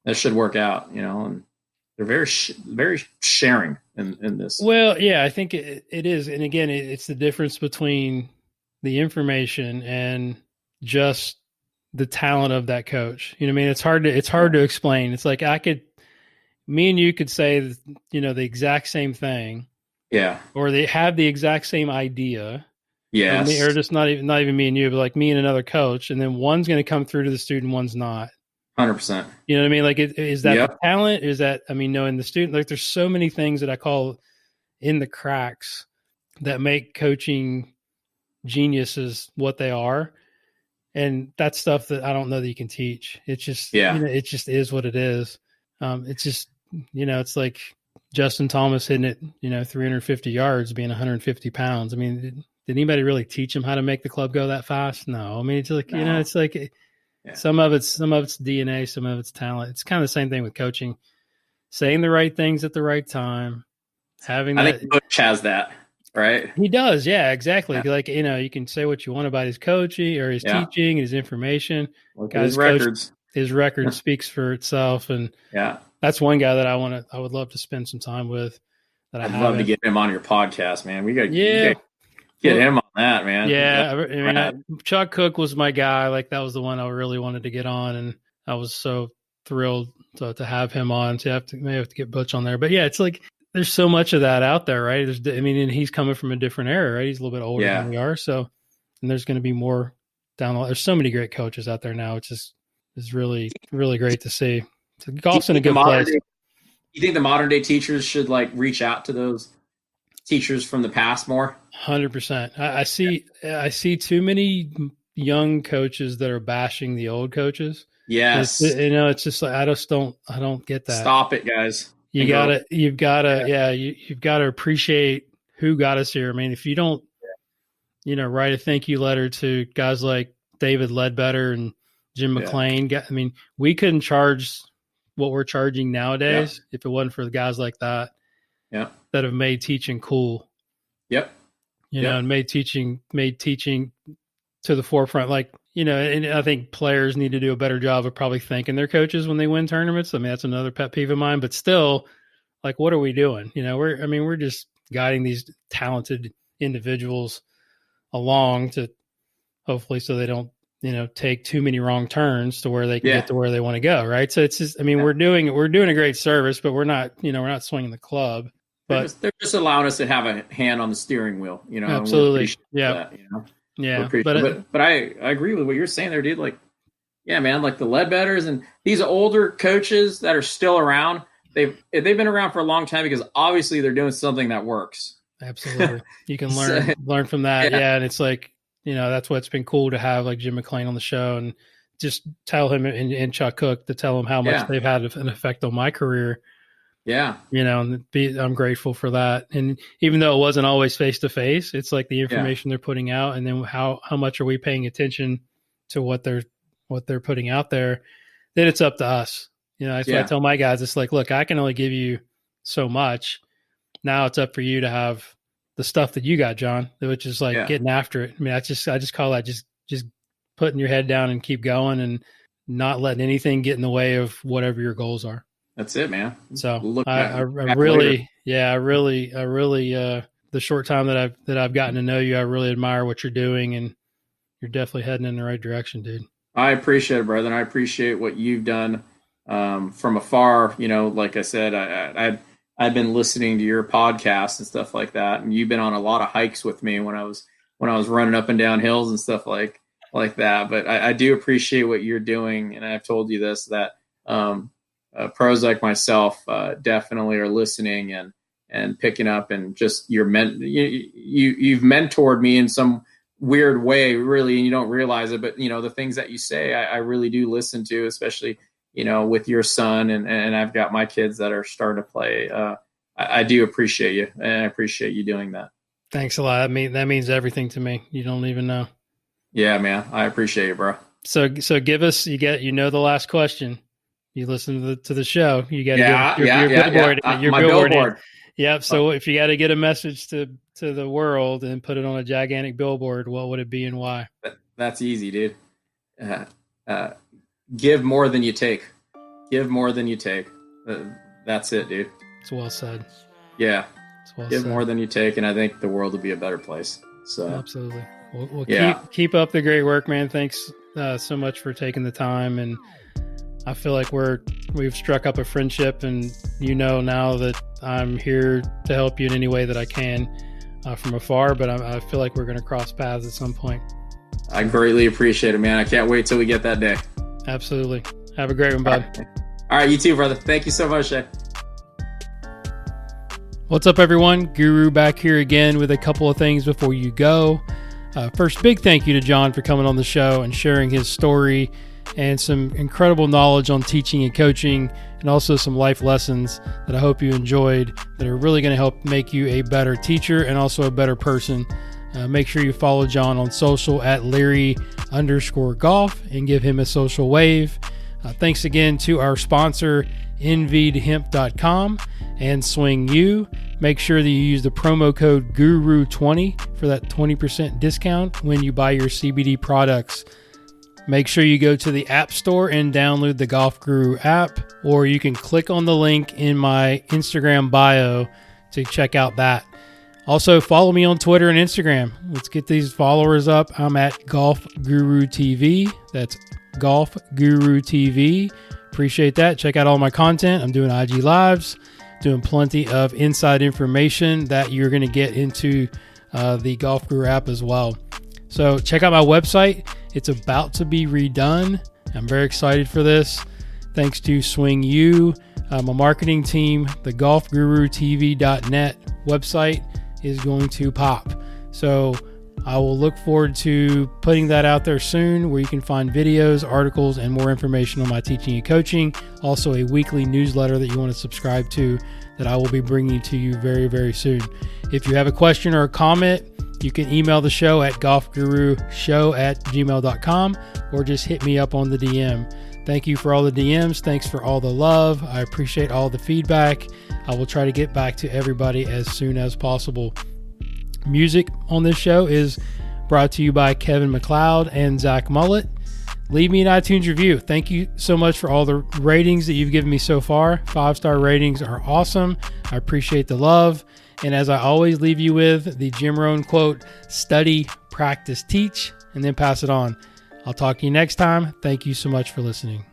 that should work out, and they're very, very sharing in this. Well, yeah, I think it is. And again, it's the difference between the information and just the talent of that coach. You know what I mean? It's hard to explain. It's like me and you could say, the exact same thing. Yeah. Or they have the exact same idea. Yes. Or just not even me and you, but like me and another coach. And then one's going to come through to the student, one's not. 100%. You know what I mean? Like, is that the talent? Is that, knowing the student? Like, there's so many things that I call in the cracks that make coaching geniuses what they are. And that's stuff that I don't know that you can teach. It's just, it just is what it is. It's just, it's like Justin Thomas hitting it, 350 yards, being 150 pounds. I mean, did anybody really teach him how to make the club go that fast? No. I mean, it's like, it's like some of it's DNA, some of it's talent. It's kind of the same thing with coaching, saying the right things at the right time, having I think coach has that, right? He does. Yeah, exactly. Yeah. Like, you can say what you want about his coaching or his teaching, his information. His records. His record speaks for itself. And that's one guy that I would love to spend some time with. I'd love to get him on your podcast, man. We got get him on that, man. Yeah. Chuck Cook was my guy. Like, that was the one I really wanted to get on. And I was so thrilled to have him on. So may have to get Butch on there. But yeah, it's like, there's so much of that out there, right? And he's coming from a different era, right? He's a little bit older than we are. So, and there's going to be more down the line. There's so many great coaches out there now. It's really, really great to see. So golf's in a good place. You think the modern day teachers should like reach out to those teachers from the past more? 100%. I see too many young coaches that are bashing the old coaches. Yes. It's just like, I don't get that. Stop it, guys. You've got to appreciate who got us here. I mean, if you don't, write a thank you letter to guys like David Ledbetter and Jim McLean. I mean, we couldn't charge what we're charging nowadays if it wasn't for the guys like that. Yeah. That have made teaching cool. Yep. And made teaching to the forefront. Like, and I think players need to do a better job of probably thanking their coaches when they win tournaments. I mean, that's another pet peeve of mine, but still, like, what are we doing? We're just guiding these talented individuals along to hopefully so they don't take too many wrong turns to where they can get to where they want to go. Right. So it's just, we're doing a great service, but we're not swinging the club. But they're just allowing us to have a hand on the steering wheel, Absolutely. Yeah. That, but I agree with what you're saying there, dude. Like, yeah, man, like the Ledbetters and these older coaches that are still around, they've been around for a long time because obviously they're doing something that works. Absolutely. You can learn from that. Yeah. And it's like, that's what's been cool to have like Jim McLean on the show and just tell him and Chuck Cook to tell him how much they've had an effect on my career. Yeah. I'm grateful for that. And even though it wasn't always face to face, it's like the information they're putting out, and then how much are we paying attention to what they're putting out there, then it's up to us. That's what I tell my guys. It's like, look, I can only give you so much. Now it's up for you to have the stuff that you got, John, which is like getting after it. I just call that just putting your head down and keep going and not letting anything get in the way of whatever your goals are. That's it, man. So I really, the short time that I've gotten to know you, I really admire what you're doing, and you're definitely heading in the right direction, dude. I appreciate it, brother. And I appreciate what you've done from afar. Like I said, I've been listening to your podcast and stuff like that, and you've been on a lot of hikes with me when I was running up and down hills and stuff like that. But I do appreciate what you're doing, and I've told you this, that pros like myself definitely are listening and picking up, and just you've mentored me in some weird way, really, and you don't realize it, but the things that you say, I really do listen to, especially with your son, and I've got my kids that are starting to play. I do appreciate you, and I appreciate you doing that. Thanks a lot. That means everything to me. You don't even know. Yeah, man, I appreciate it, bro. So give us, the last question. You listen to the show, you got to your billboard. Your my billboard. Yep. So if you got to get a message to the world and put it on a gigantic billboard, what would it be and why? That's easy, dude. Give more than you take. Give more than you take. That's it, dude. It's well said. Yeah. Give more than you take, and I think the world will be a better place. So absolutely. Well, keep up the great work, man. Thanks so much for taking the time, and I feel like we've struck up a friendship, and now that I'm here to help you in any way that I can from afar, but I feel like we're going to cross paths at some point. I greatly appreciate it, man. I can't wait till we get that day. Absolutely. Have a great one, bud. All right, you too, brother. Thank you so much, Shay. What's up, everyone? Guru back here again with a couple of things before you go. First, big thank you to John for coming on the show and sharing his story and some incredible knowledge on teaching and coaching, and also some life lessons that I hope you enjoyed that are really going to help make you a better teacher and also a better person. Make sure you follow John on social at Leary_golf and give him a social wave. Thanks again to our sponsor, NVDHemp.com and Swing U. Make sure that you use the promo code GURU20 for that 20% discount when you buy your CBD products. Make sure you go to the App Store and download the Golf Guru app, or you can click on the link in my Instagram bio to check out that. Also, follow me on Twitter and Instagram. Let's get these followers up. I'm at Golf Guru TV. That's Golf Guru TV. Appreciate that. Check out all my content. I'm doing IG Lives, doing plenty of inside information that you're going to get into the Golf Guru app as well. So check out my website. It's about to be redone. I'm very excited for this. Thanks to Swing U, my marketing team. The golfgurutv.net website is going to pop. So I will look forward to putting that out there soon, where you can find videos, articles, and more information on my teaching and coaching. Also a weekly newsletter that you want to subscribe to that I will be bringing to you very, very soon. If you have a question or a comment, you can email the show at golfgurushow@gmail.com or just hit me up on the DM. Thank you for all the DMs. Thanks for all the love. I appreciate all the feedback. I will try to get back to everybody as soon as possible. Music on this show is brought to you by Kevin MacLeod and Zach Mullet. Leave me an iTunes review. Thank you so much for all the ratings that you've given me so far. 5-star ratings are awesome. I appreciate the love. And as I always leave you with the Jim Rohn quote, study, practice, teach, and then pass it on. I'll talk to you next time. Thank you so much for listening.